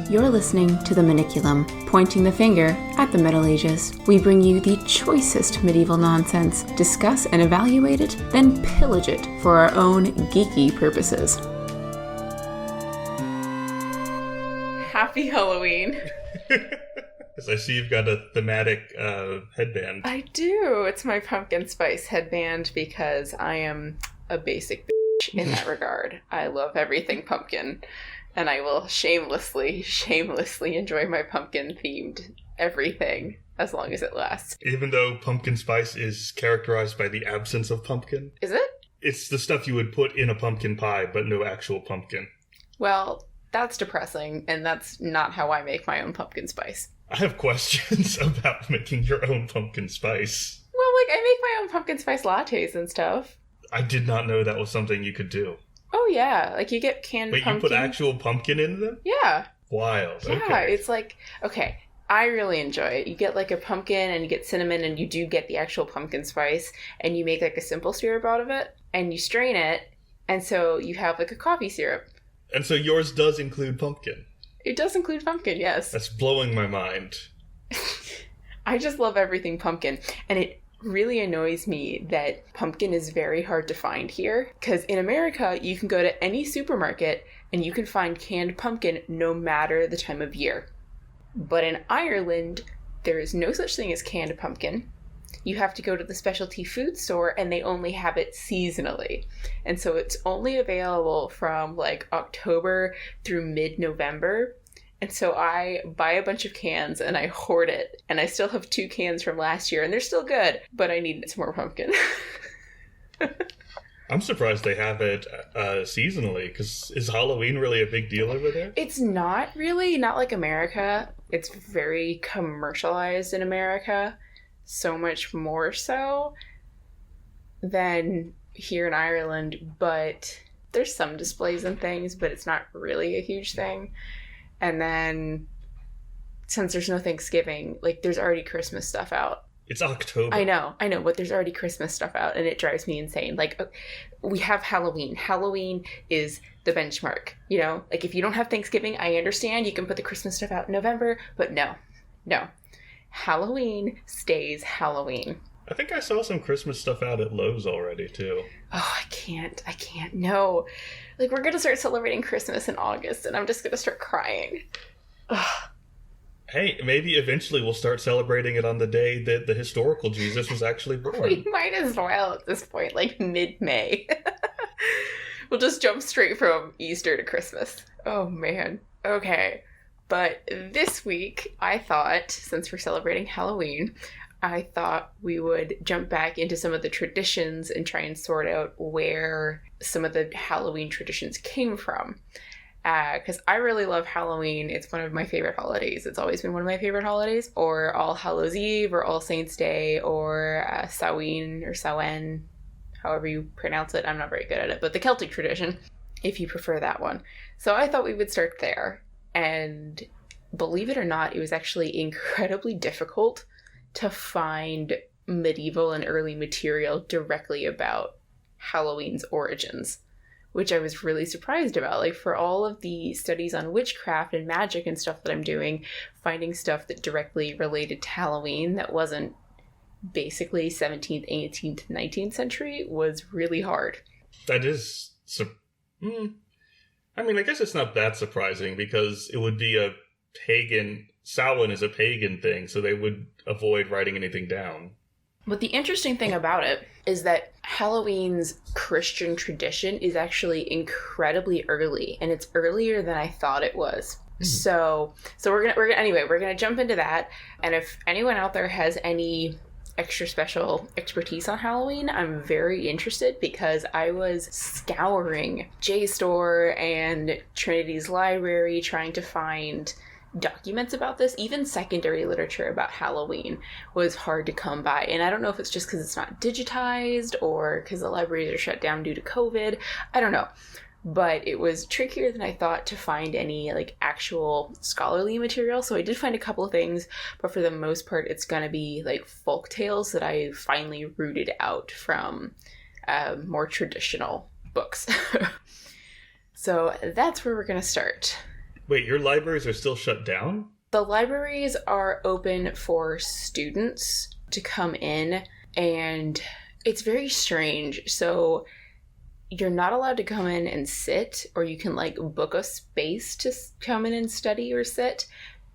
You're listening to the Maniculum, pointing the finger at the Middle Ages. We bring you the choicest medieval nonsense, discuss and evaluate it, then pillage it for our own geeky purposes. Happy Halloween. As I see you've got a thematic headband. I do. It's my pumpkin spice headband because I am a basic bitch in that regard. I love everything pumpkin. And I will shamelessly enjoy my pumpkin-themed everything as long as it lasts. Even though pumpkin spice is characterized by the absence of pumpkin? Is it? It's the stuff you would put in a pumpkin pie, but no actual pumpkin. Well, that's depressing, and that's not how I make my own pumpkin spice. I have questions about making your own pumpkin spice. Well, like, I make my own pumpkin spice lattes and stuff. I did not know that was something you could do. Oh, yeah. Like, you get canned pumpkin. Wait, you put actual pumpkin in them? Yeah. Wild. Yeah, okay. It's like, okay, I really enjoy it. You get, like, a pumpkin, and you get cinnamon, and you do get the actual pumpkin spice, and you make, like, a simple syrup out of it, and you strain it, and so you have, like, a coffee syrup. And so yours does include pumpkin? It does include pumpkin, yes. That's blowing my mind. I just love everything pumpkin, and it really annoys me that pumpkin is very hard to find here, because in America you can go to any supermarket and you can find canned pumpkin no matter the time of year. But in Ireland there is no such thing as canned pumpkin. You have to go to the specialty food store and they only have it seasonally, and so it's only available from like October through mid-November. And so I buy a bunch of cans and I hoard it. And I still have 2 cans from last year and they're still good, but I need some more pumpkin. I'm surprised they have it seasonally, because is Halloween really a big deal over there? It's not really, not like America. It's very commercialized in America, so much more so than here in Ireland. But there's some displays and things, but it's not really a huge thing. And then, since there's no Thanksgiving, like, there's already Christmas stuff out. It's October. I know, but there's already Christmas stuff out, and it drives me insane. Like, we have Halloween. Halloween is the benchmark, you know? Like, if you don't have Thanksgiving, I understand you can put the Christmas stuff out in November, but no. Halloween stays Halloween. I think I saw some Christmas stuff out at Lowe's already, too. Oh, I can't, no. Like, we're gonna start celebrating Christmas in August, and I'm just gonna start crying. Ugh. Hey, maybe eventually we'll start celebrating it on the day that the historical Jesus was actually born. We might as well at this point, like mid-May. We'll just jump straight from Easter to Christmas. Oh, man. Okay. But this week, I thought, since we're celebrating Halloween, I thought we would jump back into some of the traditions and try and sort out where some of the Halloween traditions came from. Because I really love Halloween. It's one of my favorite holidays. It's always been one of my favorite holidays. Or All Hallows Eve, or All Saints Day, or Samhain, or Samhain, however you pronounce it. I'm not very good at it. But the Celtic tradition, if you prefer that one. So I thought we would start there. And believe it or not, it was actually incredibly difficult to find medieval and early material directly about Halloween's origins, which I was really surprised about. Like, for all of the studies on witchcraft and magic and stuff that I'm doing, finding stuff that directly related to Halloween that wasn't basically 17th, 18th, 19th century was really hard. That is... I mean, I guess it's not that surprising, because it would be a pagan... Samhain is a pagan thing, so they would avoid writing anything down. But the interesting thing about it is that Halloween's Christian tradition is actually incredibly early, and it's earlier than I thought it was. So we're gonna jump into that. And if anyone out there has any extra special expertise on Halloween, I'm very interested, because I was scouring JSTOR and Trinity's library trying to find documents about this. Even secondary literature about Halloween was hard to come by, and I don't know if it's just because it's not digitized or because the libraries are shut down due to COVID. I don't know, but it was trickier than I thought to find any like actual scholarly material. So I did find a couple of things, but for the most part it's gonna be like folk tales that I finally rooted out from more traditional books. So that's where we're gonna start. Wait, your libraries are still shut down? The libraries are open for students to come in, and it's very strange. So you're not allowed to come in and sit, or you can like book a space to come in and study or sit,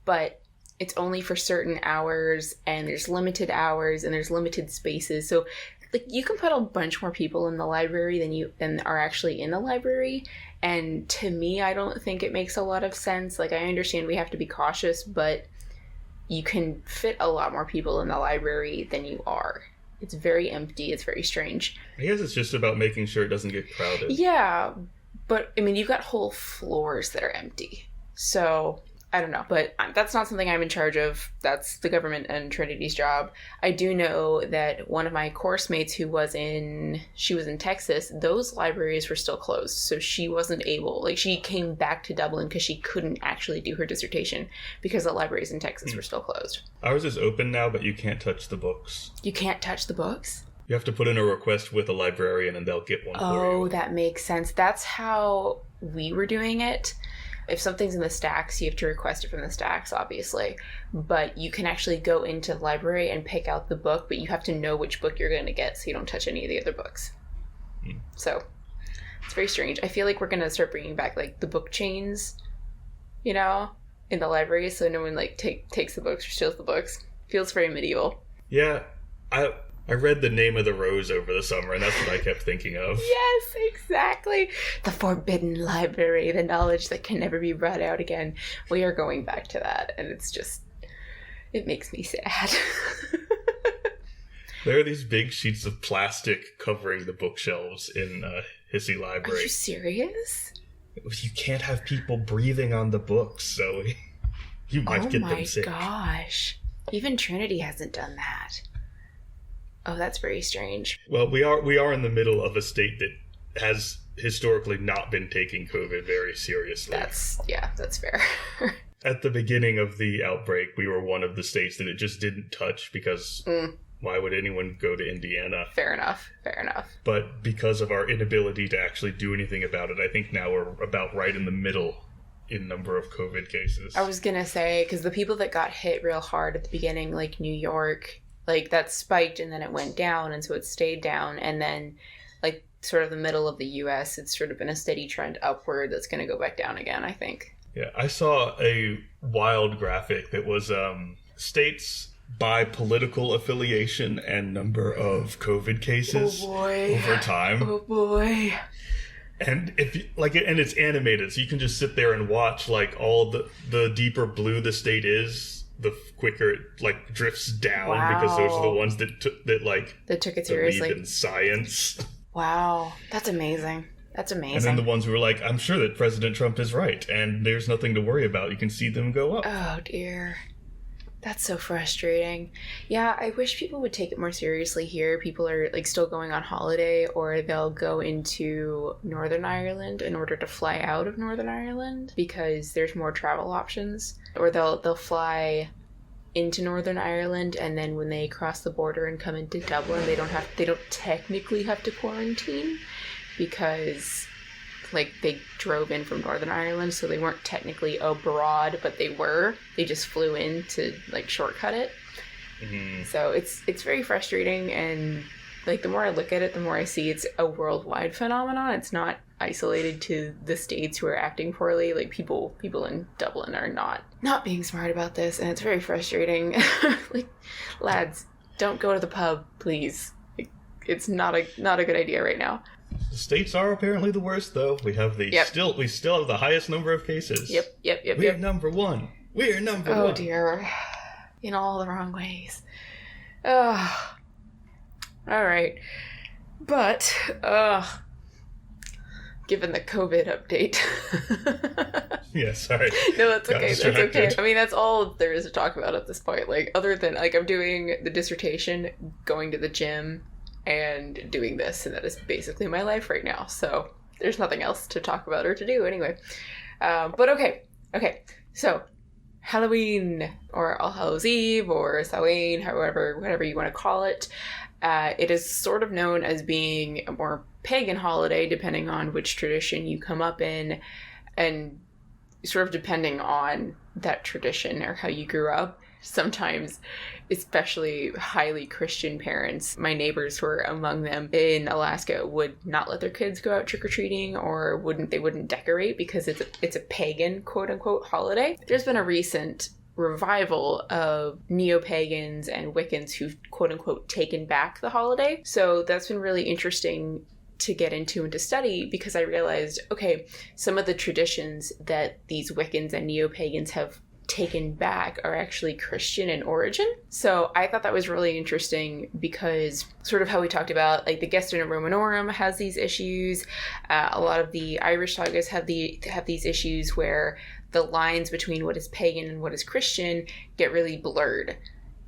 but it's only for certain hours, and there's limited hours, and there's limited spaces. So like you can put a bunch more people in the library than are actually in the library. And to me, I don't think it makes a lot of sense. Like, I understand we have to be cautious, but you can fit a lot more people in the library than you are. It's very empty. It's very strange. I guess it's just about making sure it doesn't get crowded. Yeah, but I mean, you've got whole floors that are empty. So I don't know, but that's not something I'm in charge of. That's the government and Trinity's job. I do know that one of my course mates she was in Texas, those libraries were still closed. So she wasn't able, like she came back to Dublin because she couldn't actually do her dissertation because the libraries in Texas were still closed. Ours is open now, but you can't touch the books. You can't touch the books? You have to put in a request with a librarian and they'll get one for you. Oh, that makes sense. That's how we were doing it. If something's in the stacks, you have to request it from the stacks, obviously. But you can actually go into the library and pick out the book, but you have to know which book you're going to get so you don't touch any of the other books. So it's very strange. I feel like we're going to start bringing back like the book chains, in the library, so no one like takes the books or steals the books. Feels very medieval. Yeah, I read The Name of the Rose over the summer, and that's what I kept thinking of. Yes, exactly. The forbidden library, the knowledge that can never be brought out again. We are going back to that, and it makes me sad. There are these big sheets of plastic covering the bookshelves in Hissy Library. Are you serious? You can't have people breathing on the books, so you might get them sick. Oh my gosh. Even Trinity hasn't done that. Oh, that's very strange. Well, we are in the middle of a state that has historically not been taking COVID very seriously. That's fair. At the beginning of the outbreak, we were one of the states that it just didn't touch because why would anyone go to Indiana? Fair enough. But because of our inability to actually do anything about it, I think now we're about right in the middle in number of COVID cases. I was going to say, because the people that got hit real hard at the beginning, like New York, like that spiked and then it went down, and so it stayed down, and then like sort of the middle of the US, it's sort of been a steady trend upward that's going to go back down again, I think. Yeah, I saw a wild graphic that was states by political affiliation and number of COVID cases over time. Oh boy. And and it's animated, so you can just sit there and watch like all the deeper blue the state is, the quicker it like drifts down. Wow. Because those are the ones that took it seriously. Believe in science. Wow, that's amazing. And then the ones who were like, I'm sure that President Trump is right, and there's nothing to worry about. You can see them go up. Oh dear. That's so frustrating. Yeah, I wish people would take it more seriously here. People are like still going on holiday, or they'll go into Northern Ireland in order to fly out of Northern Ireland because there's more travel options. Or they'll fly into Northern Ireland, and then when they cross the border and come into Dublin, they don't technically have to quarantine because like they drove in from Northern Ireland, so they weren't technically abroad, but they just flew in to like shortcut it. Mm-hmm. So it's very frustrating, and like the more I look at it, the more I see it's a worldwide phenomenon. It's not isolated to the states who are acting poorly. Like people in Dublin are not being smart about this, and it's very frustrating. Like, lads, don't go to the pub, please. Like, it's not a good idea right now. The states are apparently the worst, though. We have we still have the highest number of cases. Yep. We're number one. We're number one. Oh dear, in all the wrong ways. All right, but given the COVID update. Yeah, sorry. No, that's okay. That's okay. I mean, that's all there is to talk about at this point. Like, other than like I'm doing the dissertation, going to the gym, and doing this, and that is basically my life right now. So there's nothing else to talk about or to do anyway. But okay. So Halloween, or All Hallows Eve, or Samhain, whatever you want to call it, it is sort of known as being a more pagan holiday, depending on which tradition you come up in. And sort of depending on that tradition or how you grew up, sometimes, especially highly Christian parents, my neighbors were among them in Alaska, would not let their kids go out trick-or-treating, or they wouldn't decorate because it's a pagan, quote-unquote, holiday. There's been a recent revival of neo-pagans and Wiccans who've, quote-unquote, taken back the holiday. So that's been really interesting to get into and to study, because I realized, okay, some of the traditions that these Wiccans and neo-pagans have taken back are actually Christian in origin. So I thought that was really interesting, because sort of how we talked about, like, the Gestina Romanorum has these issues. A lot of the Irish sagas have these issues where the lines between what is pagan and what is Christian get really blurred.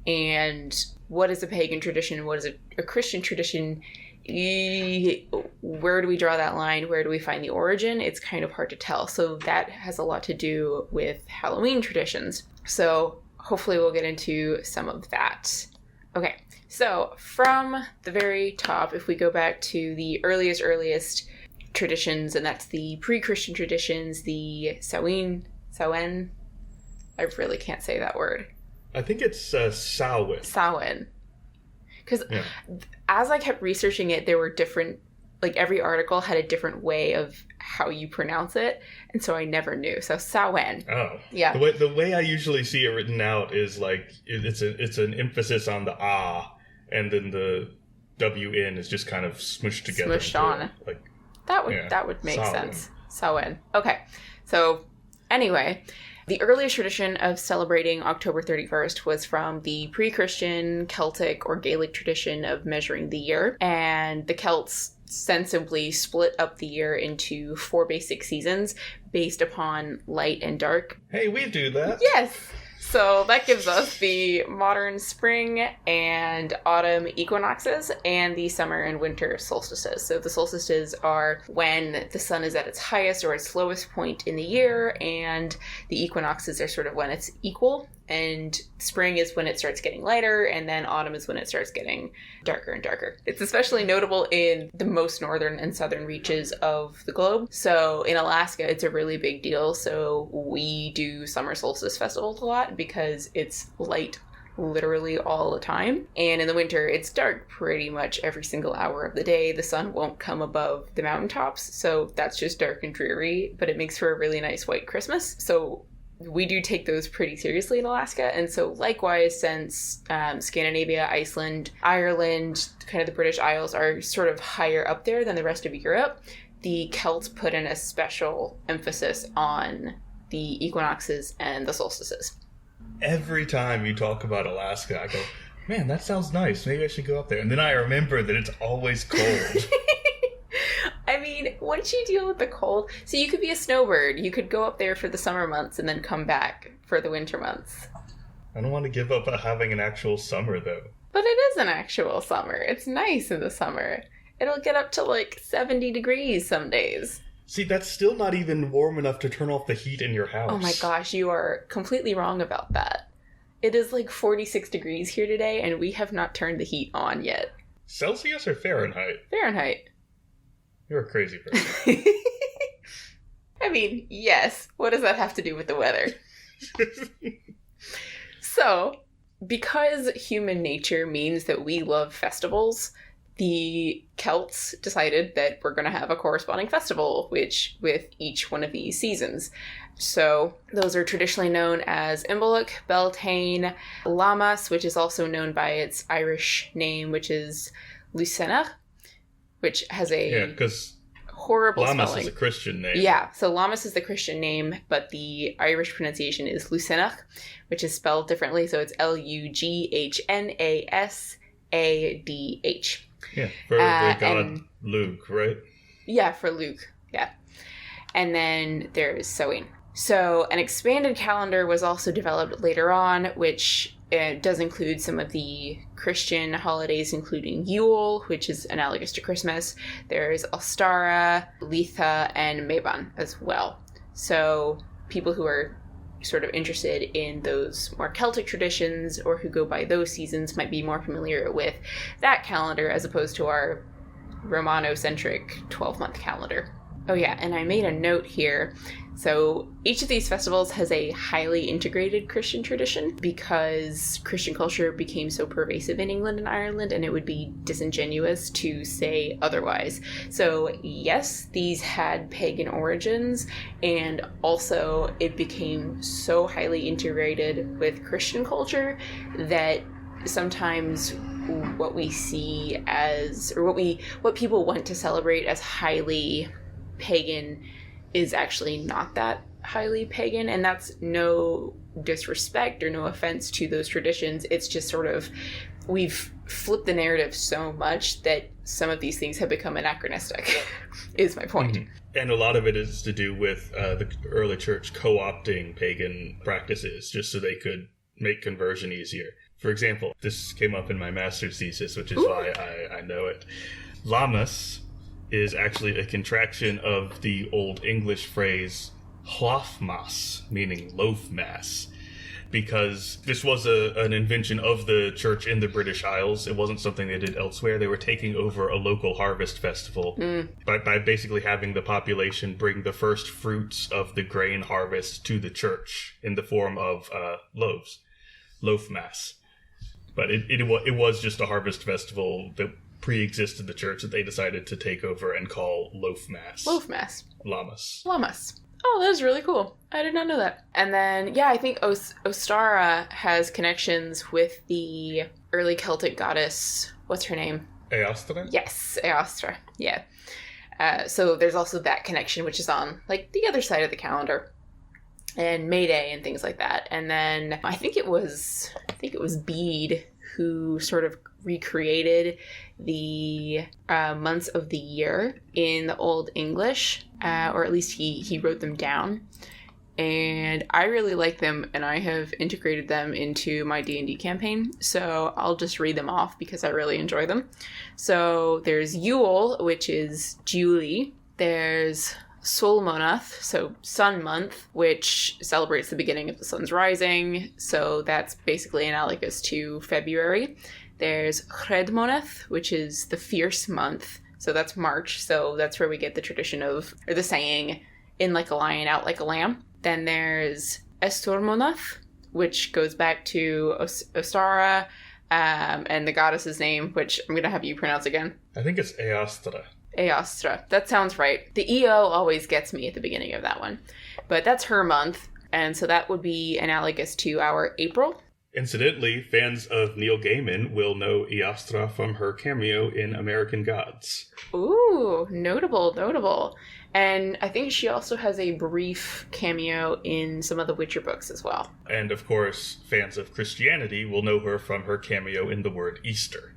And what is a pagan tradition? What is a Christian tradition? Where do we draw that line? Where do we find the origin? It's kind of hard to tell. So that has a lot to do with Halloween traditions. So hopefully we'll get into some of that. Okay, so from the very top, if we go back to the earliest traditions, and that's the pre-Christian traditions, the Samhain, I really can't say that word. I think it's Samhain. Samhain. Because as I kept researching it, there were different, like, every article had a different way of how you pronounce it, and so I never knew. So Samhain. Oh. Yeah. The way I usually see it written out is, like, it's an emphasis on the ah, and then the WN is just kind of smushed together. Smushed on. Like, that would make Samhain. sense. Samhain. Okay. So anyway, the earliest tradition of celebrating October 31st was from the pre-Christian Celtic or Gaelic tradition of measuring the year. And the Celts sensibly split up the year into 4 basic seasons based upon light and dark. Hey, we do that. Yes! So that gives us the modern spring and autumn equinoxes and the summer and winter solstices. So the solstices are when the sun is at its highest or its lowest point in the year, and the equinoxes are sort of when it's equal. And spring is when it starts getting lighter, and then autumn is when it starts getting darker and darker. It's especially notable in the most northern and southern reaches of the globe. So in Alaska, it's a really big deal. So we do summer solstice festivals a lot because it's light literally all the time. And in the winter, it's dark pretty much every single hour of the day. The sun won't come above the mountaintops, so that's just dark and dreary, but it makes for a really nice white Christmas. So we do take those pretty seriously in Alaska. And so likewise, since Scandinavia, Iceland, Ireland, kind of the British Isles are sort of higher up there than the rest of Europe, the Celts put in a special emphasis on the equinoxes and the solstices. Every time you talk about Alaska, I go, man, that sounds nice. Maybe I should go up there. And then I remember that it's always cold. I mean, once you deal with the cold, so you could be a snowbird. You could go up there for the summer months and then come back for the winter months. I don't want to give up having an actual summer, though. But it is an actual summer. It's nice in the summer. It'll get up to like 70 degrees some days. See, that's still not even warm enough to turn off the heat in your house. Oh my gosh, you are completely wrong about that. It is like 46 degrees here today, and we have not turned the heat on yet. Celsius or Fahrenheit? Fahrenheit. You're a crazy person. I mean, yes. What does that have to do with the weather? So, because human nature means that we love festivals, the Celts decided that we're going to have a corresponding festival, with each one of these seasons. So those are traditionally known as Imbolc, Beltane, Lammas, which is also known by its Irish name, which is Lucenach, which has a horrible Lammas spelling. is a Christian name. Yeah, so Lammas is the Christian name, but the Irish pronunciation is Lucenach, which is spelled differently, so it's LughnasAdh. Yeah, for the god Luke, right? Yeah, for Luke, yeah. And then there's Samhain. So an expanded calendar was also developed later on, which does include some of the Christian holidays, including Yule, which is analogous to Christmas. There's Ostara, Litha, and Mabon as well. So people who are sort of interested in those more Celtic traditions or who go by those seasons might be more familiar with that calendar as opposed to our Romano-centric 12-month calendar. Oh yeah, and I made a note here. So each of these festivals has a highly integrated Christian tradition because Christian culture became so pervasive in England and Ireland, and it would be disingenuous to say otherwise. So yes, these had pagan origins, and also it became so highly integrated with Christian culture that sometimes what we see as, or what people want to celebrate as highly pagan is actually not that highly pagan, and that's no disrespect or no offense to those traditions. It's just sort of, we've flipped the narrative so much that some of these things have become anachronistic, is my point. Mm-hmm. And a lot of it is to do with the early church co-opting pagan practices just so they could make conversion easier. For example, this came up in my master's thesis, which is why I know it. Lammas is actually a contraction of the Old English phrase hlafmas, meaning loaf mass, because this was an invention of the church in the British Isles. It wasn't something they did elsewhere. They were taking over a local harvest festival by basically having the population bring the first fruits of the grain harvest to the church in the form of loaf mass. But it was just a harvest festival that pre-existed the church that they decided to take over and call loaf mass. Loaf mass. Lammas. Lammas. Oh, that was really cool. I did not know that. And then, yeah, I think Ostara has connections with the early Celtic goddess. What's her name? Eostre? Yes, Eostre. Yeah. So there's also that connection, which is on like the other side of the calendar. And May Day and things like that. And then I think it was Bede who sort of recreated the months of the year in the Old English, or at least he wrote them down. And I really like them, and I have integrated them into my D&D campaign. So I'll just read them off because I really enjoy them. So there's Yule, which is Julie. There's Solmonath, so sun month, which celebrates the beginning of the sun's rising. So that's basically analogous to February. There's Hredmonath, which is the fierce month. So that's March. So that's where we get the tradition of, or the saying, in like a lion, out like a lamb. Then there's Estormonath, which goes back to Ostara, and the goddess's name, which I'm going to have you pronounce again. I think it's Eostre. Eostre. That sounds right. The EO always gets me at the beginning of that one. But that's her month, and so that would be analogous to our April. Incidentally, fans of Neil Gaiman will know Eostre from her cameo in American Gods. Ooh, notable. And I think she also has a brief cameo in some of the Witcher books as well. And of course, fans of Christianity will know her from her cameo in the word Easter.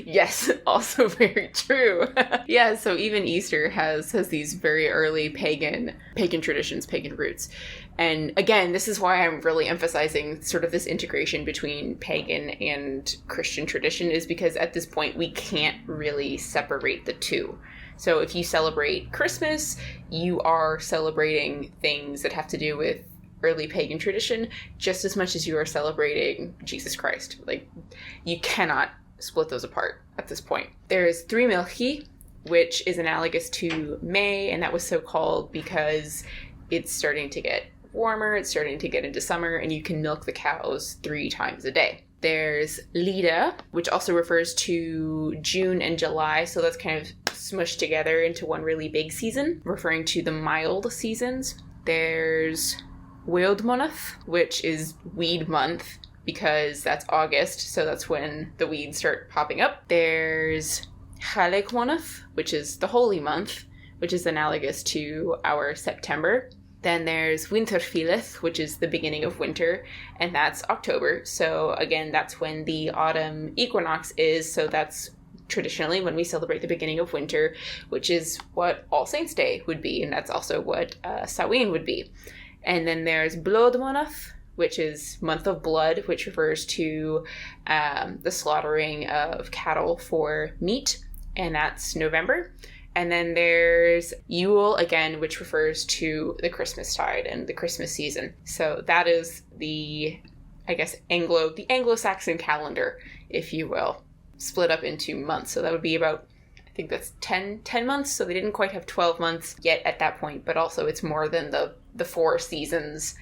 Yes, also very true. Yeah, so even Easter has these very early pagan traditions, pagan roots. And again, this is why I'm really emphasizing sort of this integration between pagan and Christian tradition, is because at this point we can't really separate the two. So if you celebrate Christmas, you are celebrating things that have to do with early pagan tradition just as much as you are celebrating Jesus Christ. Like, you cannot split those apart at this point. There's Thrimilchi, which is analogous to May, and that was so called because it's starting to get warmer, it's starting to get into summer, and you can milk the cows 3 times a day. There's Lida, which also refers to June and July, so that's kind of smushed together into one really big season, referring to the mild seasons. There's Weodmonath, which is weed month, because that's August, so that's when the weeds start popping up. There's Halekmonath, which is the holy month, which is analogous to our September. Then there's Winterfileth, which is the beginning of winter, and that's October. So again, that's when the autumn equinox is, so that's traditionally when we celebrate the beginning of winter, which is what All Saints' Day would be, and that's also what Samhain would be. And then there's Blodmonath, which is month of blood, which refers to the slaughtering of cattle for meat, and that's November. And then there's Yule, again, which refers to the Christmas tide and the Christmas season. So that is the Anglo-Saxon calendar, if you will, split up into months. So that would be about I think that's 10 months, so they didn't quite have 12 months yet at that point, but also it's more than the 4 seasons,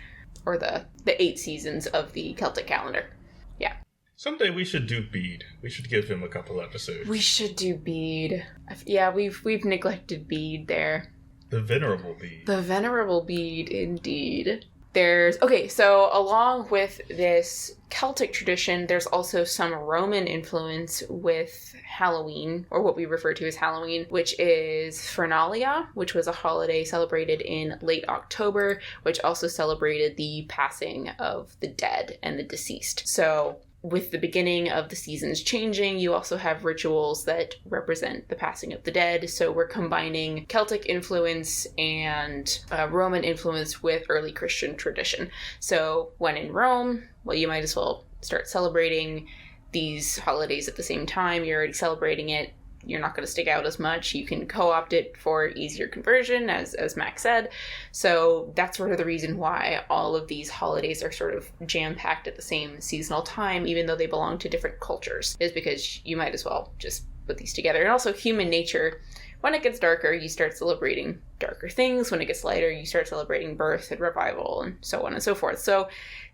or the 8 seasons of the Celtic calendar. Yeah. Someday we should do Bede. We should give him a couple episodes. We should do Bede. Yeah, we've neglected Bede there. The Venerable Bede. The Venerable Bede, indeed. So along with this Celtic tradition, there's also some Roman influence with Halloween, or what we refer to as Halloween, which is Fernalia, which was a holiday celebrated in late October, which also celebrated the passing of the dead and the deceased. So with the beginning of the seasons changing, you also have rituals that represent the passing of the dead. So we're combining Celtic influence and Roman influence with early Christian tradition. So when in Rome, well, you might as well start celebrating these holidays at the same time. You're already celebrating it. You're not going to stick out as much. You can co-opt it for easier conversion, as Mac said. So that's sort of the reason why all of these holidays are sort of jam-packed at the same seasonal time, even though they belong to different cultures, is because you might as well just put these together. And also human nature, when it gets darker, you start celebrating darker things. When it gets lighter, you start celebrating birth and revival and so on and so forth. So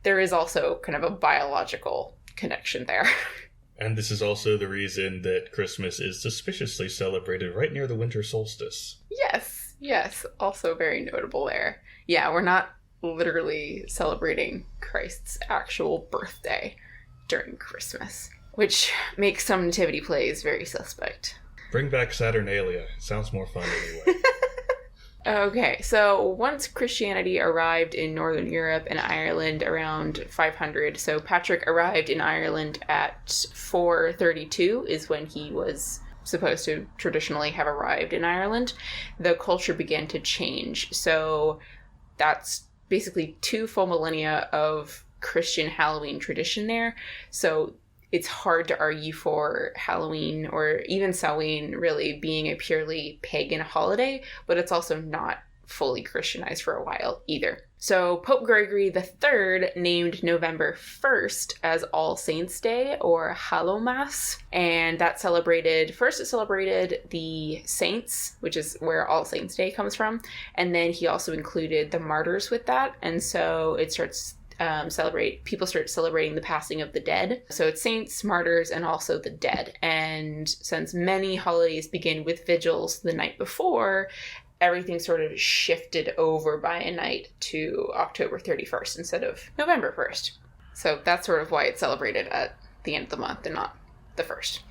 there is also kind of a biological connection there. And this is also the reason that Christmas is suspiciously celebrated right near the winter solstice. Yes. Also very notable there. Yeah, we're not literally celebrating Christ's actual birthday during Christmas, which makes some nativity plays very suspect. Bring back Saturnalia. It sounds more fun anyway. Okay, so once Christianity arrived in Northern Europe and Ireland around 500, so Patrick arrived in Ireland at 432 is when he was supposed to traditionally have arrived in Ireland, the culture began to change. So that's basically 2 full millennia of Christian Halloween tradition there. So it's hard to argue for Halloween or even Samhain really being a purely pagan holiday, but it's also not fully Christianized for a while either. So Pope Gregory III named November 1st as All Saints' Day, or Hallowmas, and it celebrated the saints, which is where All Saints' Day comes from, and then he also included the martyrs with that, and so it starts people start celebrating the passing of the dead. So it's saints, martyrs, and also the dead. And since many holidays begin with vigils the night before, everything sort of shifted over by a night to October 31st instead of November 1st. So that's sort of why it's celebrated at the end of the month and not the 1st.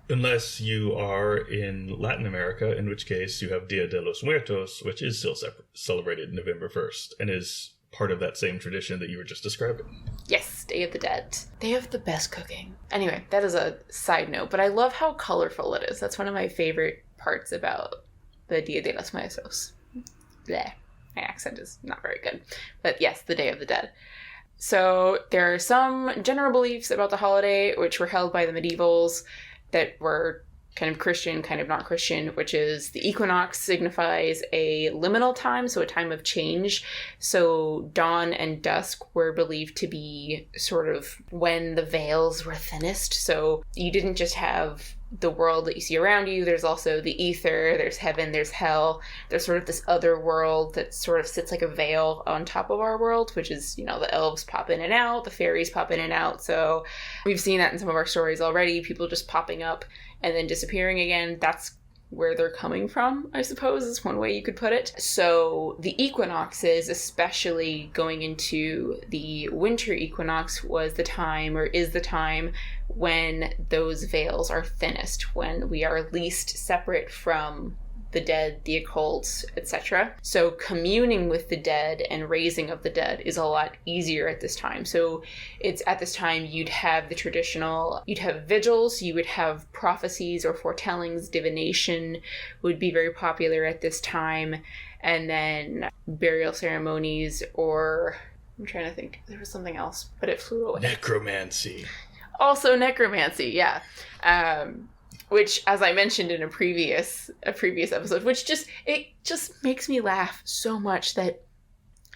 Unless you are in Latin America, in which case you have Dia de los Muertos, which is still celebrated November 1st and is part of that same tradition that you were just describing. Yes, Day of the Dead. They have the best cooking. Anyway, that is a side note, but I love how colorful it is. That's one of my favorite parts about the Dia de los Muertos. Bleh. My accent is not very good. But yes, the Day of the Dead. So there are some general beliefs about the holiday, which were held by the medievals, that were kind of Christian, kind of not Christian, which is the equinox signifies a liminal time, so a time of change. So dawn and dusk were believed to be sort of when the veils were thinnest. So you didn't just have the world that you see around you, there's also the ether, there's heaven, there's hell, there's sort of this other world that sort of sits like a veil on top of our world, which is, you know, the elves pop in and out, the fairies pop in and out. So we've seen that in some of our stories already, people just popping up and then disappearing again. That's where they're coming from, I suppose, is one way you could put it. So the equinoxes, especially going into the winter equinox, was the time, or is the time, when those veils are thinnest, when we are least separate from the dead, the occult, etc. So communing with the dead and raising of the dead is a lot easier at this time. So it's at this time you'd have vigils, you would have prophecies or foretellings, divination would be very popular at this time, and then burial ceremonies, or I'm trying to think, there was something else, but it flew away. Necromancy. Also necromancy, yeah. Which, as I mentioned in a previous episode, it just makes me laugh so much that,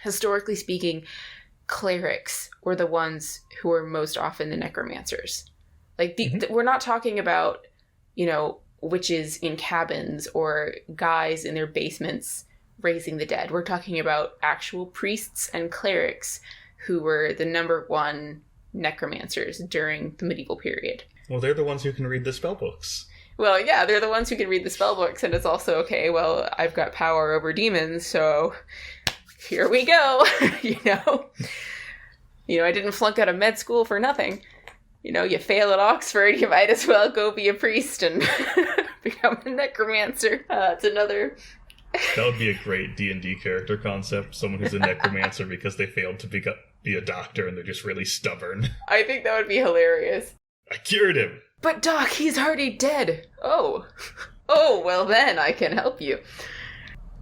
historically speaking, clerics were the ones who were most often the necromancers. Like, we're not talking about, you know, witches in cabins or guys in their basements raising the dead. We're talking about actual priests and clerics who were the number one necromancers during the medieval period. Well, they're the ones who can read the spell books. Well, yeah, they're the ones who can read the spell books, and it's also, okay, well, I've got power over demons, so here we go, you know? I didn't flunk out of med school for nothing. You fail at Oxford, you might as well go be a priest and become a necromancer. It's another... That would be a great D&D character concept. Someone who's a necromancer because they failed to be a doctor and they're just really stubborn. I think that would be hilarious. I cured him! But Doc, he's already dead. Oh, well then I can help you.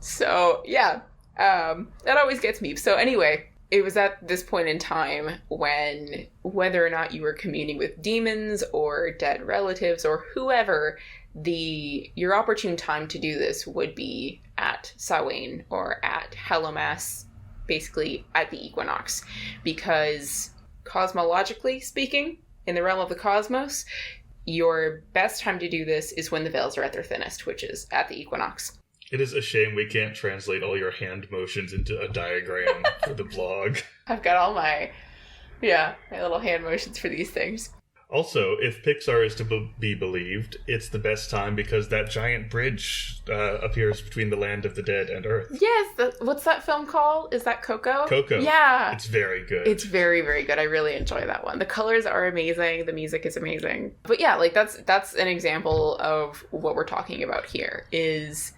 So, yeah, that always gets me. So anyway, it was at this point in time when whether or not you were communing with demons or dead relatives or whoever, your opportune time to do this would be at Samhain or at Hallowmass, basically at the equinox. Because cosmologically speaking, in the realm of the cosmos, your best time to do this is when the veils are at their thinnest, which is at the equinox. It is a shame we can't translate all your hand motions into a diagram for the blog. I've got all my little hand motions for these things. Also, if Pixar is to be believed, it's the best time because that giant bridge appears between the land of the dead and Earth. Yes, what's that film called? Is that Coco? Coco. Yeah. It's very good. It's very, very good. I really enjoy that one. The colors are amazing. The music is amazing. But yeah, like that's an example of what we're talking about here, is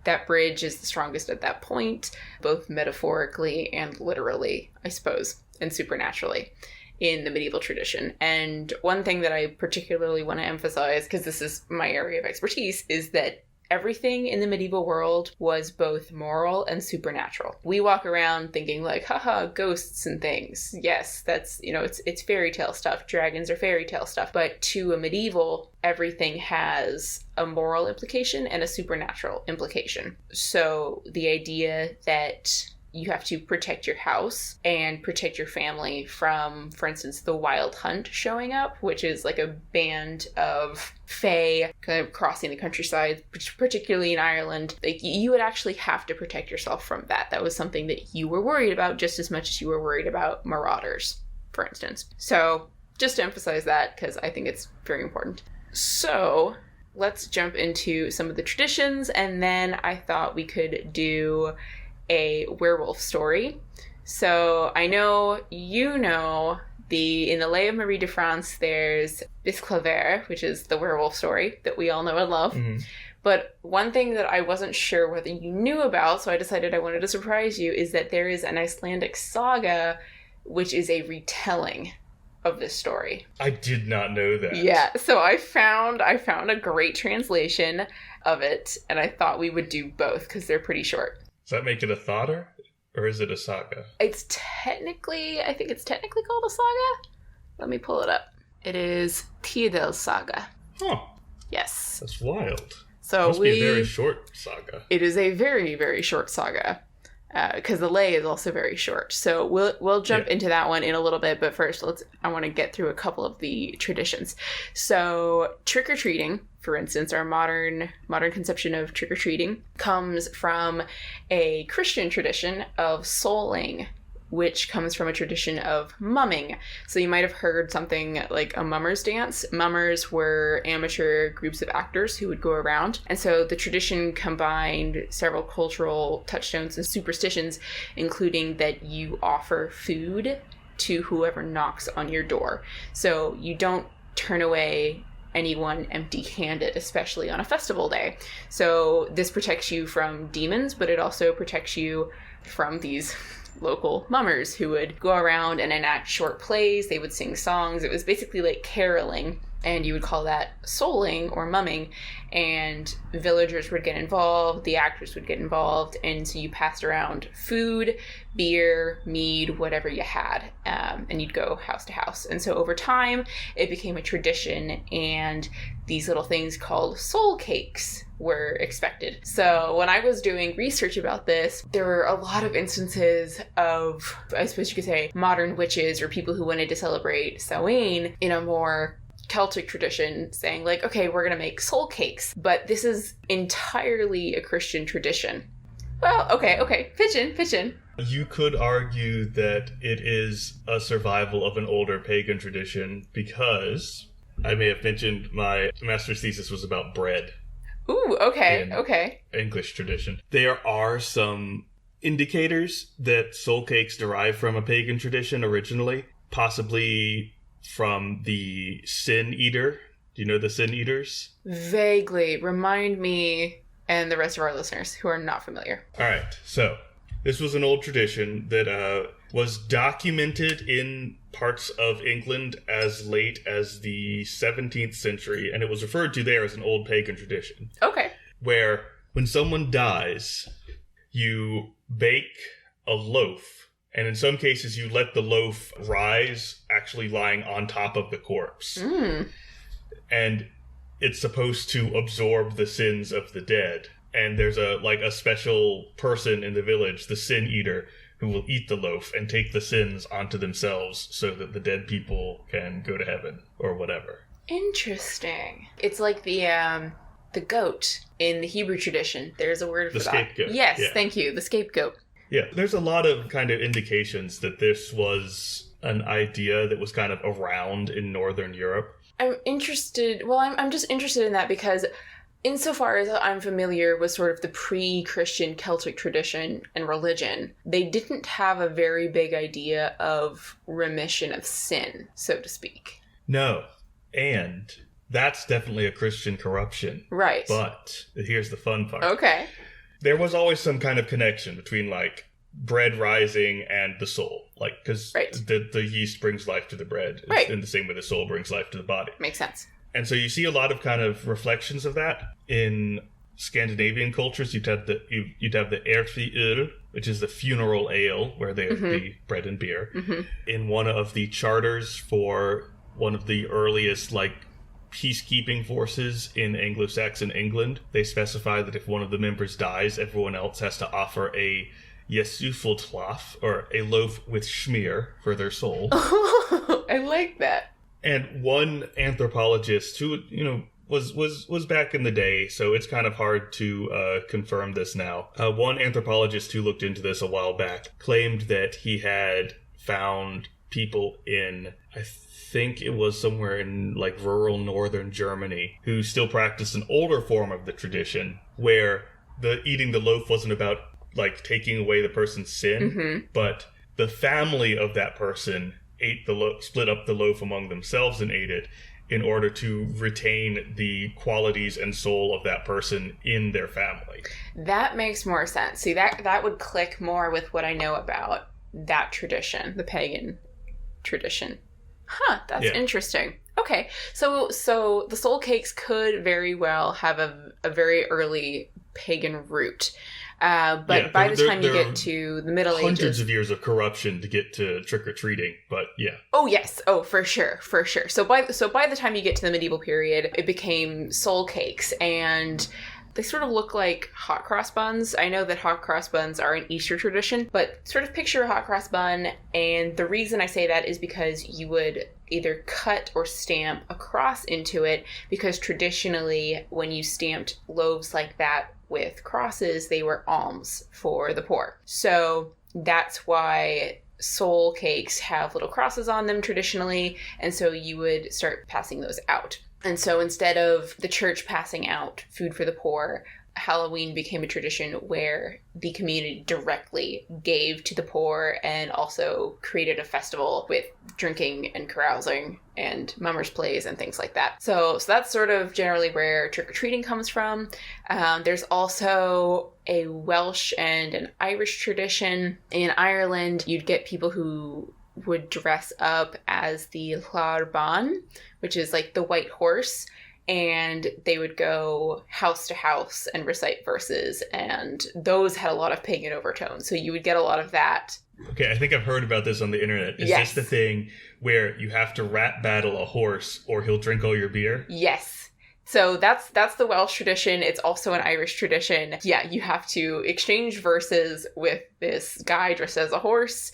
that bridge is the strongest at that point, both metaphorically and literally, I suppose, and supernaturally, in the medieval tradition. And one thing that I particularly want to emphasize, because this is my area of expertise, is that everything in the medieval world was both moral and supernatural. We walk around thinking like, haha, ghosts and things. Yes, that's, it's fairy tale stuff. Dragons are fairy tale stuff. But to a medieval, everything has a moral implication and a supernatural implication. So the idea that you have to protect your house and protect your family from, for instance, the Wild Hunt showing up, which is like a band of fae kind of crossing the countryside, particularly in Ireland. Like, you would actually have to protect yourself from that. That was something that you were worried about just as much as you were worried about marauders, for instance. So just to emphasize that, because I think it's very important. So let's jump into some of the traditions, and then I thought we could do a werewolf story. So I know in the Lay of Marie de France, there's Bisclaver, which is the werewolf story that we all know and love. Mm-hmm. But one thing that I wasn't sure whether you knew about, so I decided I wanted to surprise you, is that there is an Icelandic saga, which is a retelling of this story. I did not know that. Yeah, so I found a great translation of it, and I thought we would do both because they're pretty short. Does that make it a Thotter, or is it a saga? I think it's technically called a saga. Let me pull it up. It is Tidal Saga. Huh. Yes. That's wild. So it must be a very short saga. It is a very, very short saga. Because the lay is also very short. So we'll jump into that one in a little bit, but first I want to get through a couple of the traditions. So trick-or-treating, for instance, our modern conception of trick-or-treating comes from a Christian tradition of souling, which comes from a tradition of mumming. So you might have heard something like a mummers dance. Mummers were amateur groups of actors who would go around. And so the tradition combined several cultural touchstones and superstitions, including that you offer food to whoever knocks on your door. So you don't turn away anyone empty-handed, especially on a festival day. So this protects you from demons, but it also protects you from these local mummers who would go around and enact short plays. They would sing songs. It was basically like caroling, and you would call that souling or mumming, and villagers would get involved, the actors would get involved, and so you passed around food, beer, mead, whatever you had, and you'd go house to house. And so over time, it became a tradition, and these little things called soul cakes were expected. So when I was doing research about this, there were a lot of instances of, I suppose you could say, modern witches or people who wanted to celebrate Samhain in a more Celtic tradition saying like, okay, we're going to make soul cakes, but this is entirely a Christian tradition. Well, okay, pitch in. You could argue that it is a survival of an older pagan tradition because I may have mentioned my master's thesis was about bread. Ooh, okay. English tradition. There are some indicators that soul cakes derive from a pagan tradition originally, possibly from the Sin Eater. Do you know the Sin Eaters? Vaguely. Remind me and the rest of our listeners who are not familiar. All right. So this was an old tradition that was documented in parts of England as late as the 17th century, and it was referred to there as an old pagan tradition. Okay. Where when someone dies, you bake a loaf, and in some cases you let the loaf rise, actually lying on top of the corpse. And it's supposed to absorb the sins of the dead. And there's a special person in the village, the Sin Eater, who will eat the loaf and take the sins onto themselves so that the dead people can go to heaven or whatever. Interesting. It's like the goat in the Hebrew tradition. There's a word for that. The scapegoat. Yes, yeah. Thank you. The scapegoat. Yeah, there's a lot of kind of indications that this was an idea that was kind of around in Northern Europe. I'm interested. Well, I'm just interested in that because insofar as I'm familiar with sort of the pre-Christian Celtic tradition and religion, they didn't have a very big idea of remission of sin, so to speak. No. And that's definitely a Christian corruption. Right. But here's the fun part. Okay. There was always some kind of connection between, like, bread rising and the soul. Like, because the yeast brings life to the bread. Right. In the same way the soul brings life to the body. Makes sense. And so you see a lot of kind of reflections of that in Scandinavian cultures. You'd have the Erfiøl, which is the funeral ale, where they have the bread and beer. In one of the charters for one of the earliest, like, peacekeeping forces in Anglo-Saxon England, they specify that if one of the members dies, everyone else has to offer a Jesúfultlaf, or a loaf with schmear, for their soul. I like that. And one anthropologist who, was back in the day, so it's kind of hard to confirm this now. One anthropologist who looked into this a while back claimed that he had found people in, I think it was somewhere in like rural northern Germany, who still practiced an older form of the tradition where the eating the loaf wasn't about like taking away the person's sin, but the family of that person ate the loaf, split up the loaf among themselves and ate it in order to retain the qualities and soul of that person in their family. That makes more sense. See, that would click more with what I know about that tradition, the pagan tradition. Huh, that's interesting. Okay, so the soul cakes could very well have a very early pagan root. But by the time you get to the Middle Ages... Hundreds of years of corruption to get to trick-or-treating, but yeah. Oh, yes. Oh, for sure. So by the time you get to the medieval period, it became soul cakes, and they sort of look like hot cross buns. I know that hot cross buns are an Easter tradition, but sort of picture a hot cross bun, and the reason I say that is because you would either cut or stamp a cross into it, because traditionally, when you stamped loaves like that with crosses, they were alms for the poor. So that's why soul cakes have little crosses on them traditionally, and so you would start passing those out. And so instead of the church passing out food for the poor, Halloween became a tradition where the community directly gave to the poor and also created a festival with drinking and carousing and mummers' plays and things like that. So that's sort of generally where trick-or-treating comes from. There's also a Welsh and an Irish tradition. In Ireland, you'd get people who would dress up as the Llarban, which is like the white horse, and they would go house to house and recite verses, and those had a lot of pagan overtones, so you would get a lot of that. Okay, I think I've heard about this on the internet. Is this the thing where you have to rap battle a horse or he'll drink all your beer? Yes. So that's the Welsh tradition. It's also an Irish tradition. Yeah, you have to exchange verses with this guy dressed as a horse.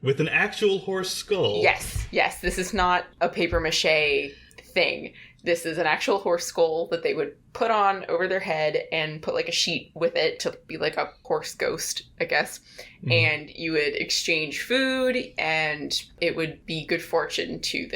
With an actual horse skull? Yes. This is not a papier-mâché thing. This is an actual horse skull that they would put on over their head and put like a sheet with it to be like a horse ghost, I guess. Mm-hmm. And you would exchange food, and it would be good fortune to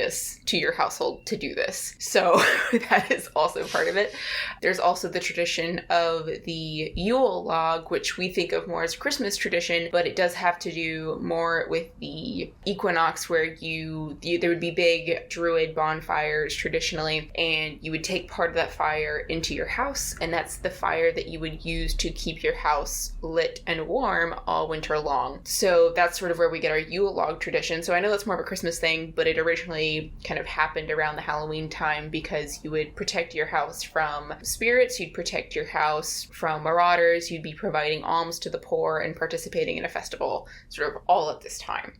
your household to do this. So that is also part of it. There's also the tradition of the Yule Log, which we think of more as a Christmas tradition, but it does have to do more with the equinox, where there would be big druid bonfires traditionally, and you would take part of that fire into your house, and that's the fire that you would use to keep your house lit and warm all winter long. So that's sort of where we get our Yule Log tradition. So I know that's more of a Christmas thing, but it originally kind of happened around the Halloween time, because you would protect your house from spirits, you'd protect your house from marauders, you'd be providing alms to the poor and participating in a festival sort of all at this time.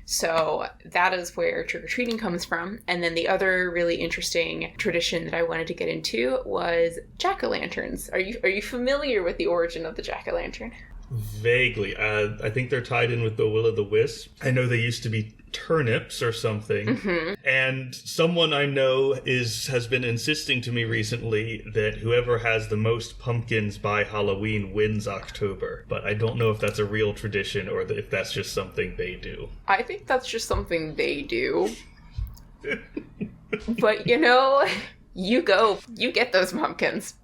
So that is where trick-or-treating comes from. And then the other really interesting tradition that I wanted to get into was jack-o'-lanterns. Are you familiar with the origin of the jack-o'-lantern? Vaguely. I think they're tied in with the will-o'-the-wisp. I know they used to be turnips or something. Mm-hmm. And someone I know has been insisting to me recently that whoever has the most pumpkins by Halloween wins October. But I don't know if that's a real tradition or if that's just something they do. I think that's just something they do. But, you get those pumpkins.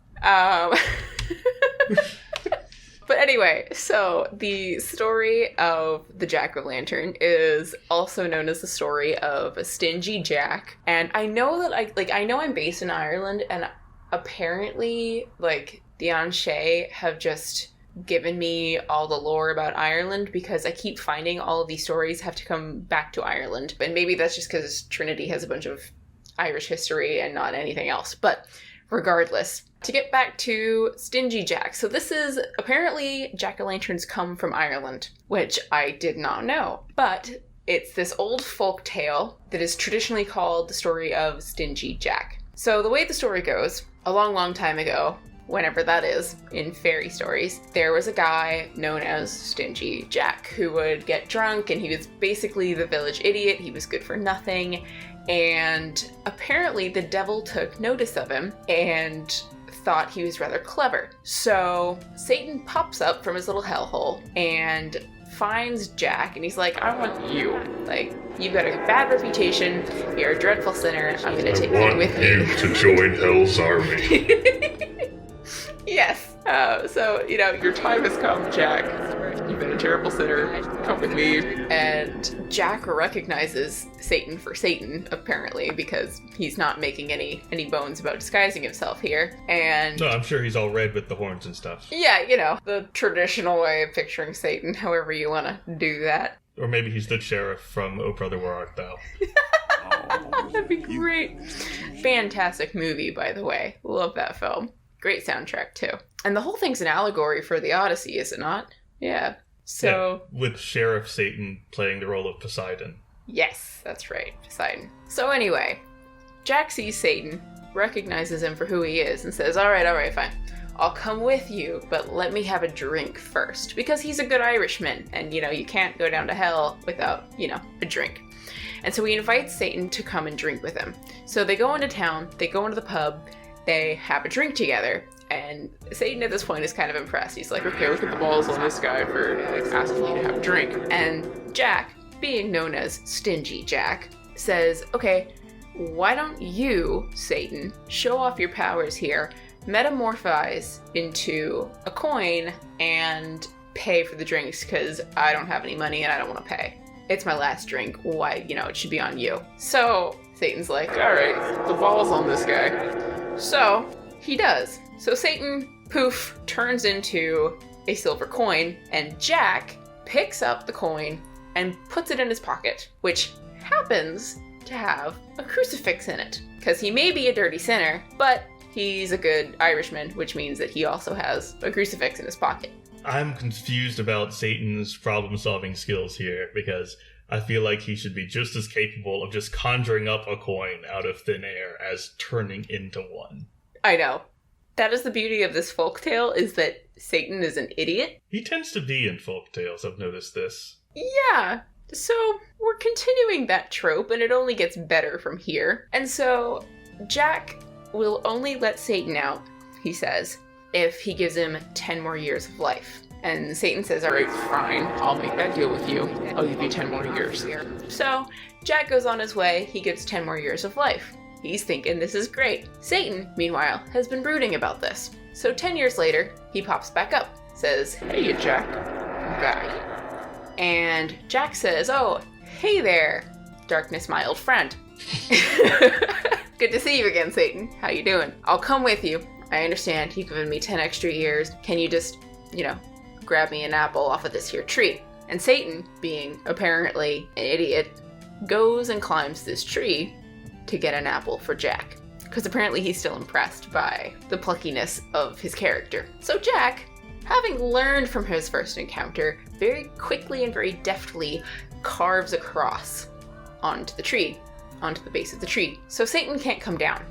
But anyway, so the story of the jack-o'-lantern is also known as the story of Stingy Jack. And I know that I know I'm based in Ireland, and apparently the Anshe have just given me all the lore about Ireland, because I keep finding all of these stories have to come back to Ireland. And maybe that's just because Trinity has a bunch of Irish history and not anything else. But regardless, to get back to Stingy Jack. So this is, apparently jack-o'-lanterns come from Ireland, which I did not know. But it's this old folk tale that is traditionally called the story of Stingy Jack. So the way the story goes, a long, long time ago, whenever that is, in fairy stories, there was a guy known as Stingy Jack who would get drunk, and he was basically the village idiot. He was good for nothing. And apparently the devil took notice of him and thought he was rather clever. So Satan pops up from his little hellhole and finds Jack, and he's like, I want you. You've got a bad reputation. You're a dreadful sinner. I'm going to take you with me. I want you to join Hell's army. Yes. So, your time has come, Jack. You've been a terrible sinner. Come with me. And Jack recognizes Satan for Satan, apparently, because he's not making any bones about disguising himself here. And no, I'm sure he's all red with the horns and stuff. Yeah, the traditional way of picturing Satan, however you want to do that. Or maybe he's the sheriff from Oh Brother, Where Art Thou? That'd be great. Fantastic movie, by the way. Love that film. Great soundtrack, too. And the whole thing's an allegory for the Odyssey, is it not? Yeah. So... yeah, with Sheriff Satan playing the role of Poseidon. Yes, that's right. Poseidon. So anyway, Jack sees Satan, recognizes him for who he is, and says, all right, fine. I'll come with you, but let me have a drink first. Because he's a good Irishman, and, you can't go down to hell without, a drink. And so he invites Satan to come and drink with him. So they go into town, they go into the pub, they have a drink together, and Satan at this point is kind of impressed. He's like, okay, look at the balls on this guy for asking me to have a drink. And Jack, being known as Stingy Jack, says, okay, why don't you, Satan, show off your powers here, metamorphose into a coin, and pay for the drinks, because I don't have any money and I don't want to pay. It's my last drink. Why, it should be on you. So Satan's like, all right, the ball's on this guy. So he does. So Satan, poof, turns into a silver coin, and Jack picks up the coin and puts it in his pocket, which happens to have a crucifix in it. Because he may be a dirty sinner, but he's a good Irishman, which means that he also has a crucifix in his pocket. I'm confused about Satan's problem-solving skills here, because I feel like he should be just as capable of just conjuring up a coin out of thin air as turning into one. I know. That is the beauty of this folktale, is that Satan is an idiot. He tends to be in folktales, I've noticed this. Yeah. So we're continuing that trope, and it only gets better from here. And so Jack will only let Satan out, he says, if he gives him 10 more years of life. And Satan says, all right, fine, I'll make that deal with you. I'll give you 10 more years. So Jack goes on his way. He gets 10 more years of life. He's thinking this is great. Satan, meanwhile, has been brooding about this. So 10 years later, he pops back up, says, hey, Jack, I'm back. And Jack says, oh, hey there, darkness, my old friend. Good to see you again, Satan. How you doing? I'll come with you. I understand you've given me 10 extra years. Can you just, grab me an apple off of this here tree? And Satan, being apparently an idiot, goes and climbs this tree to get an apple for Jack. Because apparently he's still impressed by the pluckiness of his character. So Jack, having learned from his first encounter, very quickly and very deftly carves a cross onto the tree, onto the base of the tree. So Satan can't come down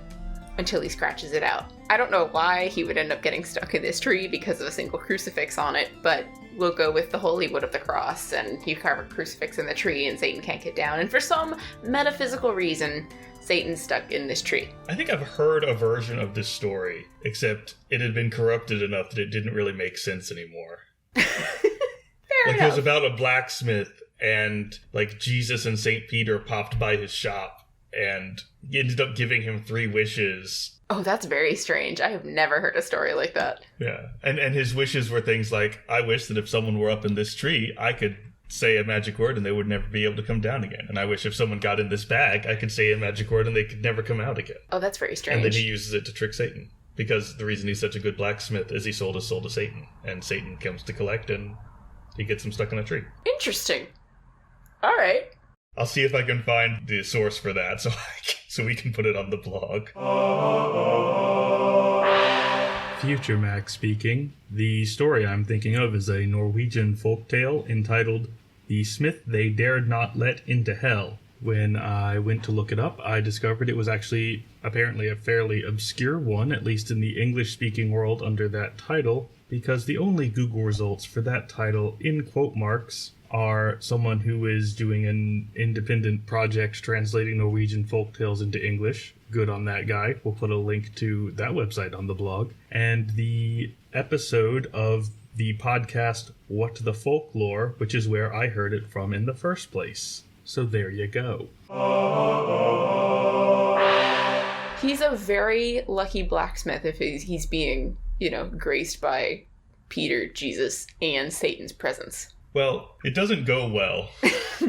until he scratches it out. I don't know why he would end up getting stuck in this tree because of a single crucifix on it, but we'll go with the holy wood of the cross, and you carve a crucifix in the tree and Satan can't get down. And for some metaphysical reason, Satan's stuck in this tree. I think I've heard a version of this story, except it had been corrupted enough that it didn't really make sense anymore. Fair enough. It was about a blacksmith, and Jesus and St. Peter popped by his shop and he ended up giving him 3 wishes. Oh, that's very strange. I have never heard a story like that. Yeah, and his wishes were things like, I wish that if someone were up in this tree, I could say a magic word and they would never be able to come down again. And I wish if someone got in this bag, I could say a magic word and they could never come out again. Oh, that's very strange. And then he uses it to trick Satan. Because the reason he's such a good blacksmith is he sold his soul to Satan. And Satan comes to collect and he gets him stuck in a tree. Interesting. All right. I'll see if I can find the source for that so we can put it on the blog. Future Mac speaking. The story I'm thinking of is a Norwegian folktale entitled The Smith They Dared Not Let Into Hell. When I went to look it up, I discovered it was actually apparently a fairly obscure one, at least in the English-speaking world under that title, because the only Google results for that title, in quote marks, are someone who is doing an independent project translating Norwegian folktales into English. Good on that guy. We'll put a link to that website on the blog. And the episode of the podcast What the Folklore, which is where I heard it from in the first place. So there you go. He's a very lucky blacksmith if he's being, graced by Peter, Jesus, and Satan's presence. Well, it doesn't go well.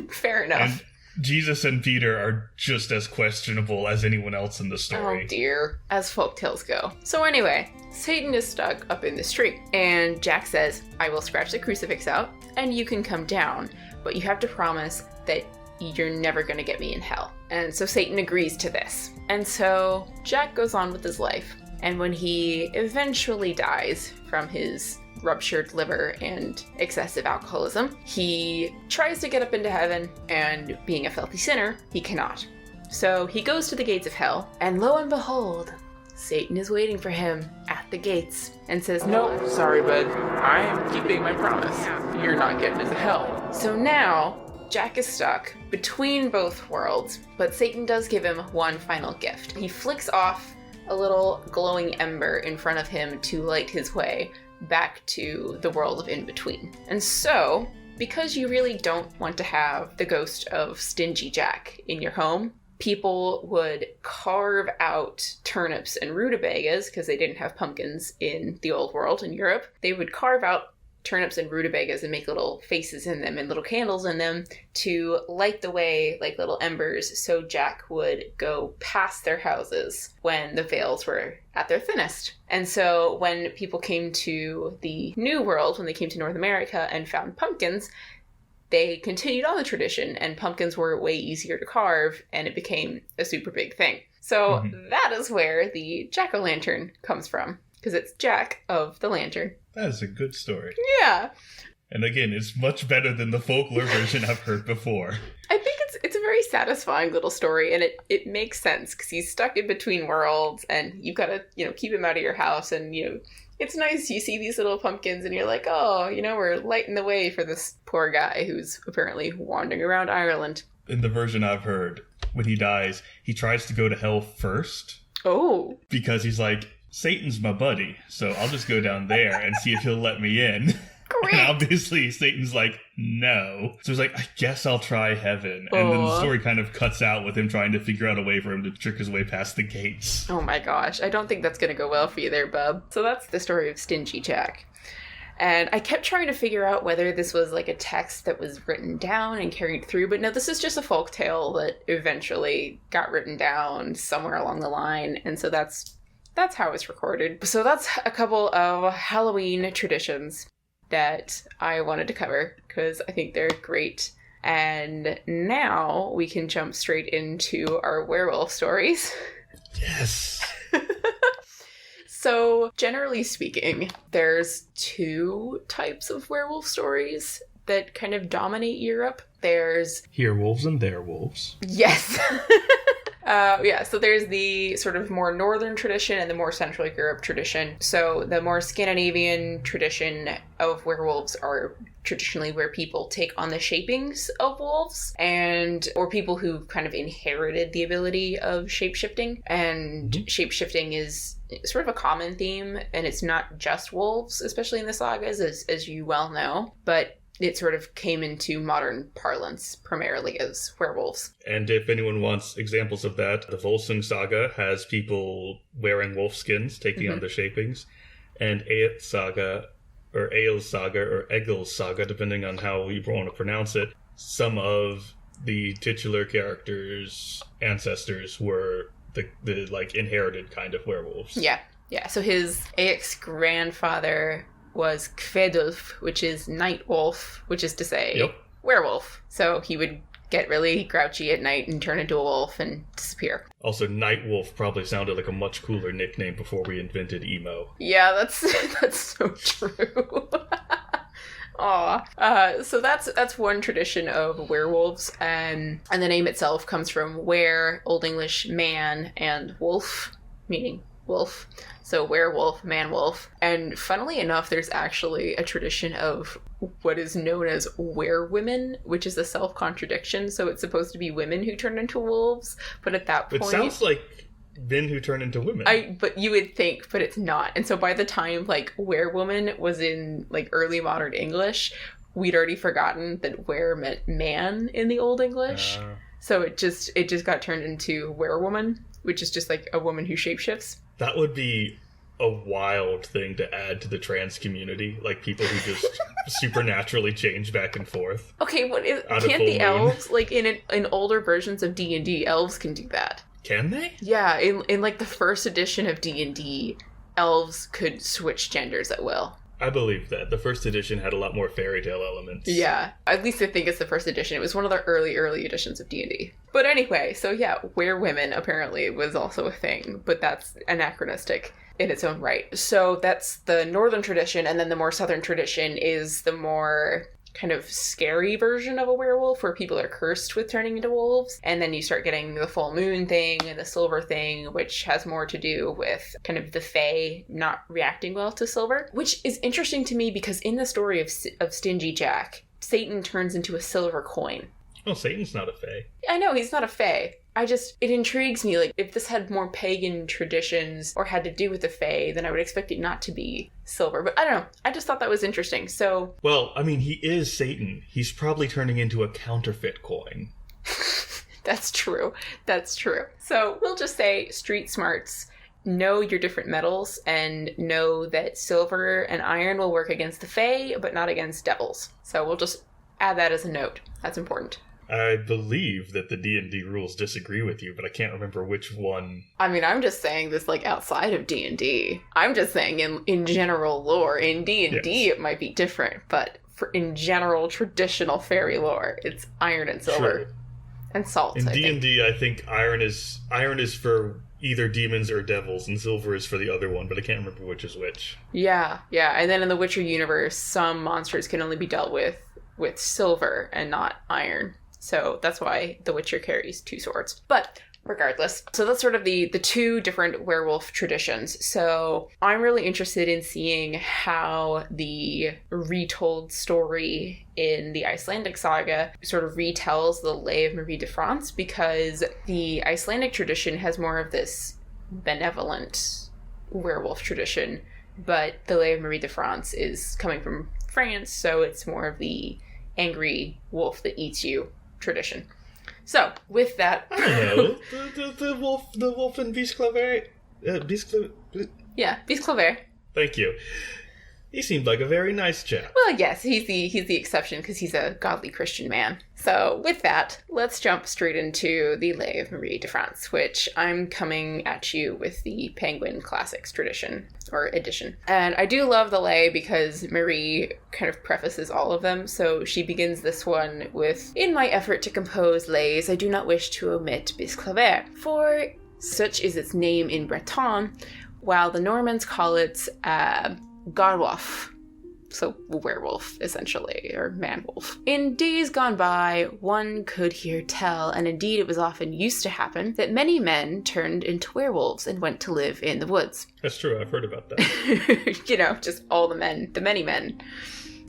Fair enough. And Jesus and Peter are just as questionable as anyone else in the story. Oh dear, as folktales go. So anyway, Satan is stuck up in this tree, and Jack says, I will scratch the crucifix out, and you can come down, but you have to promise that you're never going to get me in hell. And so Satan agrees to this. And so Jack goes on with his life, and when he eventually dies from his ruptured liver and excessive alcoholism, he tries to get up into heaven, and being a filthy sinner, he cannot. So he goes to the gates of hell, and lo and behold, Satan is waiting for him at the gates and says, no, sorry bud, I am keeping my promise. You're not getting into hell. So now Jack is stuck between both worlds, but Satan does give him one final gift. He flicks off a little glowing ember in front of him to light his way back to the world of in-between. And so, because you really don't want to have the ghost of Stingy Jack in your home, people would carve out turnips and rutabagas, because they didn't have pumpkins in the old world in Europe. They would carve out turnips and rutabagas and make little faces in them and little candles in them to light the way like little embers, so Jack would go past their houses when the veils were at their thinnest. And so when people came to the New World, when they came to North America and found pumpkins, they continued on the tradition, and pumpkins were way easier to carve, and it became a super big thing. So that is where the jack-o'-lantern comes from, because it's Jack of the Lantern. That is a good story. Yeah. And again, it's much better than the folklore version I've heard before. I think it's a very satisfying little story, and it makes sense, because he's stuck in between worlds, and you've got to, keep him out of your house, and, it's nice. You see these little pumpkins, and you're like, oh, we're lighting the way for this poor guy who's apparently wandering around Ireland. In the version I've heard, when he dies, he tries to go to hell first. Oh. Because he's like, Satan's my buddy, so I'll just go down there and see if he'll let me in. Great. And obviously Satan's like, no. So he's like, I guess I'll try heaven. And then the story kind of cuts out with him trying to figure out a way for him to trick his way past the gates. Oh my gosh, I don't think that's going to go well for you there, bub. So that's the story of Stingy Jack. And I kept trying to figure out whether this was like a text that was written down and carried through, but no, this is just a folk tale that eventually got written down somewhere along the line, and so that's how it's recorded. So that's a couple of Halloween traditions that I wanted to cover because I think they're great. And now we can jump straight into our werewolf stories. Yes. So, generally speaking, there's two types of werewolf stories that kind of dominate Europe. There's... Here wolves and there wolves. Yes! So there's the sort of more northern tradition and the more Central Europe tradition. So the more Scandinavian tradition of werewolves are traditionally where people take on the shapings of wolves or people who kind of inherited the ability of shape-shifting. And shape-shifting is sort of a common theme, and it's not just wolves, especially in the sagas, as you well know, but it sort of came into modern parlance primarily as werewolves. And if anyone wants examples of that, the Volsung Saga has people wearing wolf skins, taking on the shapings, and Egil Saga, or Egil Saga, depending on how you want to pronounce it, some of the titular characters' ancestors were the like inherited kind of werewolves. Yeah. So his Egil's grandfather was Kvedulf, which is night wolf, which is to say werewolf. So he would get really grouchy at night and turn into a wolf and disappear. Also, night wolf probably sounded like a much cooler nickname before we invented emo. Yeah, that's so true. Aw. So that's one tradition of werewolves, and the name itself comes from were, Old English man, and wolf, meaning wolf. So werewolf, man-wolf. And funnily enough, there's actually a tradition of what is known as werewomen, which is a self-contradiction. So it's supposed to be women who turn into wolves, but at that point... It sounds like men who turn into women. But you would think, but it's not. And so by the time, like, werewoman was in, like, early modern English, we'd already forgotten that were meant man in the Old English. So it just got turned into werewoman, which is just, like, a woman who shapeshifts. That would be a wild thing to add to the trans community, like people who just supernaturally change back and forth. Okay, can't the elves, like in older versions of D&D, elves can do that? Can they? Yeah, in like the first edition of D&D, elves could switch genders at will. I believe that. The first edition had a lot more fairy tale elements. Yeah, at least I think it's the first edition. It was one of the early editions of D&D. But anyway, so yeah, werewomen apparently was also a thing, but that's anachronistic in its own right. So that's the northern tradition, and then the more southern tradition is the more kind of scary version of a werewolf where people are cursed with turning into wolves. And then you start getting the full moon thing and the silver thing, which has more to do with kind of the fae not reacting well to silver, which is interesting to me because in the story of Stingy Jack, Satan turns into a silver coin. Well, Satan's not a fae. I know, he's not a fae. It intrigues me, like, if this had more pagan traditions or had to do with the fae, then I would expect it not to be silver. But I don't know. I just thought that was interesting, so... Well, I mean, he is Satan. He's probably turning into a counterfeit coin. That's true. So we'll just say street smarts. Know your different metals and know that silver and iron will work against the fae, but not against devils. So we'll just add that as a note. That's important. I believe that the D&D rules disagree with you, but I can't remember which one. I mean, I'm just saying this, like, outside of D&D. I'm just saying in general lore. In D&D, It might be different, but in general traditional fairy lore, it's iron and silver. True. And salt. In D&D, I think iron is for either demons or devils, and silver is for the other one, but I can't remember which is which. Yeah. And then in the Witcher universe, some monsters can only be dealt with silver and not iron. So that's why The Witcher carries two swords. But regardless, so that's sort of the two different werewolf traditions. So I'm really interested in seeing how the retold story in the Icelandic Saga sort of retells the Lay of Marie de France, because the Icelandic tradition has more of this benevolent werewolf tradition, but the Lay of Marie de France is coming from France, so it's more of the angry wolf that eats you tradition. So, with that... I don't know. The wolf in Beast Claver... Yeah, Beast Claver. Thank you. He seemed like a very nice chap. Well, yes, he's the exception because he's a godly Christian man. So, with that, let's jump straight into the Lay of Marie de France, which I'm coming at you with the Penguin Classics tradition, or edition. And I do love the Lay because Marie kind of prefaces all of them. So she begins this one with, "In my effort to compose lays, I do not wish to omit Bisclaver, for such is its name in Breton, while the Normans call it Garwolf." So werewolf, essentially, or man-wolf. "In days gone by, one could hear tell, and indeed it was often used to happen, that many men turned into werewolves and went to live in the woods." That's true, I've heard about that. Just all the men, the many men.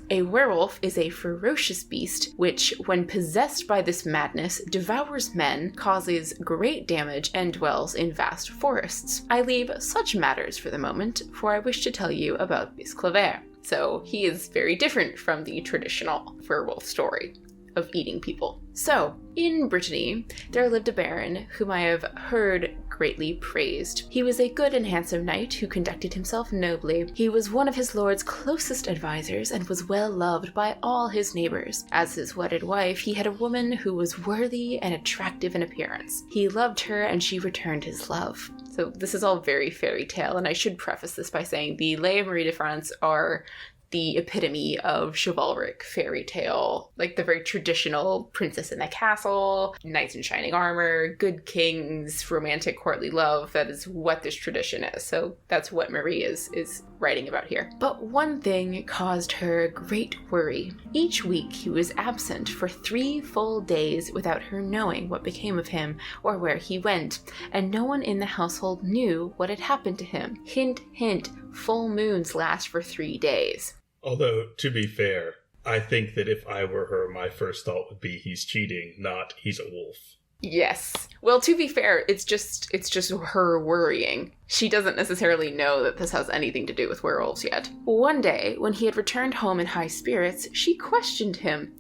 "A werewolf is a ferocious beast, which, when possessed by this madness, devours men, causes great damage, and dwells in vast forests. I leave such matters for the moment, for I wish to tell you about Bisclaver." So he is very different from the traditional werewolf story of eating people. So, in Brittany, there lived a baron whom I have heard greatly praised. He was a good and handsome knight who conducted himself nobly. He was one of his lord's closest advisers and was well loved by all his neighbors. As his wedded wife, he had a woman who was worthy and attractive in appearance. He loved her and she returned his love. So this is all very fairy tale, and I should preface this by saying the Lay of Marie de France are the epitome of chivalric fairy tale, like the very traditional princess in the castle, knights in shining armor, good kings, romantic courtly love. That is what this tradition is. So that's what Marie is writing about here. But one thing caused her great worry. Each week he was absent for 3 full days without her knowing what became of him or where he went, and no one in the household knew what had happened to him. Hint, hint, full moons last for 3 days. Although, to be fair, I think that if I were her, my first thought would be he's cheating, not he's a wolf. Yes. Well, to be fair, it's just her worrying. She doesn't necessarily know that this has anything to do with werewolves yet. One day, when he had returned home in high spirits, she questioned him.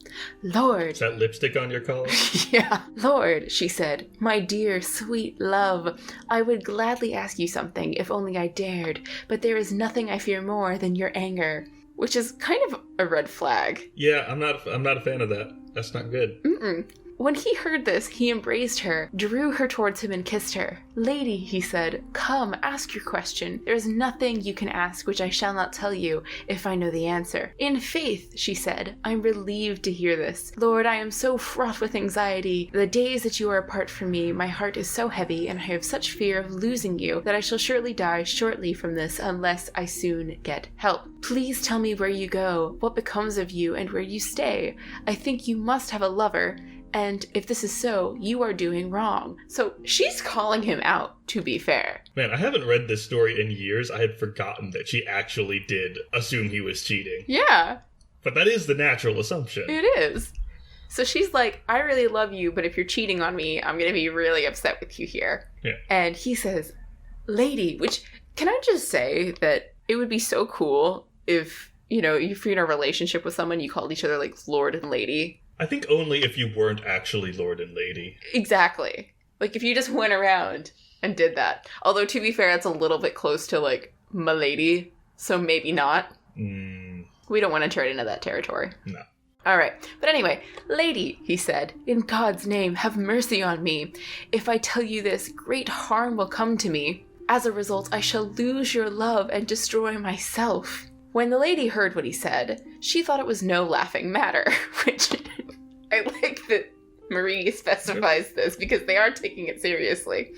"Lord..." Is that lipstick on your collar? Yeah. "Lord," she said, "my dear, sweet love, I would gladly ask you something if only I dared, but there is nothing I fear more than your anger." Which is kind of a red flag. Yeah, I'm not a fan of that. That's not good. When he heard this, he embraced her, drew her towards him and kissed her. "Lady," he said, "come, ask your question. There is nothing you can ask which I shall not tell you, if I know the answer." "In faith," she said, "I'm relieved to hear this. Lord, I am so fraught with anxiety. The days that you are apart from me, my heart is so heavy, and I have such fear of losing you, that I shall surely die shortly from this, unless I soon get help. Please tell me where you go, what becomes of you, and where you stay. I think you must have a lover. And if this is so, you are doing wrong." So she's calling him out, to be fair. Man, I haven't read this story in years. I had forgotten that she actually did assume he was cheating. Yeah. But that is the natural assumption. It is. So she's like, "I really love you, but if you're cheating on me, I'm going to be really upset with you here." Yeah. And he says, "Lady," which, can I just say that it would be so cool if, if you're in a relationship with someone, you called each other like Lord and Lady. I think only if you weren't actually Lord and Lady. Exactly. Like, if you just went around and did that. Although, to be fair, it's a little bit close to, like, m'lady, so maybe not. We don't want to turn into that territory. No. All right. But anyway, "Lady," he said, "in God's name, have mercy on me. If I tell you this, great harm will come to me. As a result, I shall lose your love and destroy myself." When the lady heard what he said, she thought it was no laughing matter, which I like that Marie specifies this because they are taking it seriously.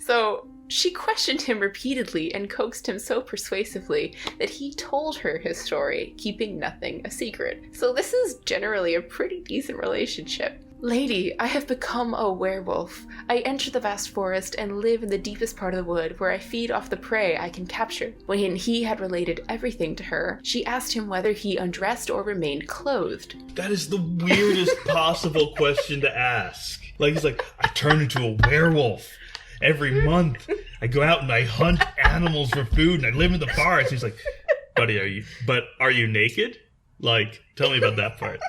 So she questioned him repeatedly and coaxed him so persuasively that he told her his story, keeping nothing a secret. So this is generally a pretty decent relationship. "Lady, I have become a werewolf. I enter the vast forest and live in the deepest part of the wood where I feed off the prey I can capture." When he had related everything to her, she asked him whether he undressed or remained clothed. That is the weirdest possible question to ask. Like, he's like, "I turn into a werewolf every month, I go out and I hunt animals for food and I live in the forest. He's like, buddy, are you naked? Like, tell me about that part.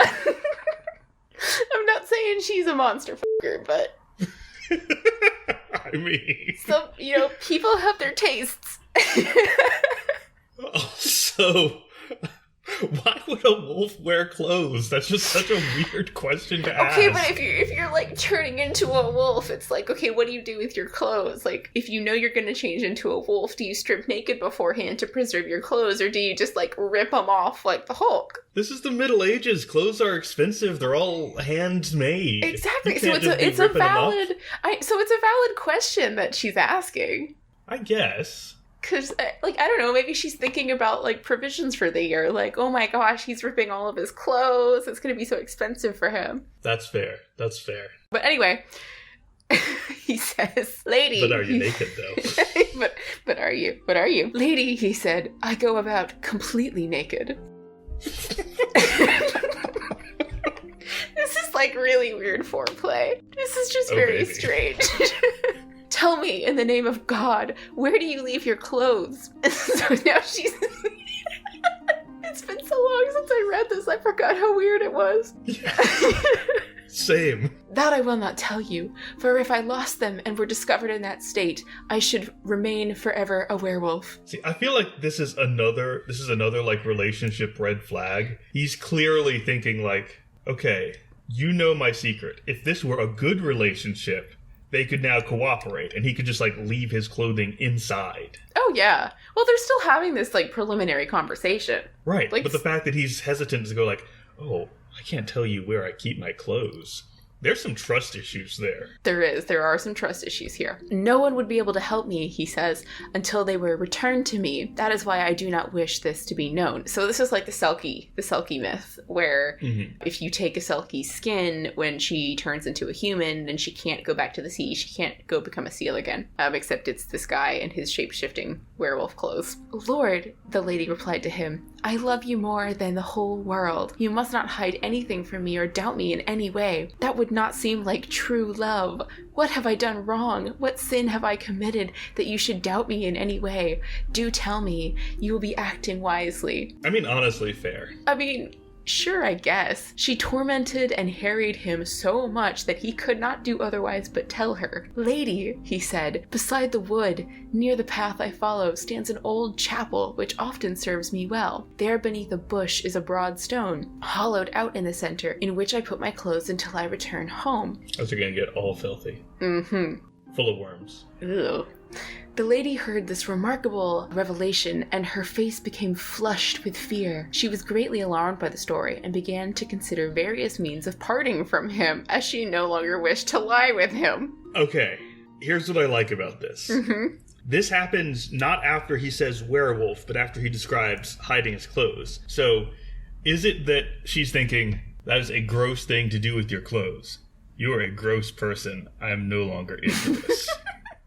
I'm not saying she's a monster fucker, but I mean, some, people have their tastes. So, why would a wolf wear clothes? That's just such a weird question to ask. Okay, but if you're like turning into a wolf, it's like, okay, what do you do with your clothes? Like, if you know you're going to change into a wolf, do you strip naked beforehand to preserve your clothes, or do you just like rip them off like the Hulk? This is the Middle Ages. Clothes are expensive. They're all handmade. Exactly. So it's a valid question that she's asking. I guess. Because, I don't know, maybe she's thinking about, provisions for the year. Like, oh my gosh, he's ripping all of his clothes. It's going to be so expensive for him. That's fair. But anyway, he says, lady. But are you naked, though? but are you? Lady, he said, I go about completely naked. This is, really weird foreplay. This is just very strange. Tell me, in the name of God, where do you leave your clothes? So now she's... It's been so long since I read this, I forgot how weird it was. Same. That I will not tell you, for if I lost them and were discovered in that state, I should remain forever a werewolf. See, I feel like this is another relationship red flag. He's clearly thinking okay, you know my secret. If this were a good relationship, they could now cooperate, and he could just, leave his clothing inside. Oh, yeah. Well, they're still having this, preliminary conversation. Right, but the fact that he's hesitant to go, oh, I can't tell you where I keep my clothes. There's some trust issues there. There are some trust issues here. No one would be able to help me, he says, until they were returned to me. That is why I do not wish this to be known. So this is like the Selkie myth, where if you take a Selkie's skin, when she turns into a human, then she can't go back to the sea. She can't go become a seal again. Except it's this guy in his shape-shifting werewolf clothes. Lord, the lady replied to him, I love you more than the whole world. You must not hide anything from me or doubt me in any way. That would not seem like true love. What have I done wrong? What sin have I committed that you should doubt me in any way? Do tell me. You will be acting wisely. I mean, honestly, fair. Sure, I guess. She tormented and harried him so much that he could not do otherwise but tell her. Lady, he said, beside the wood, near the path I follow, stands an old chapel which often serves me well. There beneath a bush is a broad stone, hollowed out in the center, in which I put my clothes until I return home. Those are gonna get all filthy. Full of worms. Ew. The lady heard this remarkable revelation, and her face became flushed with fear. She was greatly alarmed by the story, and began to consider various means of parting from him, as she no longer wished to lie with him. Okay, here's what I like about this. This happens not after he says werewolf, but after he describes hiding his clothes. So, is it that she's thinking, that is a gross thing to do with your clothes? You are a gross person. I am no longer into this.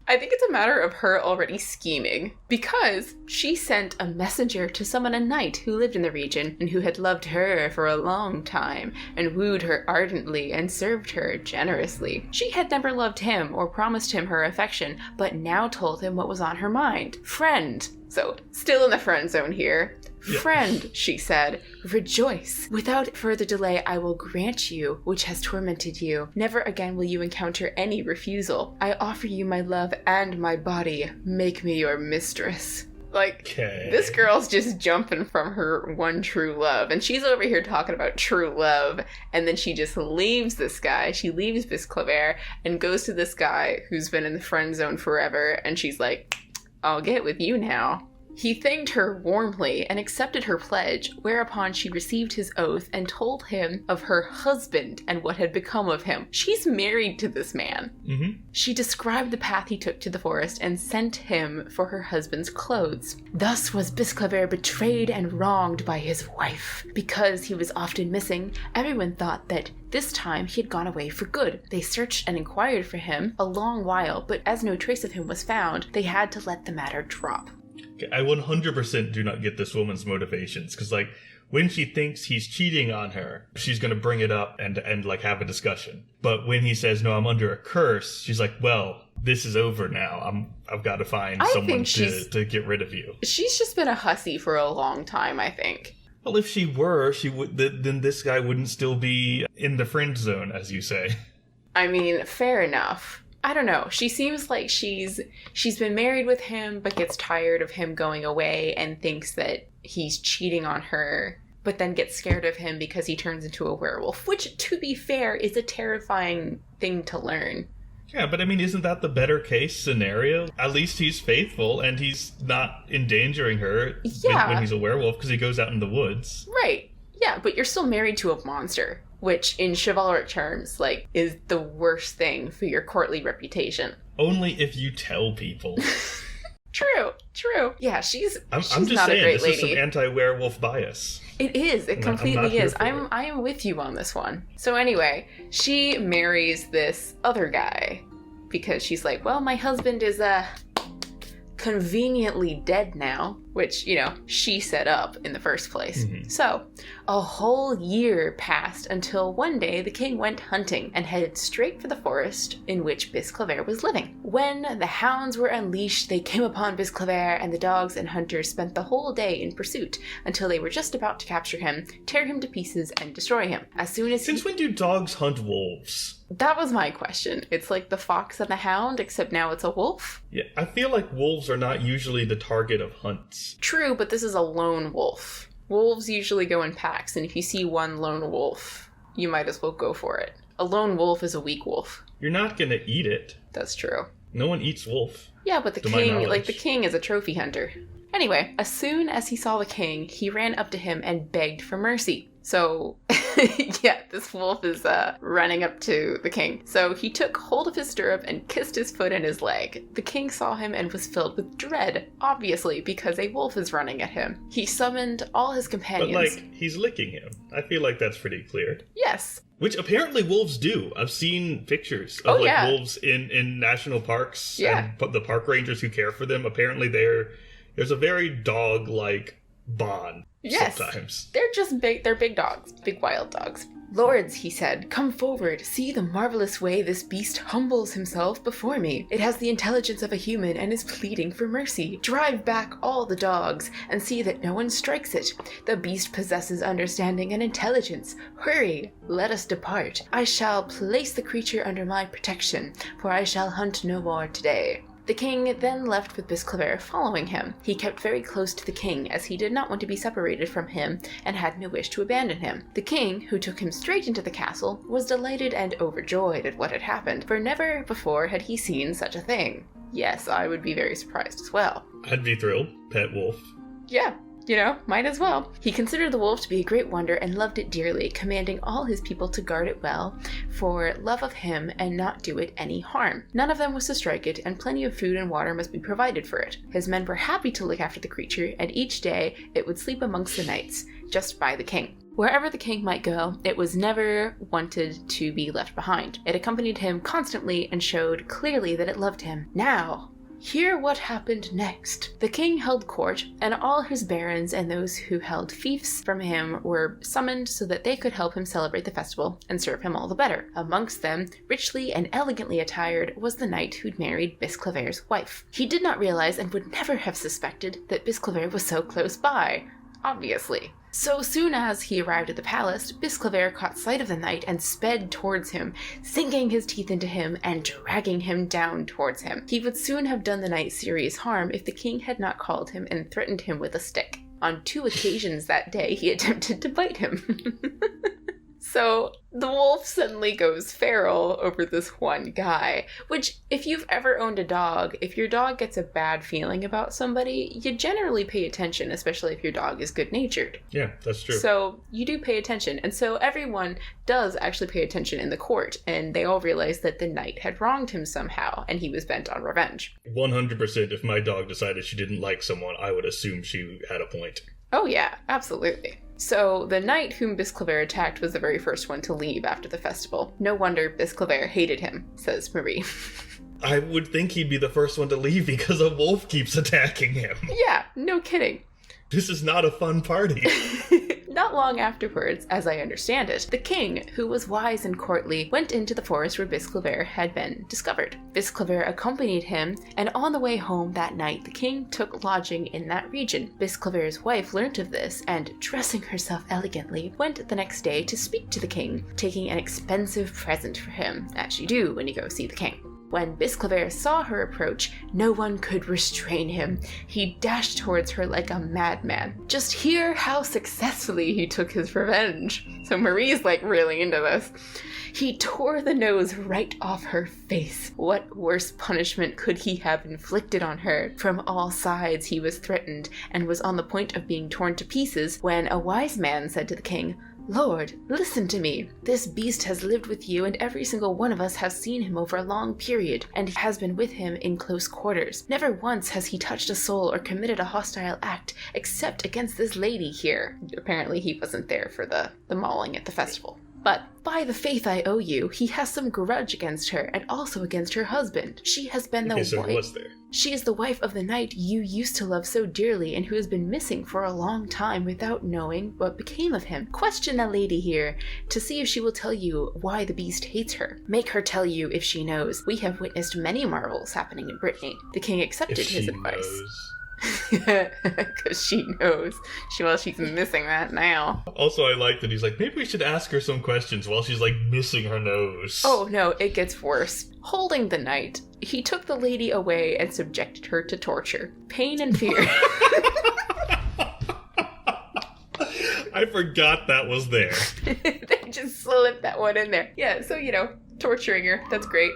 I think it's a matter of her already scheming, because she sent a messenger to summon a knight who lived in the region and who had loved her for a long time and wooed her ardently and served her generously. She had never loved him or promised him her affection, but now told him what was on her mind. Friend. So, still in the friend zone here. Yeah. Friend, she said, rejoice. Without further delay, I will grant you, which has tormented you. Never again will you encounter any refusal. I offer you my love and my body. Make me your mistress. This girl's just jumping from her one true love. And she's over here talking about true love. And then she just leaves this guy. She leaves Bisclaver and goes to this guy who's been in the friend zone forever. And she's like, I'll get with you now. He thanked her warmly and accepted her pledge, whereupon she received his oath and told him of her husband and what had become of him. She's married to this man. She described the path he took to the forest and sent him for her husband's clothes. Thus was Bisclaver betrayed and wronged by his wife. Because he was often missing, everyone thought that this time he had gone away for good. They searched and inquired for him a long while, but as no trace of him was found, they had to let the matter drop. I 100% do not get this woman's motivations, because, when she thinks he's cheating on her, she's going to bring it up and like have a discussion. But when he says, no, I'm under a curse, she's like, well, this is over now. I've got to find someone to get rid of you. She's just been a hussy for a long time, I think. Well, if she were, then this guy wouldn't still be in the friend zone, as you say. I mean, fair enough. I don't know. She seems like she's been married with him, but gets tired of him going away and thinks that he's cheating on her, but then gets scared of him because he turns into a werewolf, which, to be fair, is a terrifying thing to learn. Yeah, but I mean, isn't that the better case scenario? At least he's faithful and he's not endangering her when he's a werewolf because he goes out in the woods. Right. Yeah, but you're still married to a monster, which in chivalric terms, like, is the worst thing for your courtly reputation. Only if you tell people. True. Yeah, she's I'm just not saying, a great lady. This is some anti-werewolf bias. It is. It completely is. I am with you on this one. So anyway, she marries this other guy because she's like, well, my husband is conveniently dead now, which, you know, she set up in the first place. Mm-hmm. So a whole year passed until one day the king went hunting and headed straight for the forest in which Bisclavaer was living. When the hounds were unleashed, they came upon Bisclavaer, and the dogs and hunters spent the whole day in pursuit until they were just about to capture him, tear him to pieces, and destroy him. Since when do dogs hunt wolves? That was my question. It's like the fox and the hound, except now it's a wolf. Yeah, I feel like wolves are not usually the target of hunts. True, but this is a lone wolf. Wolves usually go in packs, and if you see one lone wolf, you might as well go for it. A lone wolf is a weak wolf. You're not gonna eat it. That's true. No one eats wolf. Yeah, but the king is a trophy hunter. Anyway, as soon as he saw the king, he ran up to him and begged for mercy. So, yeah, this wolf is running up to the king. So he took hold of his stirrup and kissed his foot and his leg. The king saw him and was filled with dread, obviously, because a wolf is running at him. He summoned all his companions. But, like, he's licking him. I feel like that's pretty clear. Yes. Which apparently wolves do. I've seen pictures of wolves in national parks and the park rangers who care for them. Apparently there's a very dog-like bond. Yes, sometimes. They're just big. They're big dogs, big wild dogs. Lords, he said, come forward. See the marvelous way this beast humbles himself before me. It has the intelligence of a human and is pleading for mercy. Drive back all the dogs and see that no one strikes it. The beast possesses understanding and intelligence. Hurry, let us depart. I shall place the creature under my protection, for I shall hunt no more today. The king then left with Bisclavaer following him. He kept very close to the king, as he did not want to be separated from him and had no wish to abandon him. The king, who took him straight into the castle, was delighted and overjoyed at what had happened, for never before had he seen such a thing. Yes, I would be very surprised as well. I'd be thrilled. Pet wolf. Yeah. You know, might as well. He considered the wolf to be a great wonder and loved it dearly, commanding all his people to guard it well, for love of him, and not do it any harm. None of them was to strike it, and plenty of food and water must be provided for it. His men were happy to look after the creature, and each day it would sleep amongst the knights, just by the king. Wherever the king might go, it was never wanted to be left behind. It accompanied him constantly and showed clearly that it loved him. Now, hear what happened next. The king held court, and all his barons and those who held fiefs from him were summoned so that they could help him celebrate the festival and serve him all the better. Amongst them, richly and elegantly attired, was the knight who'd married Bisclavaer's wife. He did not realize and would never have suspected that Bisclavaer was so close by, obviously. So soon as he arrived at the palace, Bisclavaer caught sight of the knight and sped towards him, sinking his teeth into him and dragging him down towards him. He would soon have done the knight serious harm if the king had not called him and threatened him with a stick. On 2 occasions that day, he attempted to bite him. So the wolf suddenly goes feral over this one guy, which, if you've ever owned a dog, if your dog gets a bad feeling about somebody, you generally pay attention, especially if your dog is good-natured. Yeah, that's true. So you do pay attention. And so everyone does actually pay attention in the court, and they all realize that the knight had wronged him somehow, and he was bent on revenge. 100%. If my dog decided she didn't like someone, I would assume she had a point. Oh yeah, absolutely. So the knight whom Bisclavaer attacked was the very first one to leave after the festival. No wonder Bisclavaer hated him, says Marie. I would think he'd be the first one to leave because a wolf keeps attacking him. Yeah, no kidding. This is not a fun party. Not long afterwards, as I understand it, the king, who was wise and courtly, went into the forest where Bisclavaer had been discovered. Bisclavaer accompanied him, and on the way home that night, the king took lodging in that region. Bisclavaer's wife learnt of this, and, dressing herself elegantly, went the next day to speak to the king, taking an expensive present for him, as you do when you go see the king. When Bisclavaer saw her approach, no one could restrain him. He dashed towards her like a madman. Just hear how successfully he took his revenge. So Marie's really into this. He tore the nose right off her face. What worse punishment could he have inflicted on her? From all sides he was threatened, and was on the point of being torn to pieces, when a wise man said to the king, "Lord, listen to me. This beast has lived with you, and every single one of us has seen him over a long period, and has been with him in close quarters. Never once has he touched a soul or committed a hostile act, except against this lady here." Apparently he wasn't there for the mauling at the festival. "But by the faith I owe you, he has some grudge against her, and also against her husband. She has been the wife. She is the wife of the knight you used to love so dearly, and who has been missing for a long time without knowing what became of him. Question the lady here, to see if she will tell you why the beast hates her. Make her tell you if she knows. We have witnessed many marvels happening in Brittany." The king accepted his advice. Because she knows. She's missing that now. Also, I like that he's like, maybe we should ask her some questions while she's missing her nose. Oh no, it gets worse. Holding the knight, he took the lady away and subjected her to torture, pain, and fear. I forgot that was there. They just slipped that one in there. Yeah, so torturing her. That's great.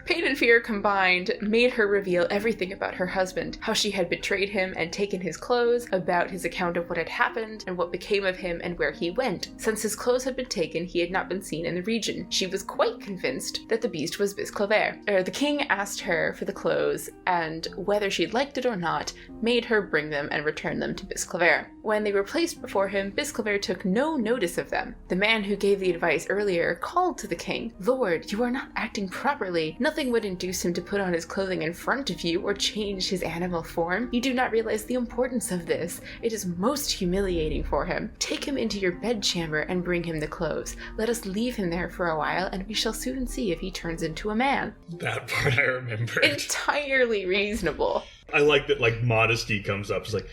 Pain and fear combined made her reveal everything about her husband, how she had betrayed him and taken his clothes, about his account of what had happened and what became of him and where he went. Since his clothes had been taken, he had not been seen in the region. She was quite convinced that the beast was Bisclavaer. The king asked her for the clothes, and whether she liked it or not, made her bring them and return them to Bisclavaer. When they were placed before him, Bisclavaer took no notice of them. The man who gave the advice earlier called to the king, "Lord, you are not acting properly. Nothing would induce him to put on his clothing in front of you or change his animal form. You do not realize the importance of this. It is most humiliating for him. Take him into your bedchamber and bring him the clothes. Let us leave him there for a while, and we shall soon see if he turns into a man." That part I remember. Entirely reasonable. I like that modesty comes up. It's like,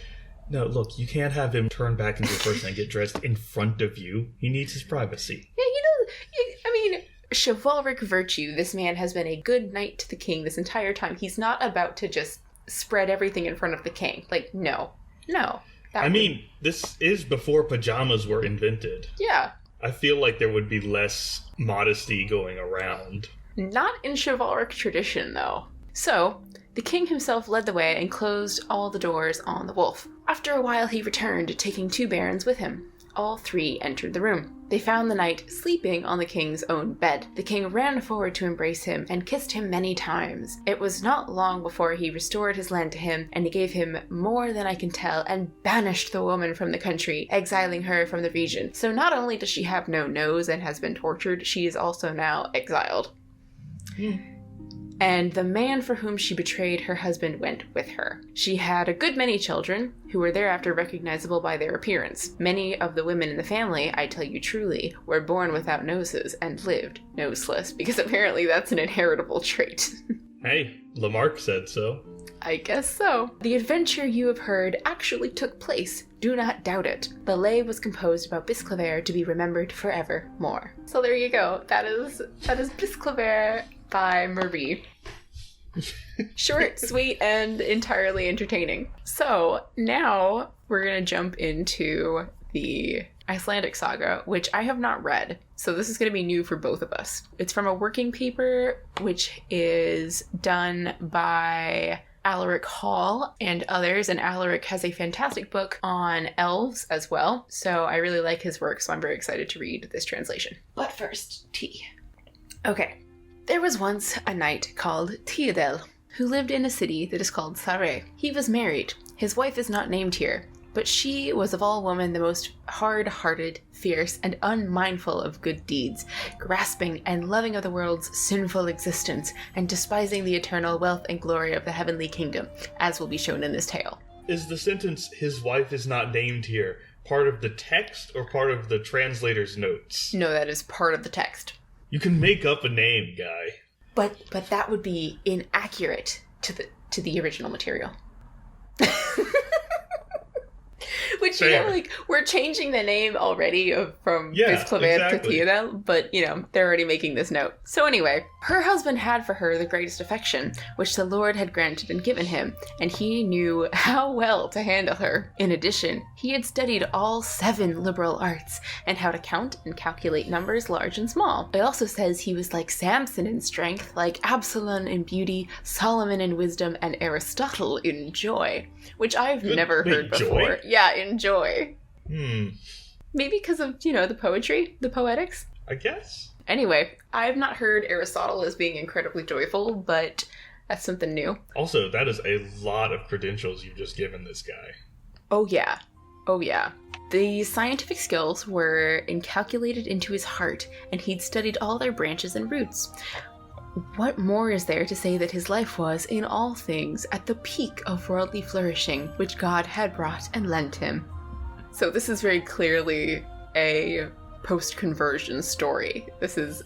no, look, you can't have him turn back into a person and get dressed in front of you. He needs his privacy. Yeah, chivalric virtue. This man has been a good knight to the king this entire time. He's not about to just spread everything in front of the king. No. This is before pajamas were invented. Yeah. I feel like there would be less modesty going around. Not in chivalric tradition, though. So, the king himself led the way and closed all the doors on the wolf. After a while he returned, taking 2 barons with him. All 3 entered the room. They found the knight sleeping on the king's own bed. The king ran forward to embrace him and kissed him many times. It was not long before he restored his land to him, and he gave him more than I can tell, and banished the woman from the country, exiling her from the region. So not only does she have no nose and has been tortured, she is also now exiled. And the man for whom she betrayed her husband went with her. She had a good many children, who were thereafter recognizable by their appearance. Many of the women in the family, I tell you truly, were born without noses and lived noseless, because apparently that's an inheritable trait. Hey, Lamarck said so. I guess so. The adventure you have heard actually took place. Do not doubt it. The lay was composed about Bisclavaer to be remembered forevermore. So there you go. That is Bisclavaer by Marie. Short, sweet, and entirely entertaining. So now we're going to jump into the Icelandic Saga, which I have not read. So this is going to be new for both of us. It's from a working paper, which is done by Alaric Hall and others, and Alaric has a fantastic book on elves as well. So I really like his work, so I'm very excited to read this translation. But first, tea. Okay. There was once a knight called Theodel, who lived in a city that is called Sare. He was married. His wife is not named here, but she was of all women the most hard-hearted, fierce, and unmindful of good deeds, grasping and loving of the world's sinful existence, and despising the eternal wealth and glory of the heavenly kingdom, as will be shown in this tale. is the sentence, his wife is not named here, part of the text or part of the translator's notes? No, that is part of the text. You can make up a name, guy. But that would be inaccurate to the original material. Which, you know, like, we're changing the name already from Bisclaved to Theodel, but, you know, they're already making this note. So anyway, her husband had for her the greatest affection, which the Lord had granted and given him, and he knew how well to handle her. In addition, he had studied all 7 liberal arts, and how to count and calculate numbers large and small. It also says he was like Samson in strength, like Absalom in beauty, Solomon in wisdom, and Aristotle in joy, which I've never heard before. Joy? Yeah, in joy. Maybe because of, you know, the poetry, the poetics. I guess. Anyway, I've not heard Aristotle as being incredibly joyful, but that's something new. Also, that is a lot of credentials you've just given this guy. Oh yeah. Oh yeah. The scientific skills were incalculated into his heart, and he'd studied all their branches and roots. What more is there to say that his life was, in all things, at the peak of worldly flourishing, which God had brought and lent him? So this is very clearly a post-conversion story. This is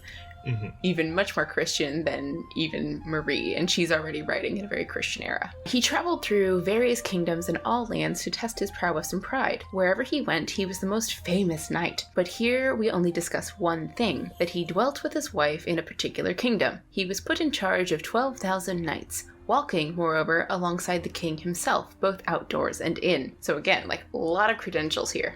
even much more Christian than even Marie, and she's already writing in a very Christian era. He traveled through various kingdoms and all lands to test his prowess and pride. Wherever he went, he was the most famous knight. But here we only discuss one thing, that he dwelt with his wife in a particular kingdom. He was put in charge of 12,000 knights, walking, moreover, alongside the king himself, both outdoors and in. So again, like, a lot of credentials here.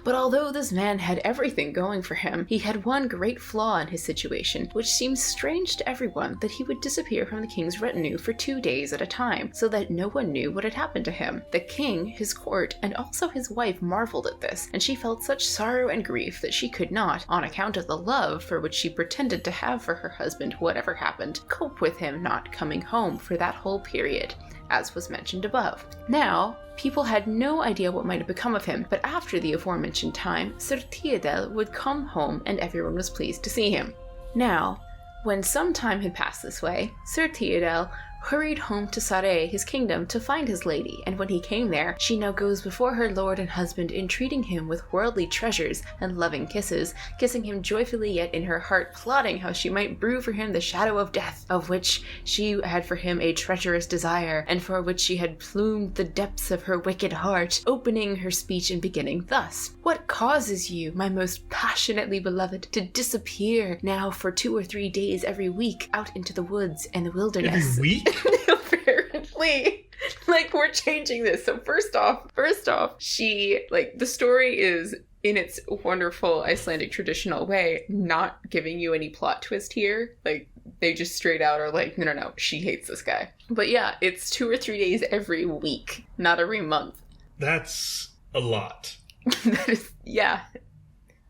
But although this man had everything going for him, he had one great flaw in his situation, which seems strange to everyone, that he would disappear from the king's retinue for 2 days at a time, so that no one knew what had happened to him. The king, his court, and also his wife marveled at this, and she felt such sorrow and grief that she could not, on account of the love for which she pretended to have for her husband whatever happened, cope with him not coming home for that whole period, as was mentioned above. Now, people had no idea what might have become of him, but after the aforementioned time, Sir Theodel would come home and everyone was pleased to see him. Now, when some time had passed this way, Sir Theodel hurried home to Sare, his kingdom, to find his lady, and when he came there, she now goes before her lord and husband, entreating him with worldly treasures and loving kisses, kissing him joyfully, yet in her heart plotting how she might brew for him the shadow of death, of which she had for him a treacherous desire, and for which she had plumed the depths of her wicked heart, opening her speech and beginning thus: "What causes you, my most passionately beloved, to disappear now for 2 or 3 days every week out into the woods and the wilderness?" Every week? Apparently. Like, we're changing this. So first off, she, like, the story is, in its wonderful Icelandic traditional way, not giving you any plot twist here. Like, they just straight out are like, no, she hates this guy. But yeah, it's 2 or 3 days every week, not every month. That's a lot. That is, yeah.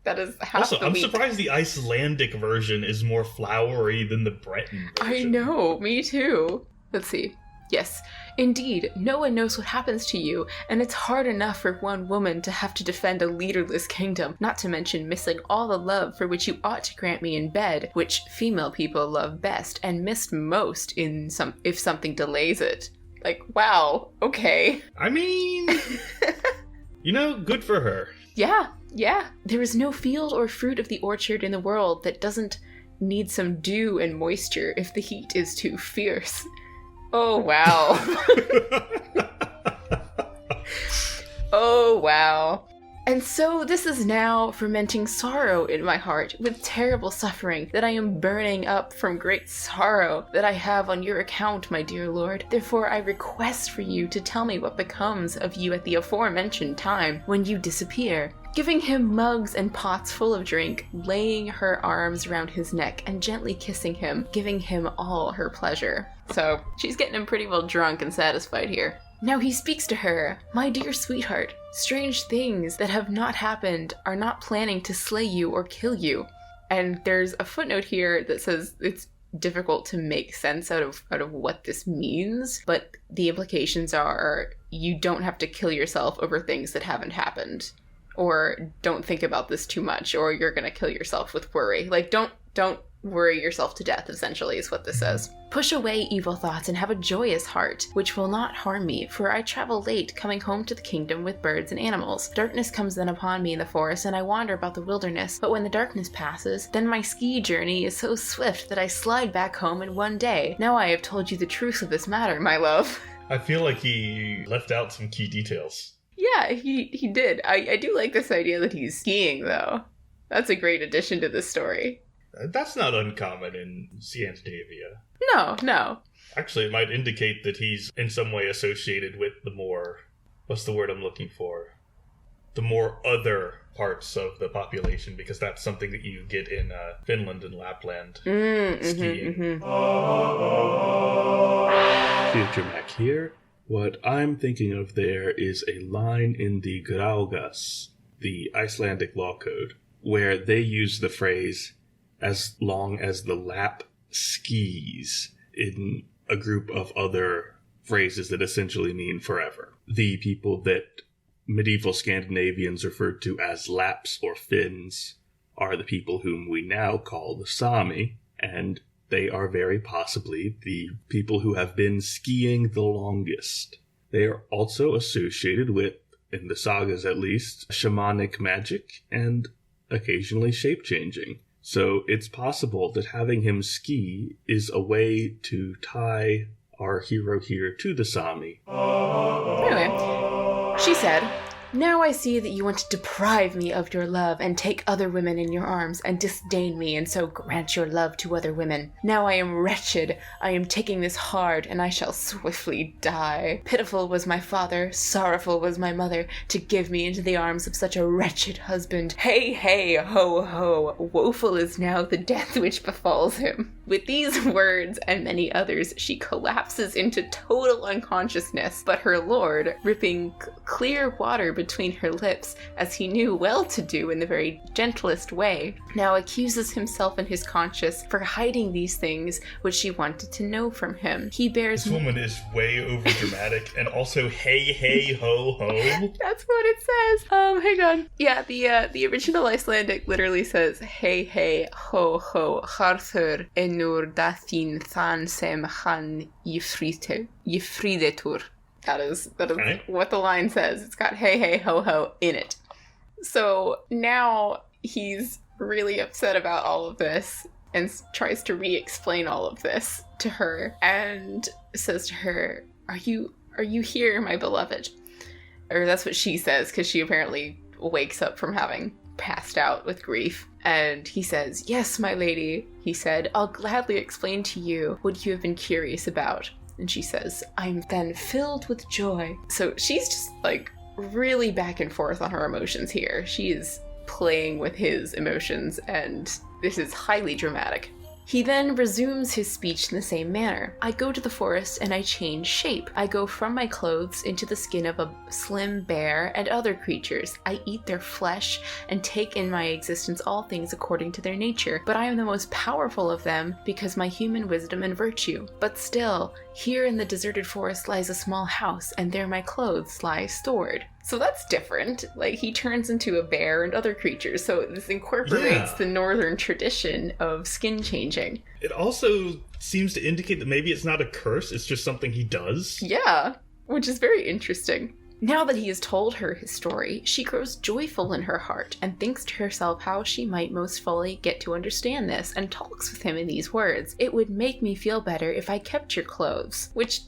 That is half also, the I'm week. surprised the Icelandic version is more flowery than the Breton version. I know, me too. Let's see. Yes, indeed, no one knows what happens to you, and it's hard enough for one woman to have to defend a leaderless kingdom, not to mention missing all the love for which you ought to grant me in bed, which female people love best, and miss most if something delays it. Like, wow, okay. I mean, you know, good for her. Yeah. There is no field or fruit of the orchard in the world that doesn't need some dew and moisture if the heat is too fierce. Oh, wow. Oh, wow. And so this is now fermenting sorrow in my heart, with terrible suffering, that I am burning up from great sorrow that I have on your account, my dear lord. Therefore I request for you to tell me what becomes of you at the aforementioned time, when you disappear. Giving him mugs and pots full of drink, laying her arms round his neck and gently kissing him, giving him all her pleasure. So she's getting him pretty well drunk and satisfied here. Now he speaks to her, "My dear sweetheart, strange things that have not happened are not planning to slay you or kill you." And there's a footnote here that says it's difficult to make sense out of what this means, but the implications are you don't have to kill yourself over things that haven't happened. Or don't think about this too much, or you're gonna kill yourself with worry. Like, don't worry yourself to death, essentially, is what this says. Push away evil thoughts and have a joyous heart, which will not harm me, for I travel late, coming home to the kingdom with birds and animals. Darkness comes then upon me in the forest, and I wander about the wilderness, but when the darkness passes, then my ski journey is so swift that I slide back home in one day. Now I have told you the truth of this matter, my love. I feel like he left out some key details. Yeah, he did. I do like this idea that he's skiing, though. That's a great addition to this story. That's not uncommon in Scandinavia. No. Actually, it might indicate that he's in some way associated with the more... What's the word I'm looking for? The more other parts of the population, because that's something that you get in Finland and Lapland. Skiing. Future Mac here. What I'm thinking of there is a line in the Graugas, the Icelandic law code, where they use the phrase, as long as the Lap skis, in a group of other phrases that essentially mean forever. The people that medieval Scandinavians referred to as Lapps or Finns are the people whom we now call the Sami, and they are very possibly the people who have been skiing the longest. They are also associated with, in the sagas at least, shamanic magic and occasionally shape-changing. So it's possible that having him ski is a way to tie our hero here to the Sami. Anyway, she said, "Now I see that you want to deprive me of your love and take other women in your arms and disdain me and so grant your love to other women. Now I am wretched. I am taking this hard and I shall swiftly die. Pitiful was my father, sorrowful was my mother, to give me into the arms of such a wretched husband. Hey, hey, ho, ho, woeful is now the death which befalls him." With these words and many others, she collapses into total unconsciousness, but her lord, ripping clear water between her lips, as he knew well to do in the very gentlest way, now accuses himself and his conscience for hiding these things which she wanted to know from him. He bears... This woman is way over dramatic, and also hey, hey, ho, ho. That's what it says. Hang on. Yeah, the original Icelandic literally says hey, hey, ho, ho, harthur enur dathin than sem han yfridetur. That is okay. What the line says. It's got hey, hey, ho, ho in it. So now he's really upset about all of this and tries to re-explain all of this to her and says to her, Are you here, my beloved? Or that's what she says, because she apparently wakes up from having passed out with grief. And he says, "Yes, my lady," he said, "I'll gladly explain to you what you have been curious about." And she says, "I'm then filled with joy." So she's just like really back and forth on her emotions here. She is playing with his emotions, and this is highly dramatic. He then resumes his speech in the same manner. "I go to the forest and I change shape. I go from my clothes into the skin of a slim bear and other creatures. I eat their flesh and take in my existence all things according to their nature. But I am the most powerful of them because my human wisdom and virtue. But still, here in the deserted forest lies a small house, and there my clothes lie stored." So that's different. Like, he turns into a bear and other creatures, so this incorporates the northern tradition of skin changing. It also seems to indicate that maybe it's not a curse, it's just something he does. Yeah, which is very interesting. Now that he has told her his story, she grows joyful in her heart and thinks to herself how she might most fully get to understand this, and talks with him in these words. "It would make me feel better if I kept your clothes." Which,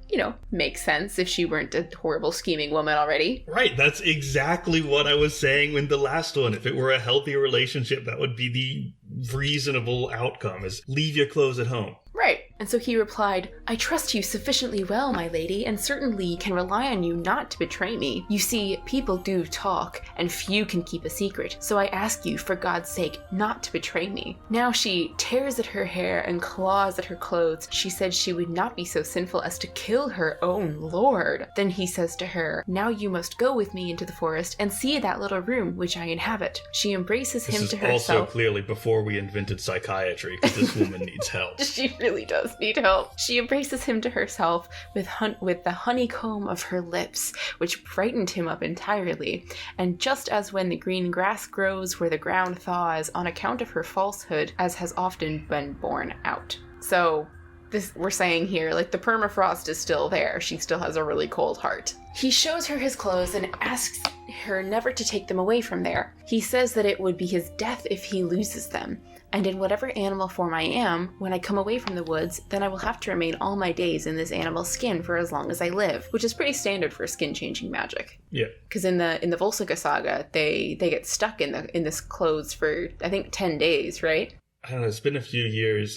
makes sense if she weren't a horrible scheming woman already. Right, that's exactly what I was saying in the last one. If it were a healthy relationship, that would be the reasonable outcome, is leave your clothes at home. Right. And so he replied, "I trust you sufficiently well, my lady, and certainly can rely on you not to betray me. You see, people do talk, and few can keep a secret, so I ask you, for God's sake, not to betray me." Now she tears at her hair and claws at her clothes. She said she would not be so sinful as to kill her own lord. Then he says to her, "Now you must go with me into the forest and see that little room which I inhabit." She embraces him to herself. This is also clearly before we invented psychiatry, because this woman needs help. She really does. must need help. She embraces him to herself with the honeycomb of her lips, which brightened him up entirely. And just as when the green grass grows where the ground thaws on account of her falsehood, as has often been borne out. So this, we're saying here, like, the permafrost is still there. She still has a really cold heart. He shows her his clothes and asks her never to take them away from there. He says that it would be his death if he loses them. And in whatever animal form I am, when I come away from the woods, then I will have to remain all my days in this animal's skin for as long as I live, which is pretty standard for skin-changing magic. Yeah. Because in the Volsunga Saga, they get stuck in this clothes for, I think, 10 days, right? I don't know, it's been a few years.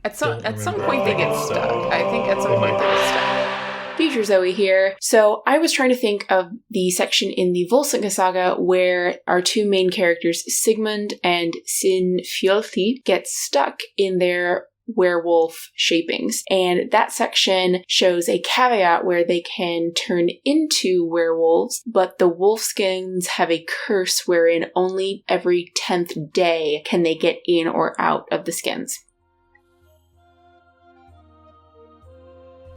At some point they get stuck. I think at some point they get stuck. Future Zoe here. So I was trying to think of the section in the Volsunga Saga where our two main characters, Sigmund and Sinfjotli, get stuck in their werewolf shapings. And that section shows a caveat where they can turn into werewolves, but the wolfskins have a curse wherein only every 10th day can they get in or out of the skins.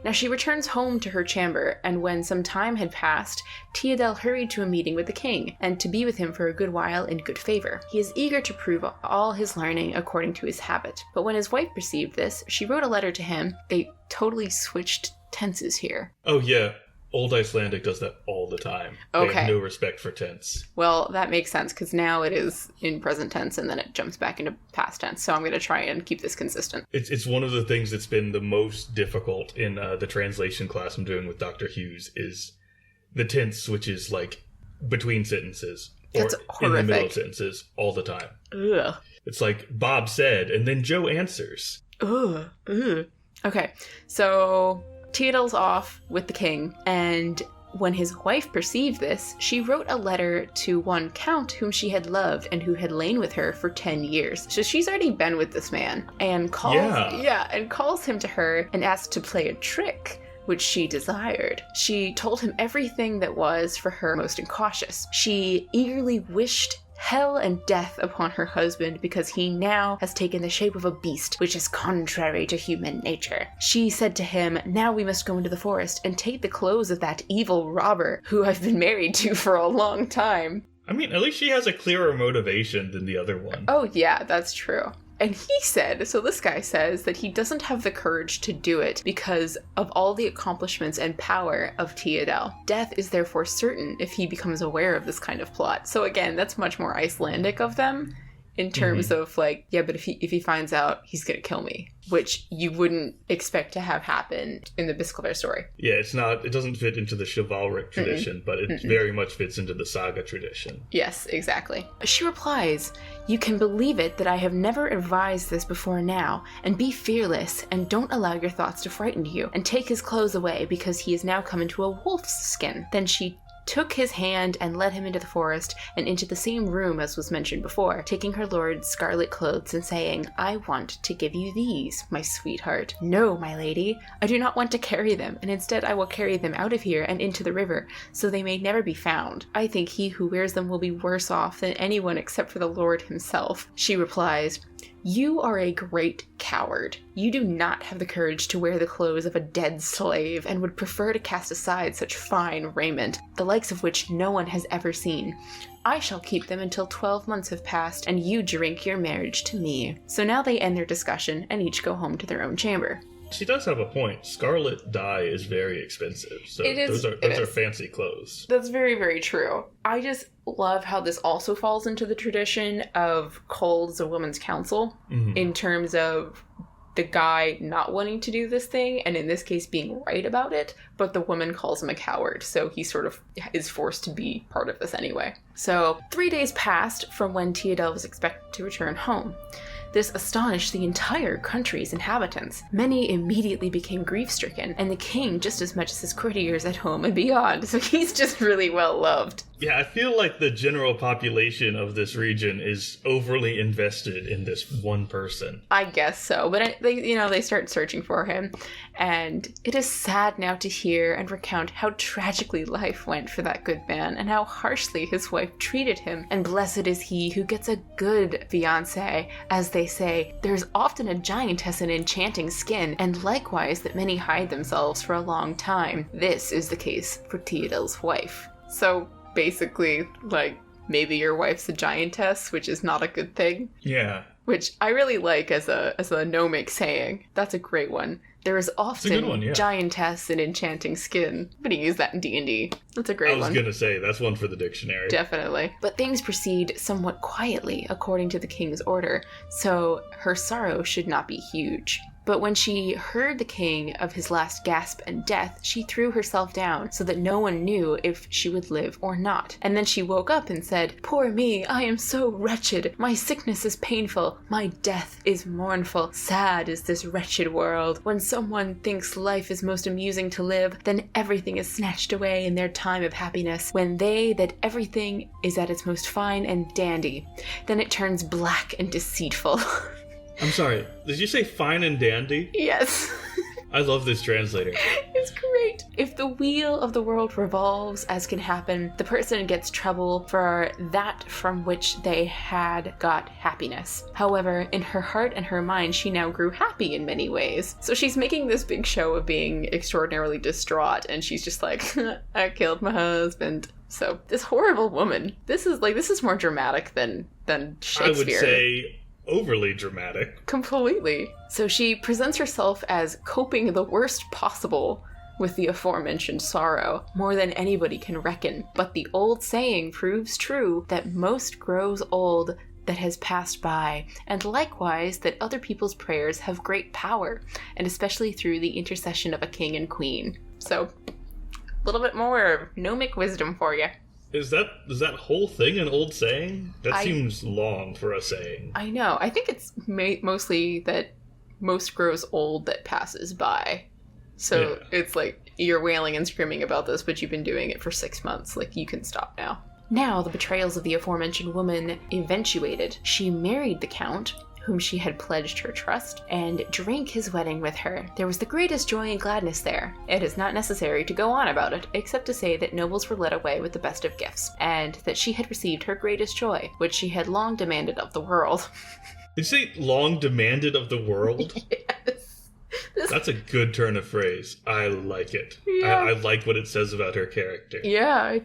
Now she returns home to her chamber, and when some time had passed, Theodel hurried to a meeting with the king, and to be with him for a good while in good favor. He is eager to prove all his learning according to his habit. But when his wife perceived this, she wrote a letter to him. They totally switched tenses here. Oh yeah, Old Icelandic does that all the time. Okay. They have no respect for tense. Well, that makes sense, because now it is in present tense, and then it jumps back into past tense, so I'm going to try and keep this consistent. It's one of the things that's been the most difficult in the translation class I'm doing with Dr. Hughes is the tense switches, like, between sentences. That's or horrific. in the middle of sentences all the time. Ugh. It's like, Bob said, and then Joe answers. Ugh. Ugh. Okay, so Theodel's off with the king, and when his wife perceived this, she wrote a letter to one count whom she had loved and who had lain with her for 10 years. So she's already been with this man, and calls him to her and asks to play a trick, which she desired. She told him everything that was for her most incautious. She eagerly wished hell and death upon her husband because he now has taken the shape of a beast, which is contrary to human nature. She said to him, now we must go into the forest and take the clothes of that evil robber who I've been married to for a long time. I mean, at least she has a clearer motivation than the other one. Oh yeah, that's true. And he said, so this guy says that he doesn't have the courage to do it because of all the accomplishments and power of Theodel. Death is therefore certain if he becomes aware of this kind of plot. So again, that's much more Icelandic of them in terms of like, yeah, but if he finds out, he's gonna kill me, which you wouldn't expect to have happen in the Biskaldr story. Yeah, it doesn't fit into the chivalric tradition, but it very much fits into the saga tradition. Yes, exactly. She replies, you can believe it that I have never advised this before now, and be fearless, and don't allow your thoughts to frighten you, and take his clothes away, because he is now come into a wolf's skin. Then she took his hand and led him into the forest and into the same room as was mentioned before, taking her lord's scarlet clothes and saying, I want to give you these, my sweetheart. No, my lady, I do not want to carry them, and instead I will carry them out of here and into the river, so they may never be found. I think he who wears them will be worse off than anyone except for the Lord himself. She replies, you are a great coward. You do not have the courage to wear the clothes of a dead slave and would prefer to cast aside such fine raiment, the likes of which no one has ever seen. I shall keep them until 12 months have passed, and you drink your marriage to me. So now they end their discussion and each go home to their own chamber. She does have a point. Scarlet dye is very expensive, so those are fancy clothes. That's very, very true. I just love how this also falls into the tradition of Cold as a woman's counsel in terms of the guy not wanting to do this thing, and in this case being right about it, but the woman calls him a coward, so he sort of is forced to be part of this anyway. So 3 days passed from when Theodel was expected to return home. This astonished the entire country's inhabitants. Many immediately became grief-stricken, and the king just as much as his courtiers at home and beyond, so he's just really well loved. Yeah, I feel like the general population of this region is overly invested in this one person. I guess so, but they start searching for him, and it is sad now to hear and recount how tragically life went for that good man, and how harshly his wife treated him. And blessed is he who gets a good fiancé, as they say. There's often a giantess in enchanting skin, and likewise that many hide themselves for a long time. This is the case for Theodel's wife. So basically, like, maybe your wife's a giantess, which is not a good thing. Yeah. Which I really like as a gnomic saying. That's a great one. There is often giantess in enchanting skin. I'm gonna use that in D&D. That's a great one. I was gonna say, that's one for the dictionary. Definitely. But things proceed somewhat quietly, according to the king's order, so her sorrow should not be huge. But when she heard the king of his last gasp and death, she threw herself down so that no one knew if she would live or not. And then she woke up and said, "Poor me, I am so wretched. My sickness is painful. My death is mournful. Sad is this wretched world. When someone thinks life is most amusing to live, then everything is snatched away in their time of happiness. When that everything is at its most fine and dandy, then it turns black and deceitful." I'm sorry, did you say fine and dandy? Yes. I love this translator. It's great. If the wheel of the world revolves, as can happen, the person gets trouble for that from which they had got happiness. However, in her heart and her mind, she now grew happy in many ways. So she's making this big show of being extraordinarily distraught, and she's just like, I killed my husband. So this horrible woman, this is more dramatic than Shakespeare. I would say overly dramatic. Completely. So she presents herself as coping the worst possible with the aforementioned sorrow, more than anybody can reckon. But the old saying proves true that most grows old that has passed by, and likewise that other people's prayers have great power, and especially through the intercession of a king and queen. So, a little bit more gnomic wisdom for you. Is that whole thing an old saying? That seems long for a saying. I know. I think it's mostly that most grows old that passes by. So It's like you're wailing and screaming about this, but you've been doing it for 6 months. Like, you can stop now. Now, the betrayals of the aforementioned woman eventuated. She married the count, whom she had pledged her trust, and drank his wedding with her. There was the greatest joy and gladness there. It is not necessary to go on about it, except to say that nobles were led away with the best of gifts, and that she had received her greatest joy, which she had long demanded of the world. Did you say long demanded of the world? Yes. That's a good turn of phrase. I like it. Yeah. I like what it says about her character. Yeah.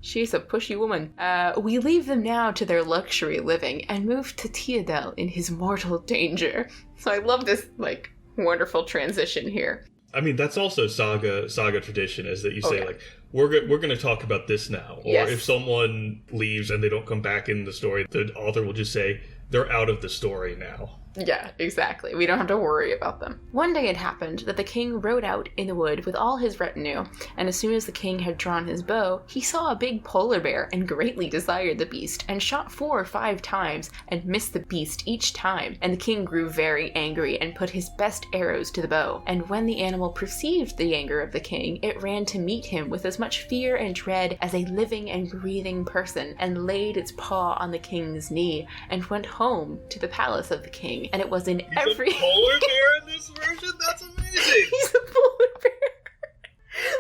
She's a pushy woman. We leave them now to their luxury living and move to Theodel in his mortal danger. So I love this, like, wonderful transition here. I mean, that's also saga tradition, is that you say, like, we're going to talk about this now. Or if someone leaves and they don't come back in the story, the author will just say, they're out of the story now. Yeah, exactly. We don't have to worry about them. One day it happened that the king rode out in the wood with all his retinue, and as soon as the king had drawn his bow, he saw a big polar bear and greatly desired the beast, and shot 4 or 5 times, and missed the beast each time. And the king grew very angry, and put his best arrows to the bow. And when the animal perceived the anger of the king, it ran to meet him with as much fear and dread as a living and breathing person, and laid its paw on the king's knee, and went home to the palace of the king. And it was in He's every... a polar bear in this version? That's amazing! He's a polar bear.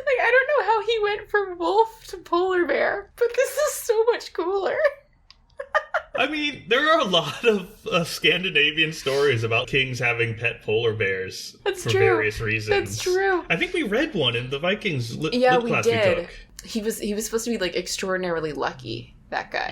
Like, I don't know how he went from wolf to polar bear, but this is so much cooler. I mean, there are a lot of Scandinavian stories about kings having pet polar bears for various reasons. That's true. I think we read one in the Vikings lit we class did. we took. He was supposed to be, like, extraordinarily lucky, that guy.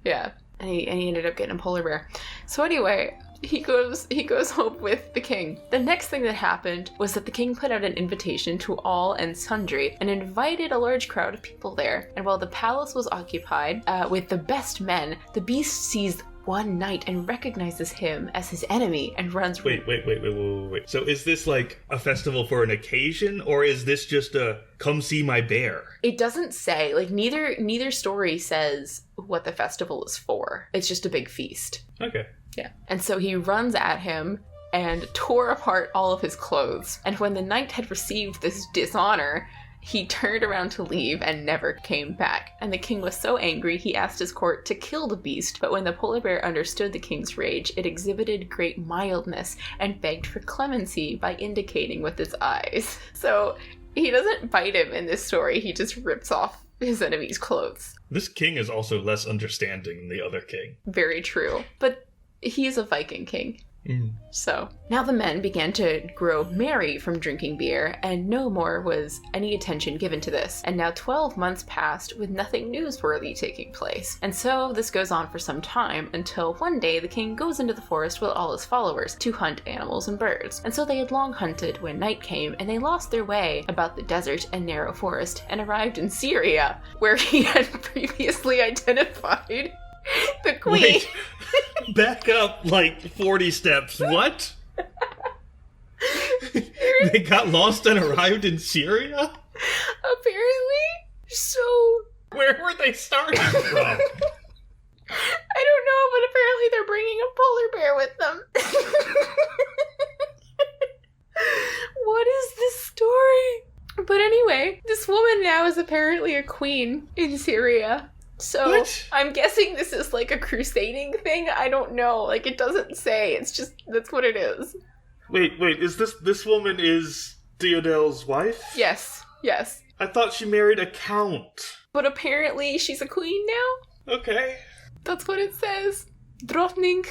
Yeah. And he ended up getting a polar bear. So anyway, he goes home with the king. The next thing that happened was that the king put out an invitation to all and sundry and invited a large crowd of people there. And while the palace was occupied with the best men, the beast seized one knight and recognizes him as his enemy and runs... Wait. So is this like a festival for an occasion, or is this just a come see my bear? It doesn't say. Like, neither story says what the festival is for. It's just a big feast. Okay. Yeah. And so he runs at him and tore apart all of his clothes. And when the knight had received this dishonor he turned around to leave and never came back. And the king was so angry, he asked his court to kill the beast. But when the polar bear understood the king's rage, it exhibited great mildness and begged for clemency by indicating with its eyes. So he doesn't bite him in this story, he just rips off his enemy's clothes. This king is also less understanding than the other king. Very true. But he's a Viking king. So now the men began to grow merry from drinking beer, and no more was any attention given to this. And now 12 months passed with nothing newsworthy taking place. And so this goes on for some time until one day the king goes into the forest with all his followers to hunt animals and birds. And so they had long hunted when night came, and they lost their way about the desert and narrow forest and arrived in Syria, where he had previously identified the queen. Wait, back up like 40 steps. What? They got lost and arrived in Syria? Apparently. So... Where were they starting from? I don't know, but apparently they're bringing a polar bear with them. What is this story? But anyway, this woman now is apparently a queen in Syria. So, What? I'm guessing this is like a crusading thing. I don't know. Like, it doesn't say. It's just, that's what it is. Wait, is this woman is Theodel's wife? Yes. I thought she married a count. But apparently she's a queen now. Okay. That's what it says. Drottning.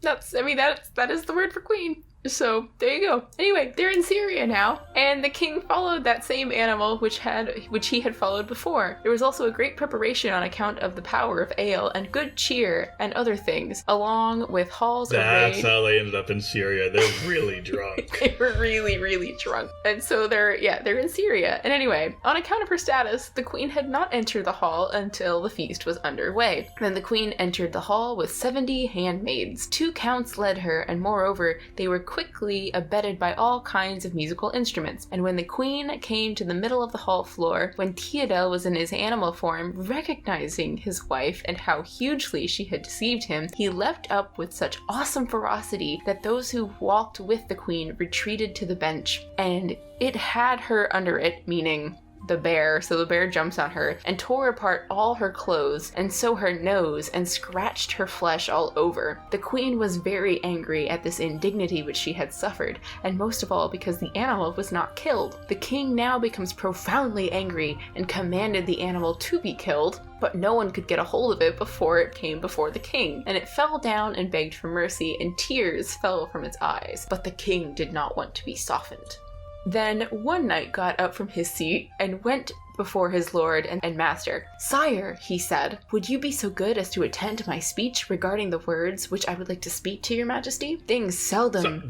That is the word for queen. So, there you go. Anyway, they're in Syria now, and the king followed that same animal which he had followed before. There was also a great preparation on account of the power of ale and good cheer and other things, along with halls That's arrayed. how they ended up in Syria. They're really drunk. They were really, really drunk. And so they're in Syria. And anyway, on account of her status, the queen had not entered the hall until the feast was underway. Then the queen entered the hall with 70 handmaids. 2 counts led her, and moreover, they were quickly abetted by all kinds of musical instruments. And when the queen came to the middle of the hall floor, when Theodel was in his animal form, recognizing his wife and how hugely she had deceived him, he leapt up with such awesome ferocity that those who walked with the queen retreated to the bench. And it had her under it, meaning the bear, so the bear jumps on her and tore apart all her clothes, and so her nose, and scratched her flesh all over. The queen was very angry at this indignity which she had suffered, and most of all because the animal was not killed. The king now becomes profoundly angry and commanded the animal to be killed, but no one could get a hold of it before it came before the king, and it fell down and begged for mercy, and tears fell from its eyes. But the king did not want to be softened. Then one knight got up from his seat and went before his lord and master. "Sire," he said, "would you be so good as to attend to my speech regarding the words which I would like to speak to your majesty? Things seldom..."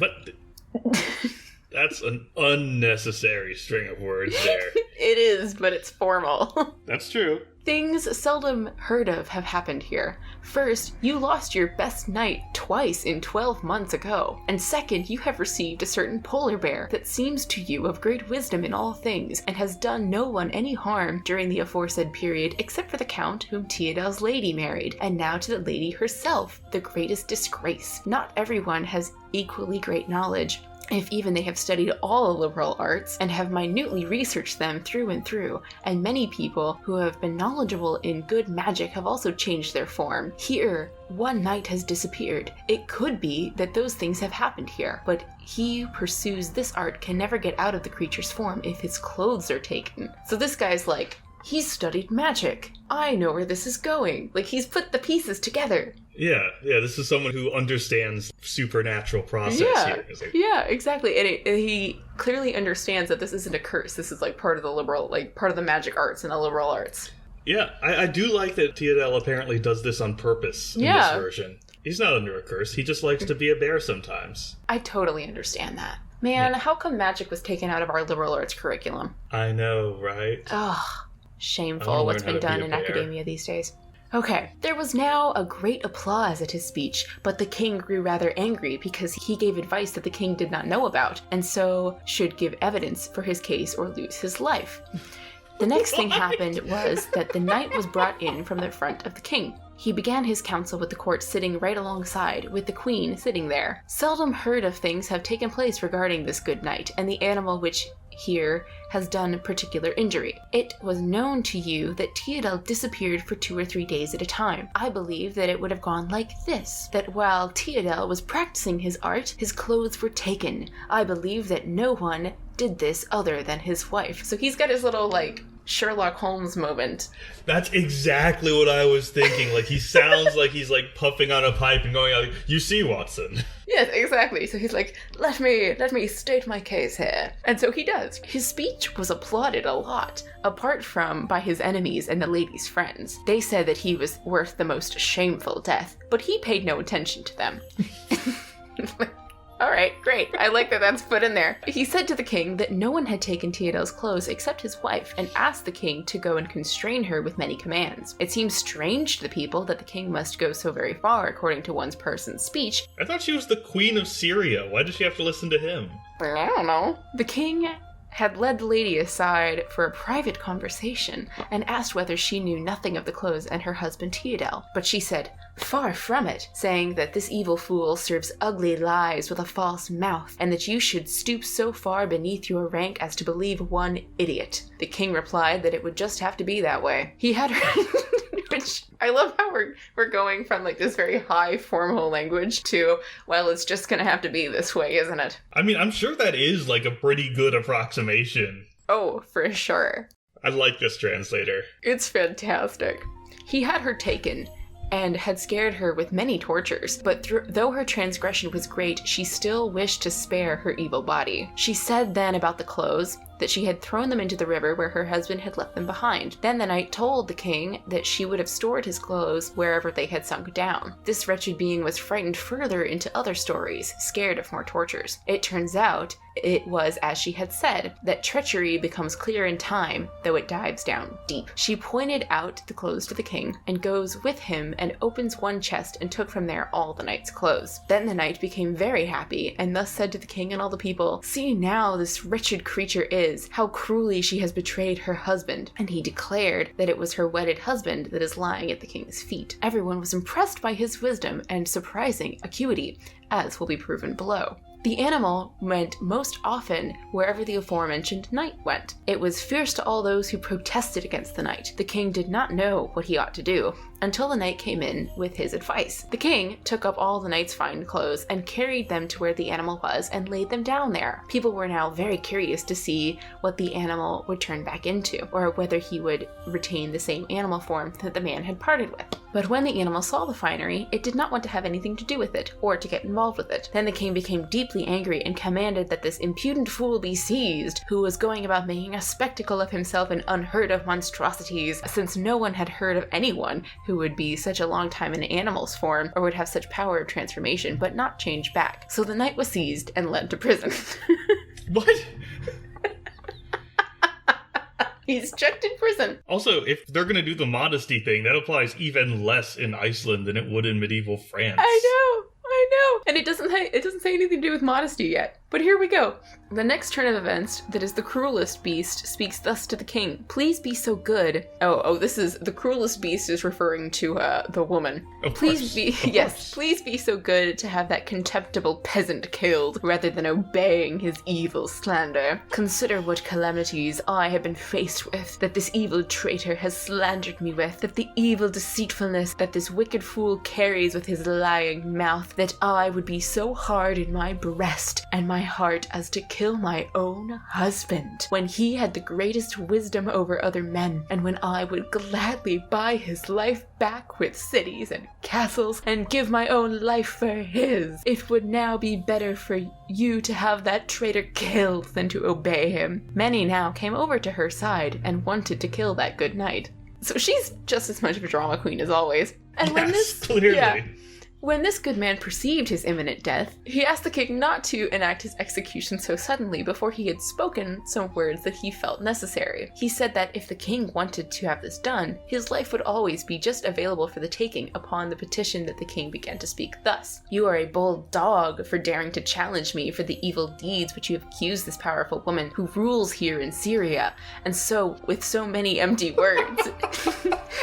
That's an unnecessary string of words there. It is, but it's formal. That's true. "Things seldom heard of have happened here. First, you lost your best knight twice in 12 months ago. And second, you have received a certain polar bear that seems to you of great wisdom in all things, and has done no one any harm during the aforesaid period, except for the count whom Theodel's lady married, and now to the lady herself, the greatest disgrace. Not everyone has equally great knowledge, if even they have studied all the liberal arts and have minutely researched them through and through, and many people who have been knowledgeable in good magic have also changed their form. Here, one knight has disappeared. It could be that those things have happened here, but he who pursues this art can never get out of the creature's form if his clothes are taken." So this guy's like, he's studied magic. I know where this is going. Like, he's put the pieces together. Yeah, this is someone who understands supernatural process here. Yeah, exactly. And he clearly understands that this isn't a curse. This is like part of the liberal, like part of the magic arts and the liberal arts. Yeah, I do like that Theodel apparently does this on purpose in this version. He's not under a curse. He just likes to be a bear sometimes. I totally understand that. Man, how come magic was taken out of our liberal arts curriculum? I know, right? Ugh, shameful what's been done in academia these days. Okay, there was now a great applause at his speech, but the king grew rather angry because he gave advice that the king did not know about, and so should give evidence for his case or lose his life. The next thing happened was that the knight was brought in from the front of the king. He began his counsel with the court sitting right alongside, with the queen sitting there. Seldom heard of things have taken place regarding this good knight, and the animal which here has done particular injury. It was known to you that Teodel disappeared for 2 or 3 days at a time. I believe that it would have gone like this, that while Teodel was practicing his art, his clothes were taken. I believe that no one did this other than his wife. So he's got his little, like, Sherlock Holmes moment. That's exactly what I was thinking. Like, he sounds like he's, like, puffing on a pipe and going out, like, you see, Watson. Yes, exactly. So he's like, let me state my case here. And so he does. His speech was applauded a lot, apart from by his enemies and the lady's friends. They said that he was worth the most shameful death, but he paid no attention to them. All right, great. I like that that's put in there. He said to the king that no one had taken Teodel's clothes except his wife, and asked the king to go and constrain her with many commands. It seems strange to the people that the king must go so very far according to one person's speech. I thought she was the queen of Syria. Why does she have to listen to him? I don't know. The king had led the lady aside for a private conversation and asked whether she knew nothing of the clothes and her husband Teodel, but she said, far from it, saying that this evil fool serves ugly lies with a false mouth, and that you should stoop so far beneath your rank as to believe one idiot. The king replied that it would just have to be that way. He had her... Which, I love how we're going from, like, this very high formal language to, well, it's just gonna have to be this way, isn't it? I mean, I'm sure that is, like, a pretty good approximation. Oh, for sure. I like this translator. It's fantastic. He had her taken and had scared her with many tortures, but though her transgression was great, she still wished to spare her evil body. She said then about the clothes that she had thrown them into the river where her husband had left them behind. Then the knight told the king that she would have stored his clothes wherever they had sunk down. This wretched being was frightened further into other stories, scared of more tortures. It turns out it was, as she had said, that treachery becomes clear in time, though it dives down deep. She pointed out the clothes to the king, and goes with him and opens one chest and took from there all the knight's clothes. Then the knight became very happy, and thus said to the king and all the people, see now this wretched creature is, how cruelly she has betrayed her husband. And he declared that it was her wedded husband that is lying at the king's feet. Everyone was impressed by his wisdom and surprising acuity, as will be proven below. The animal went most often wherever the aforementioned knight went. It was fierce to all those who protested against the knight. The king did not know what he ought to do, until the knight came in with his advice. The king took up all the knight's fine clothes and carried them to where the animal was and laid them down there. People were now very curious to see what the animal would turn back into, or whether he would retain the same animal form that the man had parted with. But when the animal saw the finery, it did not want to have anything to do with it, or to get involved with it. Then the king became deeply angry and commanded that this impudent fool be seized, who was going about making a spectacle of himself in unheard of monstrosities, since no one had heard of anyone who would be such a long time in animal's form, or would have such power of transformation, but not change back. So the knight was seized and led to prison. What? He's chucked in prison. Also, if they're gonna do the modesty thing, that applies even less in Iceland than it would in medieval France. I know. And it doesn't say anything to do with modesty yet. But here we go. The next turn of events, that is the cruelest beast, speaks thus to the king. Please be so good. This is, the cruelest beast is referring to the woman. Please be so good to have that contemptible peasant killed, rather than obeying his evil slander. Consider what calamities I have been faced with, that this evil traitor has slandered me with, that the evil deceitfulness that this wicked fool carries with his lying mouth, that I would be so hard in my breast and my heart as to kill my own husband, when he had the greatest wisdom over other men, and when I would gladly buy his life back with cities and castles, and give my own life for his. It would now be better for you to have that traitor killed than to obey him. Many now came over to her side and wanted to kill that good knight. So she's just as much of a drama queen as always. And when this good man perceived his imminent death, he asked the king not to enact his execution so suddenly before he had spoken some words that he felt necessary. He said that if the king wanted to have this done, his life would always be just available for the taking upon the petition that the king began to speak thus. You are a bold dog for daring to challenge me for the evil deeds which you have accused this powerful woman who rules here in Syria, and so with so many empty words.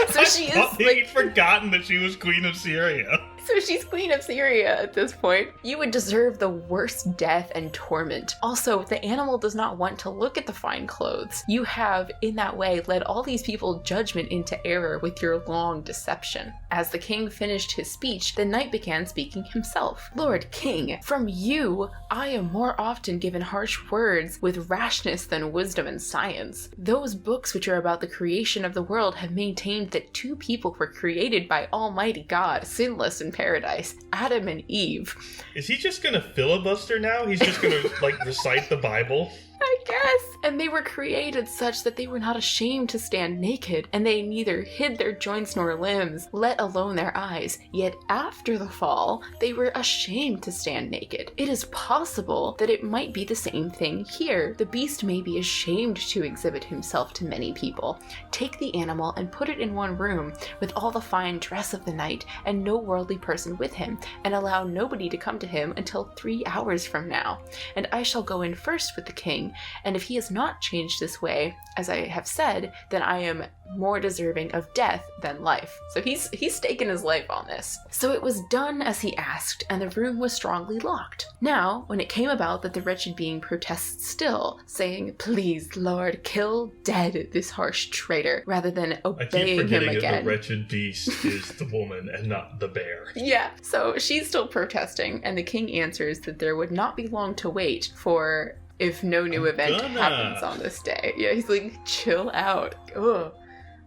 So she is like, forgotten that she was queen of Syria. So she's queen of Syria at this point. You would deserve the worst death and torment. Also, the animal does not want to look at the fine clothes. You have, in that way, led all these people judgment into error with your long deception. As the king finished his speech, the knight began speaking himself. Lord King, from you, I am more often given harsh words with rashness than wisdom and science. Those books which are about the creation of the world have maintained that two people were created by Almighty God, sinless in paradise, Adam and Eve. Is he just gonna filibuster now? He's just gonna, recite the Bible? I guess. And they were created such that they were not ashamed to stand naked, and they neither hid their joints nor limbs, let alone their eyes. Yet after the fall, they were ashamed to stand naked. It is possible that it might be the same thing here. The beast may be ashamed to exhibit himself to many people. Take the animal and put it in one room, with all the fine dress of the night, and no worldly person with him, and allow nobody to come to him until 3 hours from now. And I shall go in first with the king, and if he is not changed this way, as I have said, then I am more deserving of death than life. So he's staking his life on this. So it was done as he asked, and the room was strongly locked. Now, when it came about that the wretched being protests still, saying, "Please, Lord, kill dead this harsh traitor," rather than obeying him again. That the wretched beast is the woman and not the bear. Yeah, so she's still protesting, and the king answers that there would not be long to wait for if no new event happens on this day. Yeah, he's like, chill out. Ugh.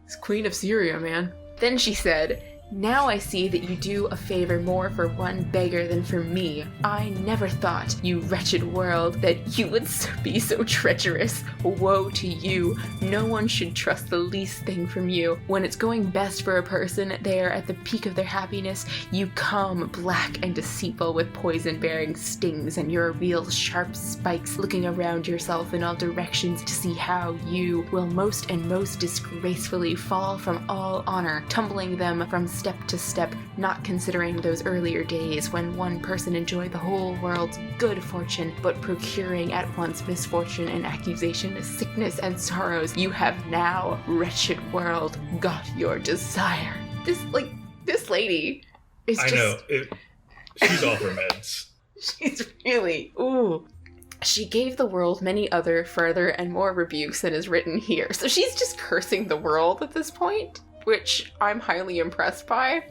It's Queen of Syria, man. Then she said, "Now I see that you do a favor more for one beggar than for me. I never thought, you wretched world, that you would be so treacherous. Woe to you. No one should trust the least thing from you. When it's going best for a person, they are at the peak of their happiness. You come black and deceitful with poison-bearing stings and your real sharp spikes, looking around yourself in all directions to see how you will most and most disgracefully fall from all honor, tumbling them from step to step, not considering those earlier days when one person enjoyed the whole world's good fortune, but procuring at once misfortune and accusation, sickness and sorrows. You have now, wretched world, got your desire." This lady is just... I know. She's off her meds. She's really... Ooh. She gave the world many other, further, and more rebukes than is written here. So she's just cursing the world at this point, which I'm highly impressed by.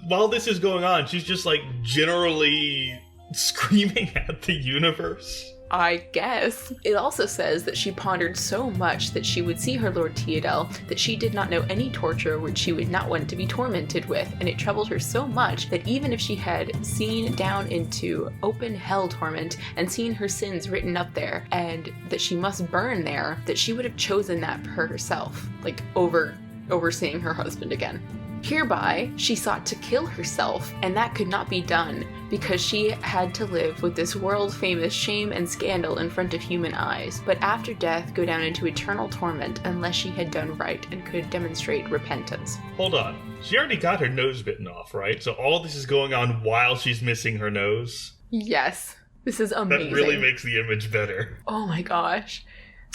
While this is going on, she's just generally screaming at the universe. I guess. It also says that she pondered so much that she would see her Lord Teodel that she did not know any torture which she would not want to be tormented with, and it troubled her so much that even if she had seen down into open hell torment and seen her sins written up there, and that she must burn there, that she would have chosen that for herself, overseeing her husband again. Hereby, she sought to kill herself, and that could not be done, because she had to live with this world-famous shame and scandal in front of human eyes, but after death go down into eternal torment unless she had done right and could demonstrate repentance. Hold on. She already got her nose bitten off, right? So all this is going on while she's missing her nose? Yes. This is amazing. That really makes the image better. Oh my gosh.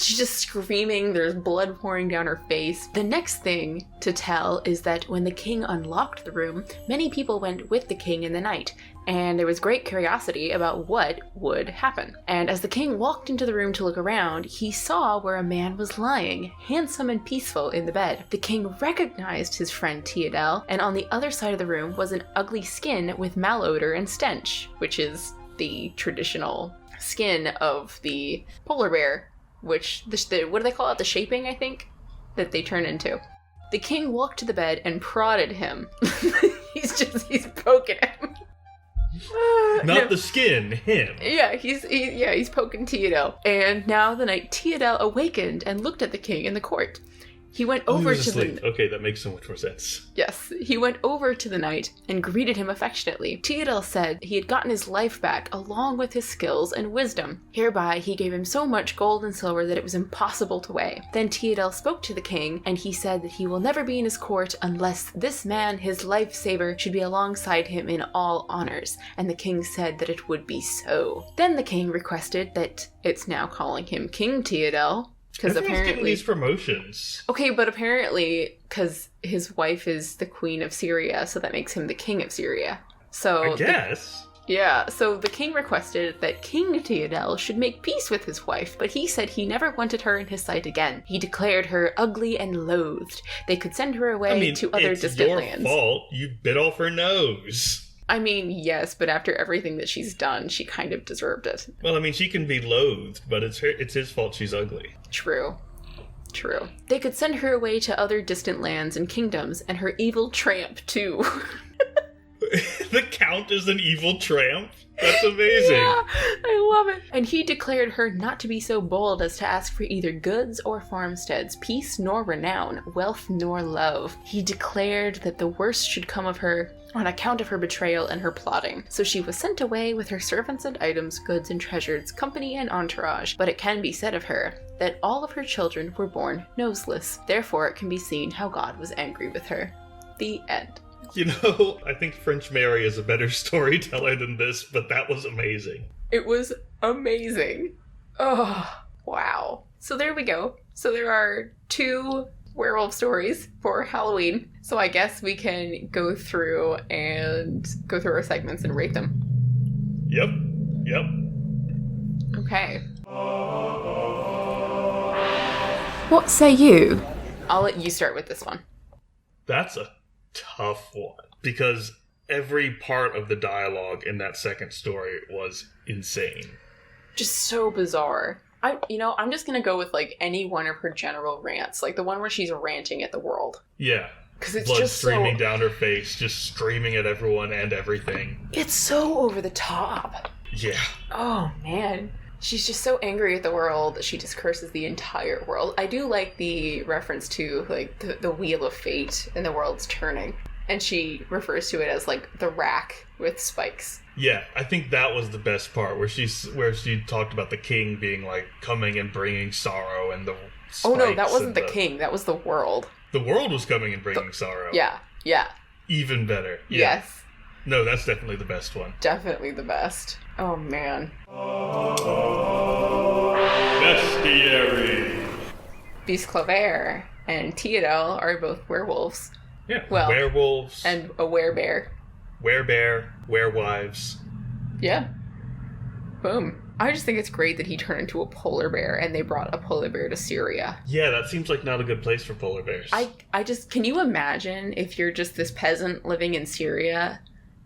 She's just screaming, there's blood pouring down her face. The next thing to tell is that when the king unlocked the room, many people went with the king in the night, and there was great curiosity about what would happen. And as the king walked into the room to look around, he saw where a man was lying, handsome and peaceful, in the bed. The king recognized his friend Teodel, and on the other side of the room was an ugly skin with malodor and stench, which is the traditional skin of the polar bear. Which, what do they call it? The shaping, I think, that they turn into. The king walked to the bed and prodded him. he's poking him. Not the skin, him. Yeah, he's poking Teodel. And now the night Teodel awakened and looked at the king in the court. He went over to the... Okay, that makes so much more sense. Yes, he went over to the knight and greeted him affectionately. Teodel said he had gotten his life back along with his skills and wisdom. Hereby he gave him so much gold and silver that it was impossible to weigh. Then Teodel spoke to the king, and he said that he will never be in his court unless this man, his lifesaver, should be alongside him in all honors. And the king said that it would be so. Then the king requested that it's now calling him King Teodel, Because apparently getting these promotions. Okay, but apparently because his wife is the queen of Syria, so that makes him the king of Syria. So I guess. So the king requested that King Theodel should make peace with his wife, but he said he never wanted her in his sight again. He declared her ugly and loathed. They could send her away to other distant lands. It's your fault. You bit off her nose. I mean, yes, but after everything that she's done, she kind of deserved it. Well, I mean, she can be loathed, but it's his fault she's ugly. True. They could send her away to other distant lands and kingdoms, and her evil tramp, too. The Count is an evil tramp? That's amazing. Yeah, I love it. And he declared her not to be so bold as to ask for either goods or farmsteads, peace nor renown, wealth nor love. He declared that the worst should come of her on account of her betrayal and her plotting. So she was sent away with her servants and items, goods and treasures, company and entourage. But it can be said of her that all of her children were born noseless. Therefore it can be seen how God was angry with her. The end. You know, I think French Mary is a better storyteller than this, but that was amazing. It was amazing. Oh, wow. So there we go. So there are 2 werewolf stories for Halloween. So I guess we can go through our segments and rate them. Yep. Okay. What say you? I'll let you start with this one. That's a tough one, because every part of the dialogue in that second story was insane. Just so bizarre. I'm just gonna go with like any one of her general rants, like the one where she's ranting at the world. Yeah. Because it's blood just streaming down her face, just screaming at everyone and everything. It's so over the top. Yeah. Oh man. She's just so angry at the world that she just curses the entire world. I do like the reference to like the wheel of fate and the world's turning. And she refers to it as like the rack with spikes. Yeah, I think that was the best part, where she talked about the king being like coming and bringing sorrow and the spikes. Oh no, that wasn't the king, that was the world. The world was coming and bringing sorrow. Yeah. Even better. Yeah. Yes. No, that's definitely the best one. Definitely the best. Oh man. Bestiary. Bisclaver and Theodel are both werewolves. Yeah. Well, werewolves. And a werebear. Werebear. Werewives. Yeah. Boom. I just think it's great that he turned into a polar bear and they brought a polar bear to Syria. Yeah, that seems like not a good place for polar bears. Can you imagine if you're just this peasant living in Syria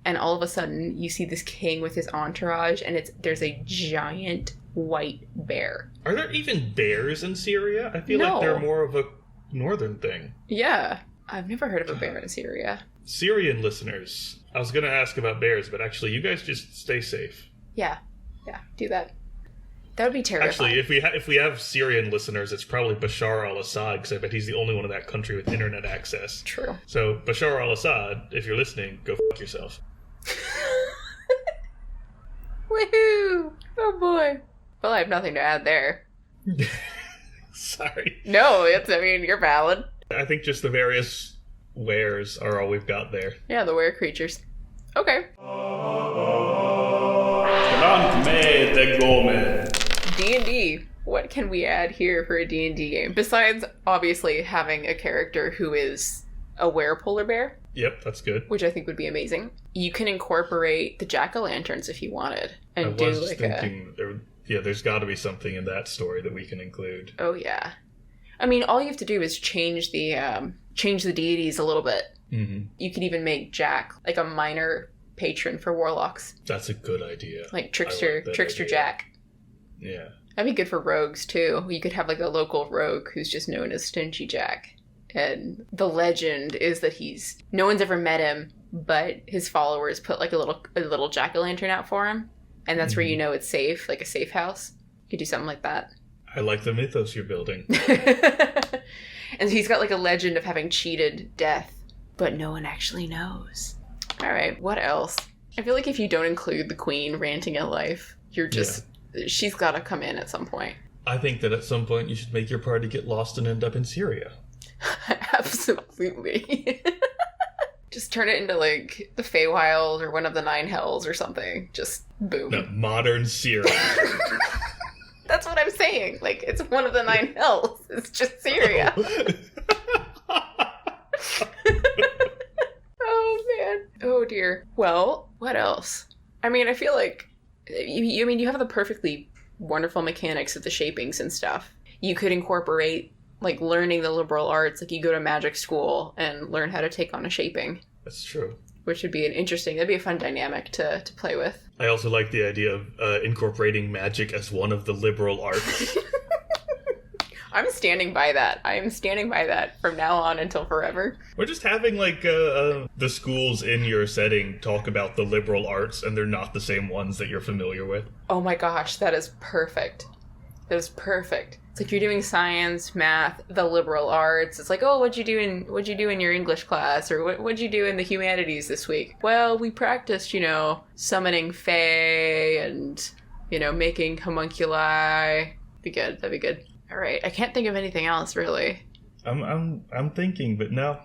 and all of a sudden you see this king with his entourage and there's a giant white bear. Are there even bears in Syria? I feel like they're more of a northern thing. Yeah. I've never heard of a bear in Syria. Syrian listeners, I was going to ask about bears, but actually you guys just stay safe. Yeah, do that. That would be terrifying. Actually, if we have Syrian listeners, it's probably Bashar al-Assad, because I bet he's the only one in that country with internet access. True. So, Bashar al-Assad, if you're listening, go fuck yourself. Woohoo! Oh boy. Well, I have nothing to add there. Sorry. No, you're valid. I think just the various wares are all we've got there. Yeah, the were creatures. Okay. D&D. What can we add here for a D&D game? Besides, obviously, having a character who is a were-polar bear. Yep, that's good. Which I think would be amazing. You can incorporate the jack-o'-lanterns if you wanted. And there's got to be something in that story that we can include. Oh, yeah. I mean, all you have to do is change the deities a little bit. Mm-hmm. You could even make Jack like a minor patron for warlocks. That's a good idea. Like Trickster Jack. Yeah. That'd be good for rogues, too. You could have like a local rogue who's just known as Stingy Jack. And the legend is that no one's ever met him, but his followers put like a little jack-o'-lantern out for him. And that's where you know it's safe, like a safe house. You could do something like that. I like the mythos you're building. And he's got like a legend of having cheated death, but no one actually knows. All right, what else? I feel like if you don't include the queen ranting at life, she's got to come in at some point. I think that at some point you should make your party get lost and end up in Syria. Absolutely. Just turn it into like the Feywild or one of the Nine Hells or something. Just boom. No, modern Syria. That's what I'm saying. Like, it's one of the 9 hells. It's just Syria. Oh, man. Oh, dear. Well, what else? I mean, I feel like, you have the perfectly wonderful mechanics of the shapings and stuff. You could incorporate, like, learning the liberal arts. Like, you go to magic school and learn how to take on a shaping. That's true. Which would be that'd be a fun dynamic to play with. I also like the idea of incorporating magic as one of the liberal arts. I'm standing by that. I am standing by that from now on until forever. We're just having, like, the schools in your setting talk about the liberal arts, and they're not the same ones that you're familiar with. Oh my gosh, that is perfect. That is perfect. It's like you're doing science, math, the liberal arts. It's like, oh, what'd you do in your English class? Or what'd you do in the humanities this week? Well, we practiced, summoning fae and, making homunculi. That'd be good. All right. I can't think of anything else, really. I'm thinking, but no.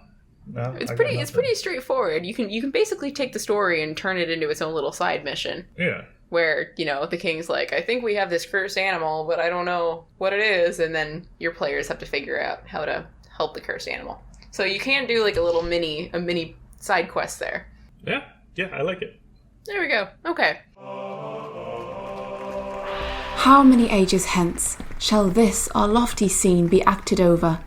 It's pretty straightforward. You can basically take the story and turn it into its own little side mission. Yeah. Where, the king's like, I think we have this cursed animal, but I don't know what it is. And then your players have to figure out how to help the cursed animal. So you can do like a mini side quest there. Yeah, I like it. There we go. Okay. How many ages hence shall this our lofty scene be acted over,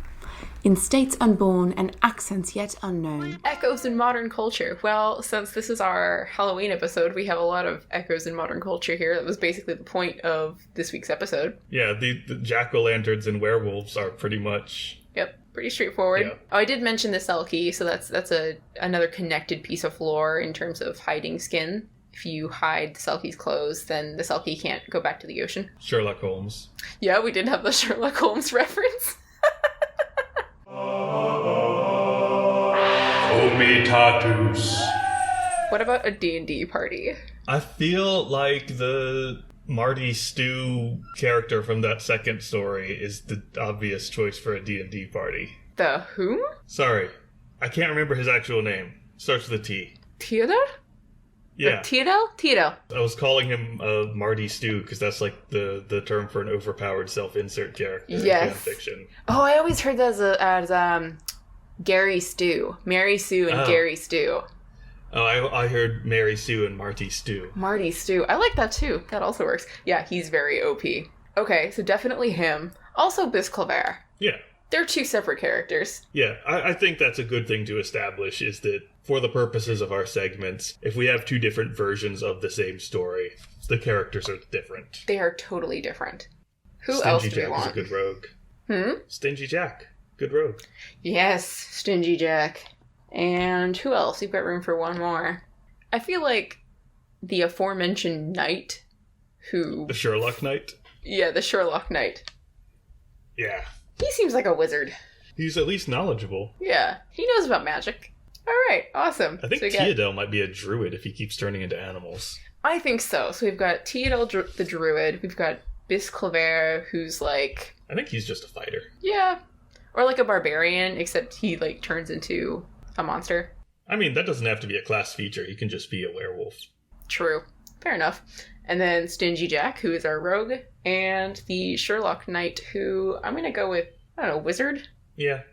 in states unborn and accents yet unknown? Echoes in modern culture. Well, since this is our Halloween episode, we have a lot of echoes in modern culture here. That was basically the point of this week's episode. Yeah, the jack-o'-lanterns and werewolves are pretty much... Yep, pretty straightforward. Yeah. Oh, I did mention the Selkie, so that's another connected piece of lore in terms of hiding skin. If you hide the Selkie's clothes, then the Selkie can't go back to the ocean. Sherlock Holmes. Yeah, we did have the Sherlock Holmes reference. Comitatus. What about a D&D party? I feel like the Marty Stew character from that second story is the obvious choice for a D&D party. The whom? Sorry, I can't remember his actual name. Starts with a T. Theodore? Yeah. Tito? I was calling him Marty Stew because that's like the term for an overpowered self-insert character in fan fiction. Oh, I always heard that as Gary Stew. Mary Sue and Gary Stew. Oh, I heard Mary Sue and Marty Stew. Marty Stew. I like that too. That also works. Yeah, he's very OP. Okay, so definitely him. Also Bisclaver. Yeah. They're 2 separate characters. Yeah, I think that's a good thing to establish, is that for the purposes of our segments, if we have 2 different versions of the same story, the characters are different. They are totally different. Who Stingy else do Jack we want? is a good rogue. Hmm? Stingy Jack. Good rogue. Yes, Stingy Jack. And who else? We've got room for one more. I feel like the aforementioned knight who... The Sherlock Knight? Yeah, the Sherlock Knight. Yeah. He seems like a wizard. He's at least knowledgeable. Yeah, he knows about magic. Alright, awesome. I think so Teodel might be a druid if he keeps turning into animals. I think so. So we've got Teodel the druid, we've got Bisclaver, who's like... I think he's just a fighter. Yeah. Or like a barbarian, except he like turns into a monster. I mean, that doesn't have to be a class feature. He can just be a werewolf. True. Fair enough. And then Stingy Jack, who is our rogue, and the Sherlock Knight, who I'm going to go with, I don't know, wizard? Yeah.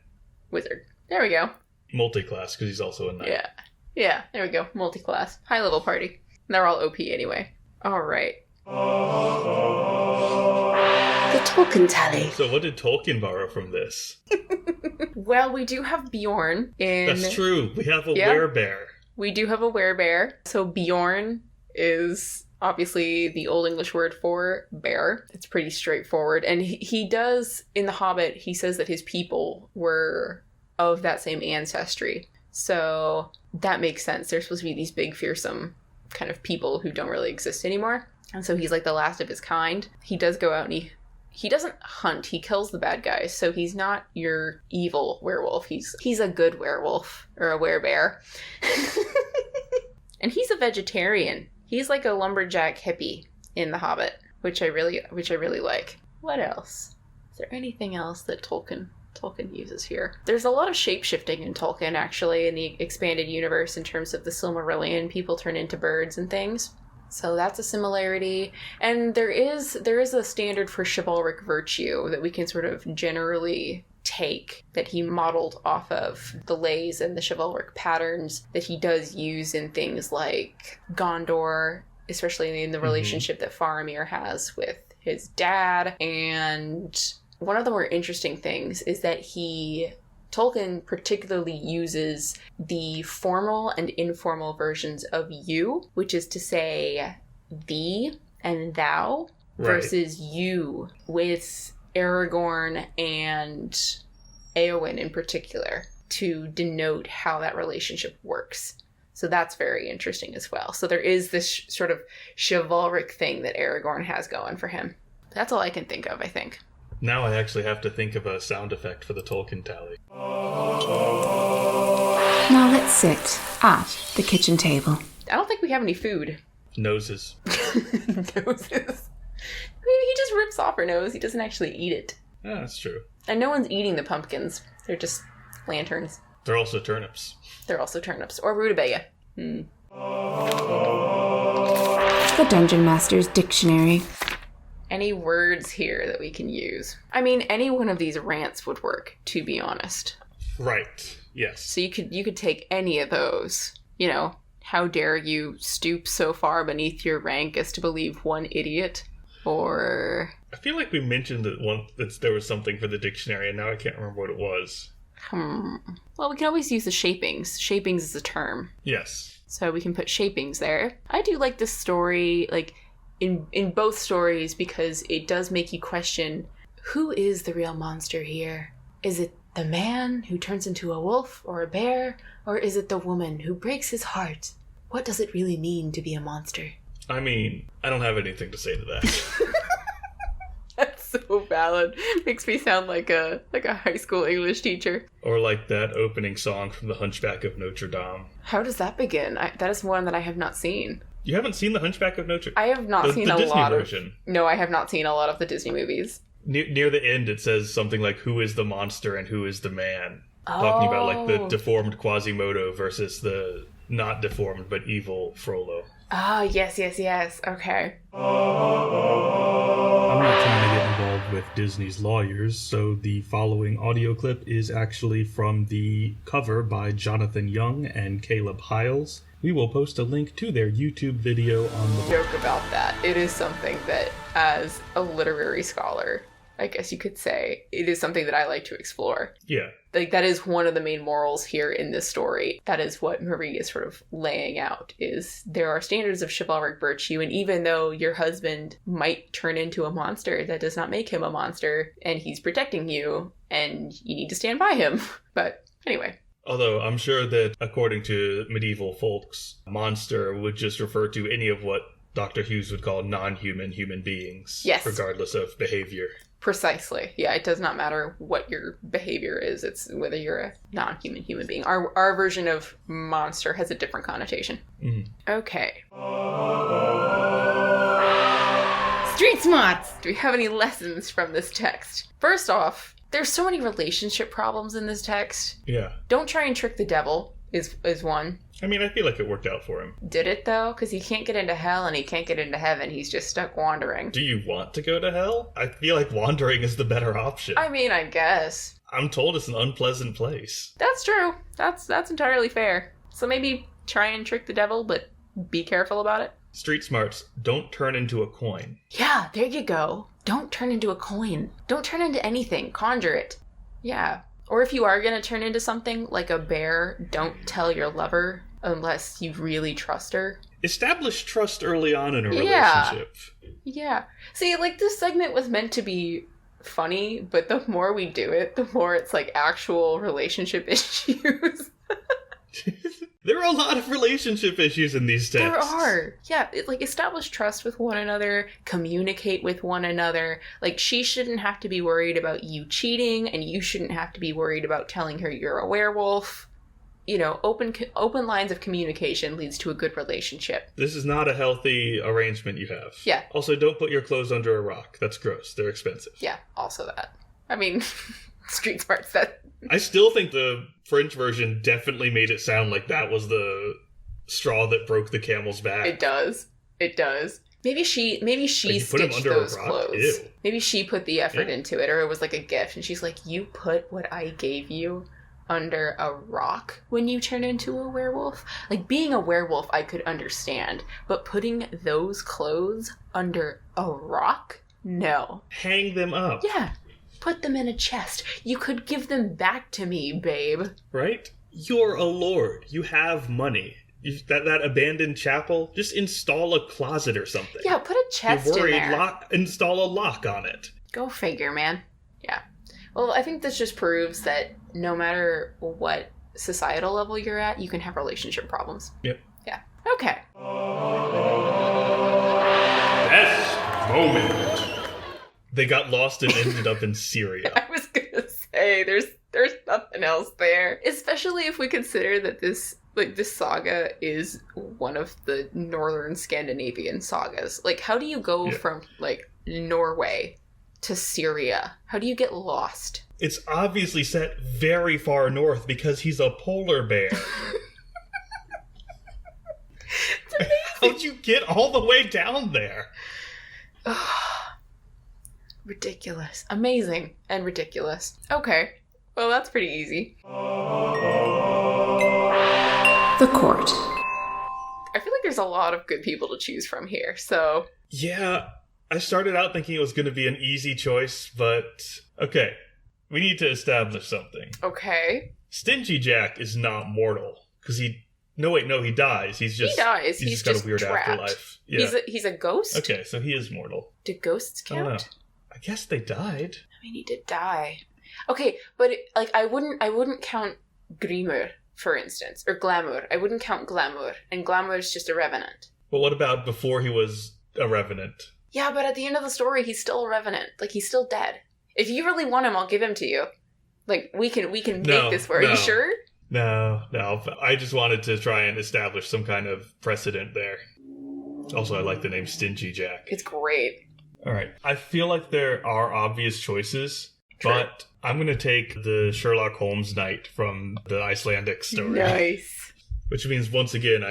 Wizard. There we go. Multi-class, because he's also a knight. Yeah, there we go. Multi-class. High-level party. And they're all OP anyway. All right. The Tolkien Tally. So what did Tolkien borrow from this? Well, we do have Bjorn in... That's true. We have a werebear. We do have a werebear. So Bjorn is... obviously the Old English word for bear. It's pretty straightforward. And he does, in The Hobbit, he says that his people were of that same ancestry. So that makes sense. They're supposed to be these big, fearsome kind of people who don't really exist anymore. And so he's like the last of his kind. He does go out and he doesn't hunt. He kills the bad guys. So he's not your evil werewolf. He's a good werewolf or a werebear. And he's a vegetarian. He's like a lumberjack hippie in The Hobbit, which I really like. What else? Is there anything else that Tolkien uses here? There's a lot of shape-shifting in Tolkien, actually, in the expanded universe in terms of the Silmarillion. People turn into birds and things. So that's a similarity. And there is a standard for chivalric virtue that we can sort of generally take that he modeled off of the lays and the chivalric patterns that he does use in things like Gondor, especially in the relationship that Faramir has with his dad. And one of the more interesting things is that Tolkien particularly uses the formal and informal versions of you, which is to say thee and thou, versus you with Aragorn and Éowyn in particular, to denote how that relationship works. So that's very interesting as well. So there is this sort of chivalric thing that Aragorn has going for him. That's all I can think of, I think. Now I actually have to think of a sound effect for the Tolkien tally. Now let's sit at the kitchen table. I don't think we have any food. Noses. Noses. Maybe he just rips off her nose. He doesn't actually eat it. Yeah, that's true. And no one's eating the pumpkins. They're just lanterns. They're also turnips. They're also turnips. Or rutabaga. The Dungeon Master's Dictionary. Any words here that we can use? I mean, any one of these rants would work, to be honest. Right. Yes. So you could take any of those. You know, how dare you stoop so far beneath your rank as to believe one idiot? Or... I feel like we mentioned that there was something for the dictionary, and now I can't remember what it was. Well, we can always use the shapings. Shapings is a term. Yes. So we can put shapings there. I do like this story, like, in both stories, because it does make you question, who is the real monster here? Is it the man who turns into a wolf or a bear? Or is it the woman who breaks his heart? What does it really mean to be a monster? I mean, I don't have anything to say to that. That's so valid. Makes me sound like a high school English teacher. Or like that opening song from The Hunchback of Notre Dame. How does that begin? That is one that I have not seen. You haven't seen The Hunchback of Notre Dame? I have not seen the a Disney lot version. No, I have not seen a lot of the Disney movies. Near the end, it says something like, who is the monster and who is the man? Talking about like the deformed Quasimodo versus the not deformed but evil Frollo. Ah, yes. Okay. I'm not trying to get involved with Disney's lawyers, so the following audio clip is actually from the cover by Jonathan Young and Caleb Hiles. We will post a link to their YouTube video on the Joke about that. It is something that, as a literary scholar, I guess you could say, it is something that I like to explore. Yeah. Like, that is one of the main morals here in this story. That is what Marie is sort of laying out, is there are standards of chivalric virtue, and even though your husband might turn into a monster, that does not make him a monster, and he's protecting you, and you need to stand by him. But anyway. Although I'm sure that, according to medieval folks, monster would just refer to any of what Dr. Hughes would call non-human human beings. Yes. Regardless of behavior. Precisely. Yeah, it does not matter what your behavior is. It's whether you're a non-human human being. Our version of monster has a different connotation. Mm-hmm. Okay. Street smarts! Do we have any lessons from this text? First off, there's so many relationship problems in this text. Yeah. Don't try and trick the devil is one. I mean, I feel like it worked out for him. Did it, though? Because he can't get into hell and he can't get into heaven. He's just stuck wandering. Do you want to go to hell? I feel like wandering is the better option. I mean, I guess. I'm told it's an unpleasant place. That's true. That's entirely fair. So maybe try and trick the devil, but be careful about it. Street smarts, don't turn into a coin. Yeah, there you go. Don't turn into a coin. Don't turn into anything. Conjure it. Yeah. Or if you are going to turn into something like a bear, don't tell your lover unless you really trust her. Establish trust early on in a relationship. Yeah. See, like, this segment was meant to be funny, but the more we do it, the more it's like actual relationship issues. There are a lot of relationship issues in these texts. There are. Yeah, establish trust with one another, communicate with one another. Like, she shouldn't have to be worried about you cheating, and you shouldn't have to be worried about telling her you're a werewolf. You know, open lines of communication leads to a good relationship. This is not a healthy arrangement you have. Yeah. Also, don't put your clothes under a rock. That's gross. They're expensive. Yeah, also that. I mean, street smarts, that... I still think the French version definitely made it sound like that was the straw that broke the camel's back. It does. It does. Maybe she stitched those clothes. Ew. Maybe she put the effort into it, or it was like a gift, and she's like, you put what I gave you under a rock when you turn into a werewolf? Like, being a werewolf I could understand, but putting those clothes under a rock? No. Hang them up. Yeah. Put them in a chest. You could give them back to me, babe. Right? You're a lord. You have money. That abandoned chapel, just install a closet or something. Yeah, put a chest in there. Install a lock on it. Go figure, man. Yeah. Well, I think this just proves that no matter what societal level you're at, you can have relationship problems. Yep. Yeah. Okay. Best moment. They got lost and ended up in Syria. I was gonna say, there's nothing else there. Especially if we consider that this saga is one of the northern Scandinavian sagas. Like, how do you go from, like, Norway to Syria? How do you get lost? It's obviously set very far north because he's a polar bear. How'd you get all the way down there? Ridiculous. Amazing and ridiculous. Okay. Well, that's pretty easy. The court. I feel like there's a lot of good people to choose from here, so... Yeah, I started out thinking it was going to be an easy choice, but... Okay, we need to establish something. Okay. Stingy Jack is not mortal, because he... No, he dies. He dies. He's just got a weird trapped. Afterlife. Yeah. He's a ghost? Okay, so he is mortal. Do ghosts count? I don't know. I guess they died. I mean, he did die. Okay, but I wouldn't count Grimur, for instance, or Glamour. I wouldn't count Glamour, and Glamour is just a revenant. But what about before he was a revenant? Yeah, but at the end of the story, he's still a revenant. Like, he's still dead. If you really want him, I'll give him to you. Like, we can make this work. Are you sure? No. I just wanted to try and establish some kind of precedent there. Also, I like the name Stingy Jack. It's great. All right. I feel like there are obvious choices, but I'm going to take the Sherlock Holmes knight from the Icelandic story. Nice. Which means, once again,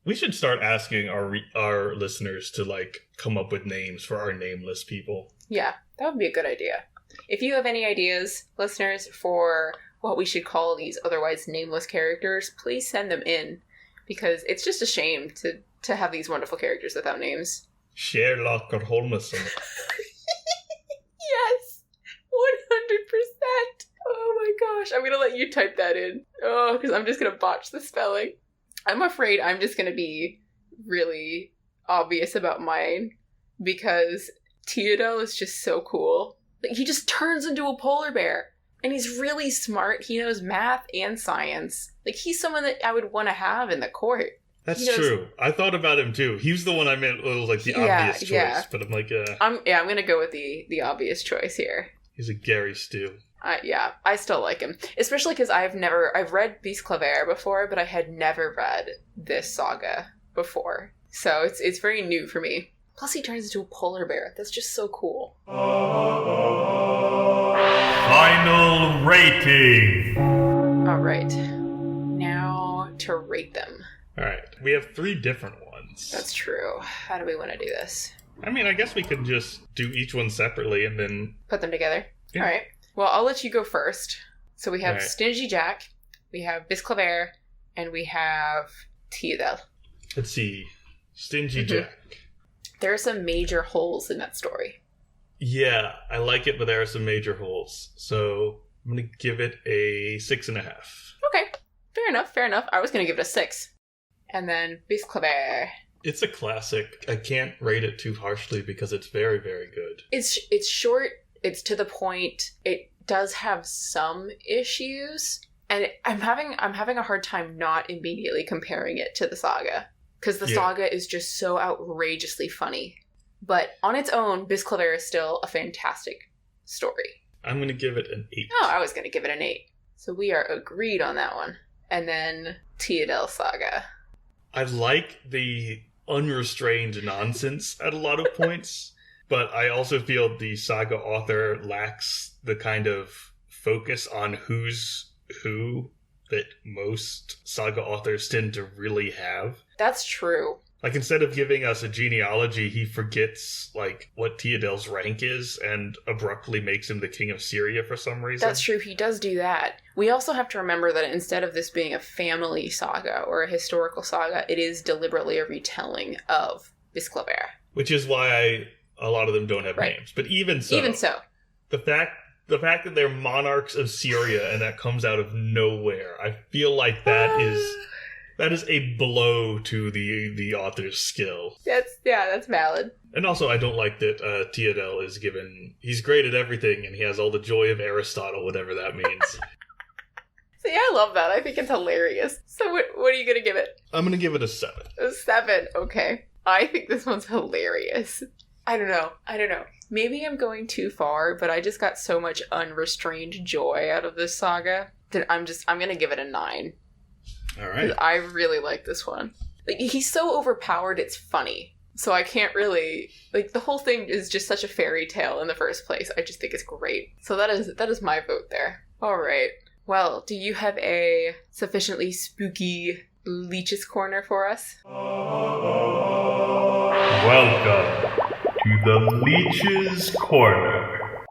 we should start asking our listeners to, like, come up with names for our nameless people. Yeah, that would be a good idea. If you have any ideas, listeners, for what we should call these otherwise nameless characters, please send them in, because it's just a shame to have these wonderful characters without names. Sherlock or Holmes. Yes! 100%! Oh my gosh, I'm gonna let you type that in. Oh, because I'm just gonna botch the spelling. I'm afraid I'm just gonna be really obvious about mine, because Tidal is just so cool. Like, he just turns into a polar bear. And he's really smart. He knows math and science. Like, he's someone that I would want to have in the court. That's true. I thought about him too. He was the one I meant was like the obvious choice. Yeah. But I'm like, I'm gonna go with the obvious choice here. He's a Gary Stew. I still like him. Especially because I've read Beast Claver before, but I had never read this saga before. So it's very new for me. Plus he turns into a polar bear. That's just so cool. Final rating. Alright. Now to rate them. Alright. We have 3 different ones. That's true. How do we want to do this? I mean, I guess we could just do each one separately and then... Put them together? Yeah. Alright. Well, I'll let you go first. So we have Stingy Jack, we have Beast Claver, and we have Tidal. Let's see. Stingy Jack. There are some major holes in that story. Yeah, I like it, but there are some major holes. So I'm going to give it a 6.5. Okay, fair enough. I was going to give it a 6. And then Beast Claver. It's a classic. I can't rate it too harshly because it's very, very good. It's short. It's to the point. It does have some issues, and I'm having a hard time not immediately comparing it to the saga, because the saga is just so outrageously funny. But on its own, Beast Claver is still a fantastic story. I'm going to give it an 8. Oh, I was going to give it an 8. So we are agreed on that one. And then Tidal Saga. I like the unrestrained nonsense at a lot of points, but I also feel the saga author lacks the kind of focus on who's who that most saga authors tend to really have. That's true. Like, instead of giving us a genealogy, he forgets, like, what Theodel's rank is and abruptly makes him the king of Syria for some reason. That's true, he does do that. We also have to remember that instead of this being a family saga or a historical saga, it is deliberately a retelling of Bisclavere. Which is why a lot of them don't have names. But even so, the fact that they're monarchs of Syria and that comes out of nowhere, I feel like that is a blow to the author's skill. That's valid. And also, I don't like that Theodel is given... He's great at everything, and he has all the joy of Aristotle, whatever that means. See, I love that. I think it's hilarious. So what are you going to give it? I'm going to give it a 7. A 7, okay. I think this one's hilarious. I don't know. Maybe I'm going too far, but I just got so much unrestrained joy out of this saga that I'm going to give it a 9. All right. I really like this one. Like, he's so overpowered, it's funny. So I can't really... Like, the whole thing is just such a fairy tale in the first place. I just think it's great. So that is my vote there. All right. Well, do you have a sufficiently spooky Leech's Corner for us? Welcome to the Leech's Corner.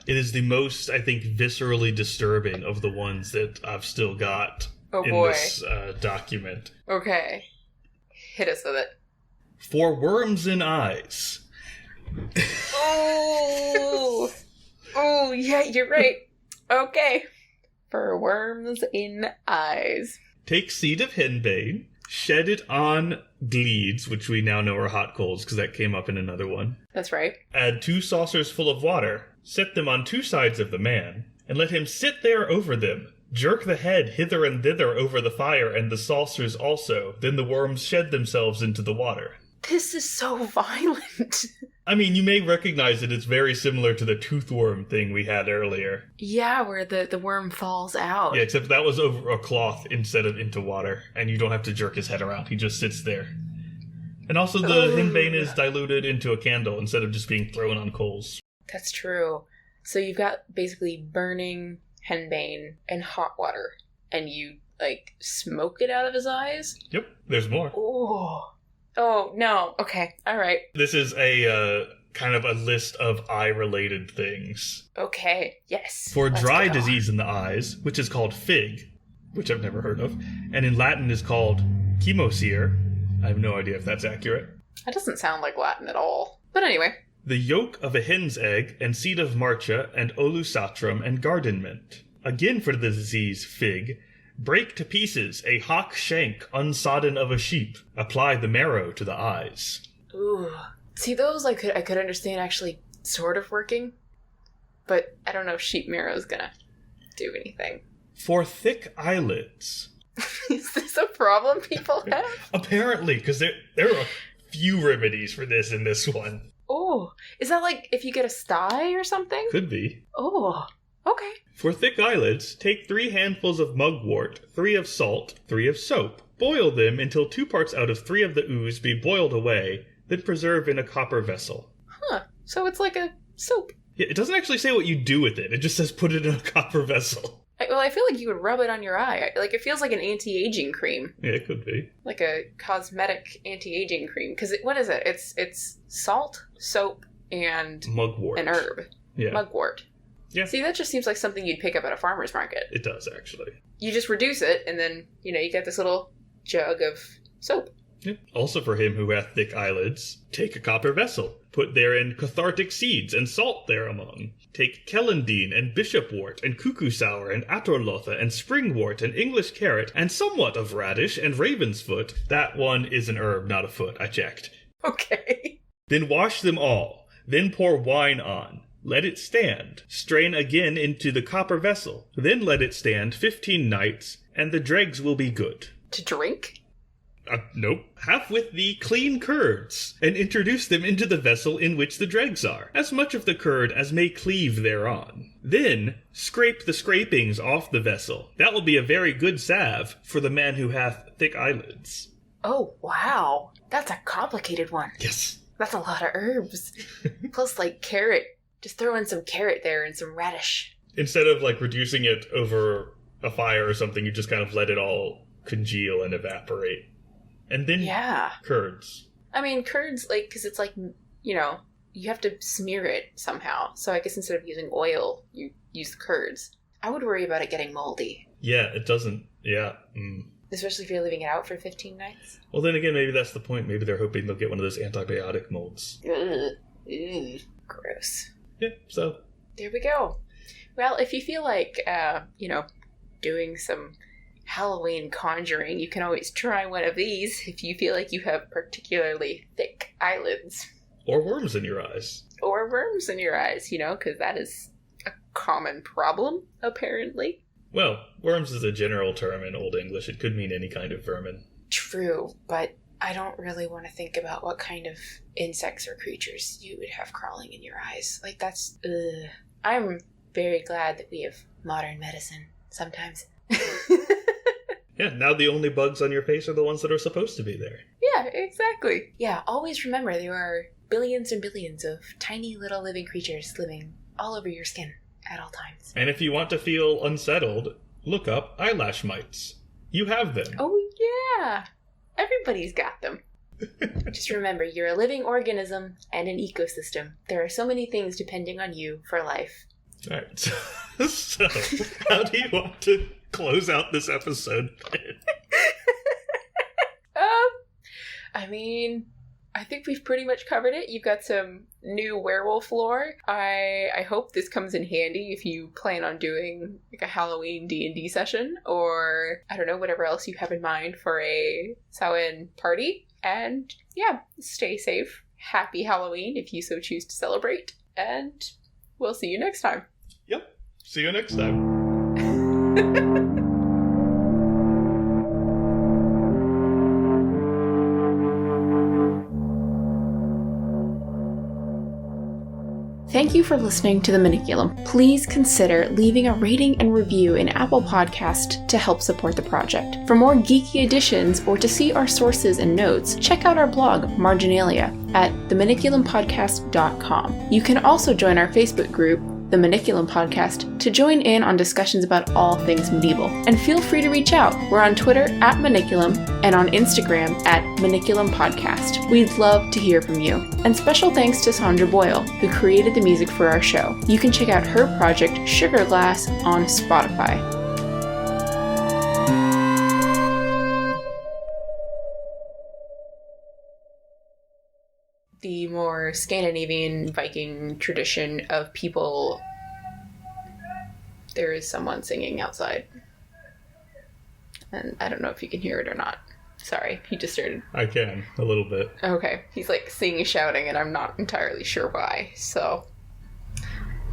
It is the most, I think, viscerally disturbing of the ones that I've still got this document. Okay. Hit us with it. For worms in eyes. Oh! Oh, yeah, you're right. Okay. For worms in eyes. Take seed of henbane, shed it on gleeds, which we now know are hot coals because that came up in another one. That's right. Add 2 saucers full of water, set them on 2 sides of the man, and let him sit there over them. Jerk the head hither and thither over the fire and the saucers also. Then the worms shed themselves into the water. This is so violent. I mean, you may recognize it. It's very similar to the toothworm thing we had earlier. Yeah, where the worm falls out. Yeah, except that was over a cloth instead of into water, and you don't have to jerk his head around. He just sits there. And also the henbane is diluted into a candle instead of just being thrown on coals. That's true. So you've got basically burning henbane and hot water, and you, like, smoke it out of his eyes? Yep, there's more. Oh, no. Okay, all right. This is a kind of a list of eye-related things. Okay, yes. For dry disease in the eyes, which is called fig, which I've never heard of, and in Latin is called chemocere. I have no idea if that's accurate. That doesn't sound like Latin at all. But anyway. The yolk of a hen's egg, and seed of marcha, and olusatrum, and garden mint. Again for the disease fig, break to pieces a hawk shank unsodden of a sheep. Apply the marrow to the eyes. Ooh. See, those I could understand actually sort of working. But I don't know if sheep marrow's gonna do anything. For thick eyelids. Is this a problem people have? Apparently, because there are a few remedies for this in this one. Oh, is that like if you get a sty or something? Could be. Oh, okay. For thick eyelids, take 3 handfuls of mugwort, 3 of salt, 3 of soap. Boil them until 2 parts out of 3 of the ooze be boiled away, then preserve in a copper vessel. Huh, so it's like a soap. Yeah, it doesn't actually say what you do with it. It just says put it in a copper vessel. I feel like you would rub it on your eye. Like, it feels like an anti-aging cream. Yeah, it could be. Like a cosmetic anti-aging cream. Because, what is it? It's salt, soap, and... mugwort. An herb. Yeah. Mugwort. Yeah. See, that just seems like something you'd pick up at a farmer's market. It does, actually. You just reduce it, and then, you get this little jug of soap. Yeah. Also for him who hath thick eyelids, take a copper vessel. Put therein cathartic seeds, and salt thereamong. Take kellandine, and bishopwort, and cuckoo sour, and atorlotha, and springwort, and English carrot, and somewhat of radish, and raven's foot. That one is an herb, not a foot, I checked. Okay. Then wash them all. Then pour wine on. Let it stand. Strain again into the copper vessel. Then let it stand 15 nights, and the dregs will be good. To drink? Nope. Have with thee clean curds, and introduce them into the vessel in which the dregs are, as much of the curd as may cleave thereon. Then scrape the scrapings off the vessel. That will be a very good salve for the man who hath thick eyelids. Oh, wow. That's a complicated one. Yes. That's a lot of herbs. Plus, like, carrot. Just throw in some carrot there and some radish. Instead of, like, reducing it over a fire or something, you just kind of let it all congeal and evaporate. And then Yeah. curds. I mean, curds, like, because it's like, you know, you have to smear it somehow. So I guess instead of using oil, you use the curds. I would worry about it getting moldy. Yeah, it doesn't. Yeah. Especially if you're leaving it out for 15 nights. Well, then again, maybe that's the point. Maybe they're hoping they'll get one of those antibiotic molds. Ugh. Ugh. Gross. Yeah, so. There we go. Well, if you feel like, you know, doing some Halloween conjuring, you can always try one of these if you feel like you have particularly thick eyelids. Or worms in your eyes. Or worms in your eyes, you know, because that is a common problem, apparently. Well, worms is a general term in Old English. It could mean any kind of vermin. True, but I don't really want to think about what kind of insects or creatures you would have crawling in your eyes. Like, that's, ugh. I'm very glad that we have modern medicine sometimes. Yeah, now the only bugs on your face are the ones that are supposed to be there. Yeah, exactly. Yeah, always remember there are billions and billions of tiny little living creatures living all over your skin at all times. And if you want to feel unsettled, look up eyelash mites. You have them. Oh, yeah. Everybody's got them. Just remember, you're a living organism and an ecosystem. There are so many things depending on you for life. All right. So, how do you want to close out this episode? I mean, I think we've pretty much covered it. You've got some new werewolf lore. I hope this comes in handy if you plan on doing like a Halloween D&D session, or I don't know, whatever else you have in mind for a Samhain party. And yeah, stay safe. Happy Halloween if you so choose to celebrate. And we'll see you next time. Yep. See you next time. Thank you for listening to the Maniculum. Please consider leaving a rating and review in Apple Podcast to help support the project. For more geeky editions or to see our sources and notes, check out our blog, Marginalia, at themaniculum.podcast.com. You can also join our Facebook group, The Maniculum Podcast, to join in on discussions about all things medieval. And feel free to reach out. We're on Twitter at Maniculum and on Instagram at Maniculum Podcast. We'd love to hear from you. And special thanks to Sandra Boyle, who created the music for our show. You can check out her project, Sugar Glass, on Spotify. The more Scandinavian Viking tradition of people, there is someone singing outside. And I don't know if you can hear it or not. Sorry, he just started. I can, a little bit. Okay, he's like singing, shouting, and I'm not entirely sure why, so.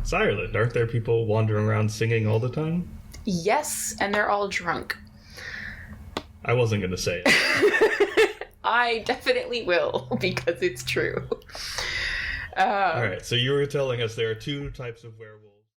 It's Ireland. Aren't there people wandering around singing all the time? Yes, and they're all drunk. I wasn't going to say it. I definitely will, because it's true. All right, so you were telling us there are two types of werewolves.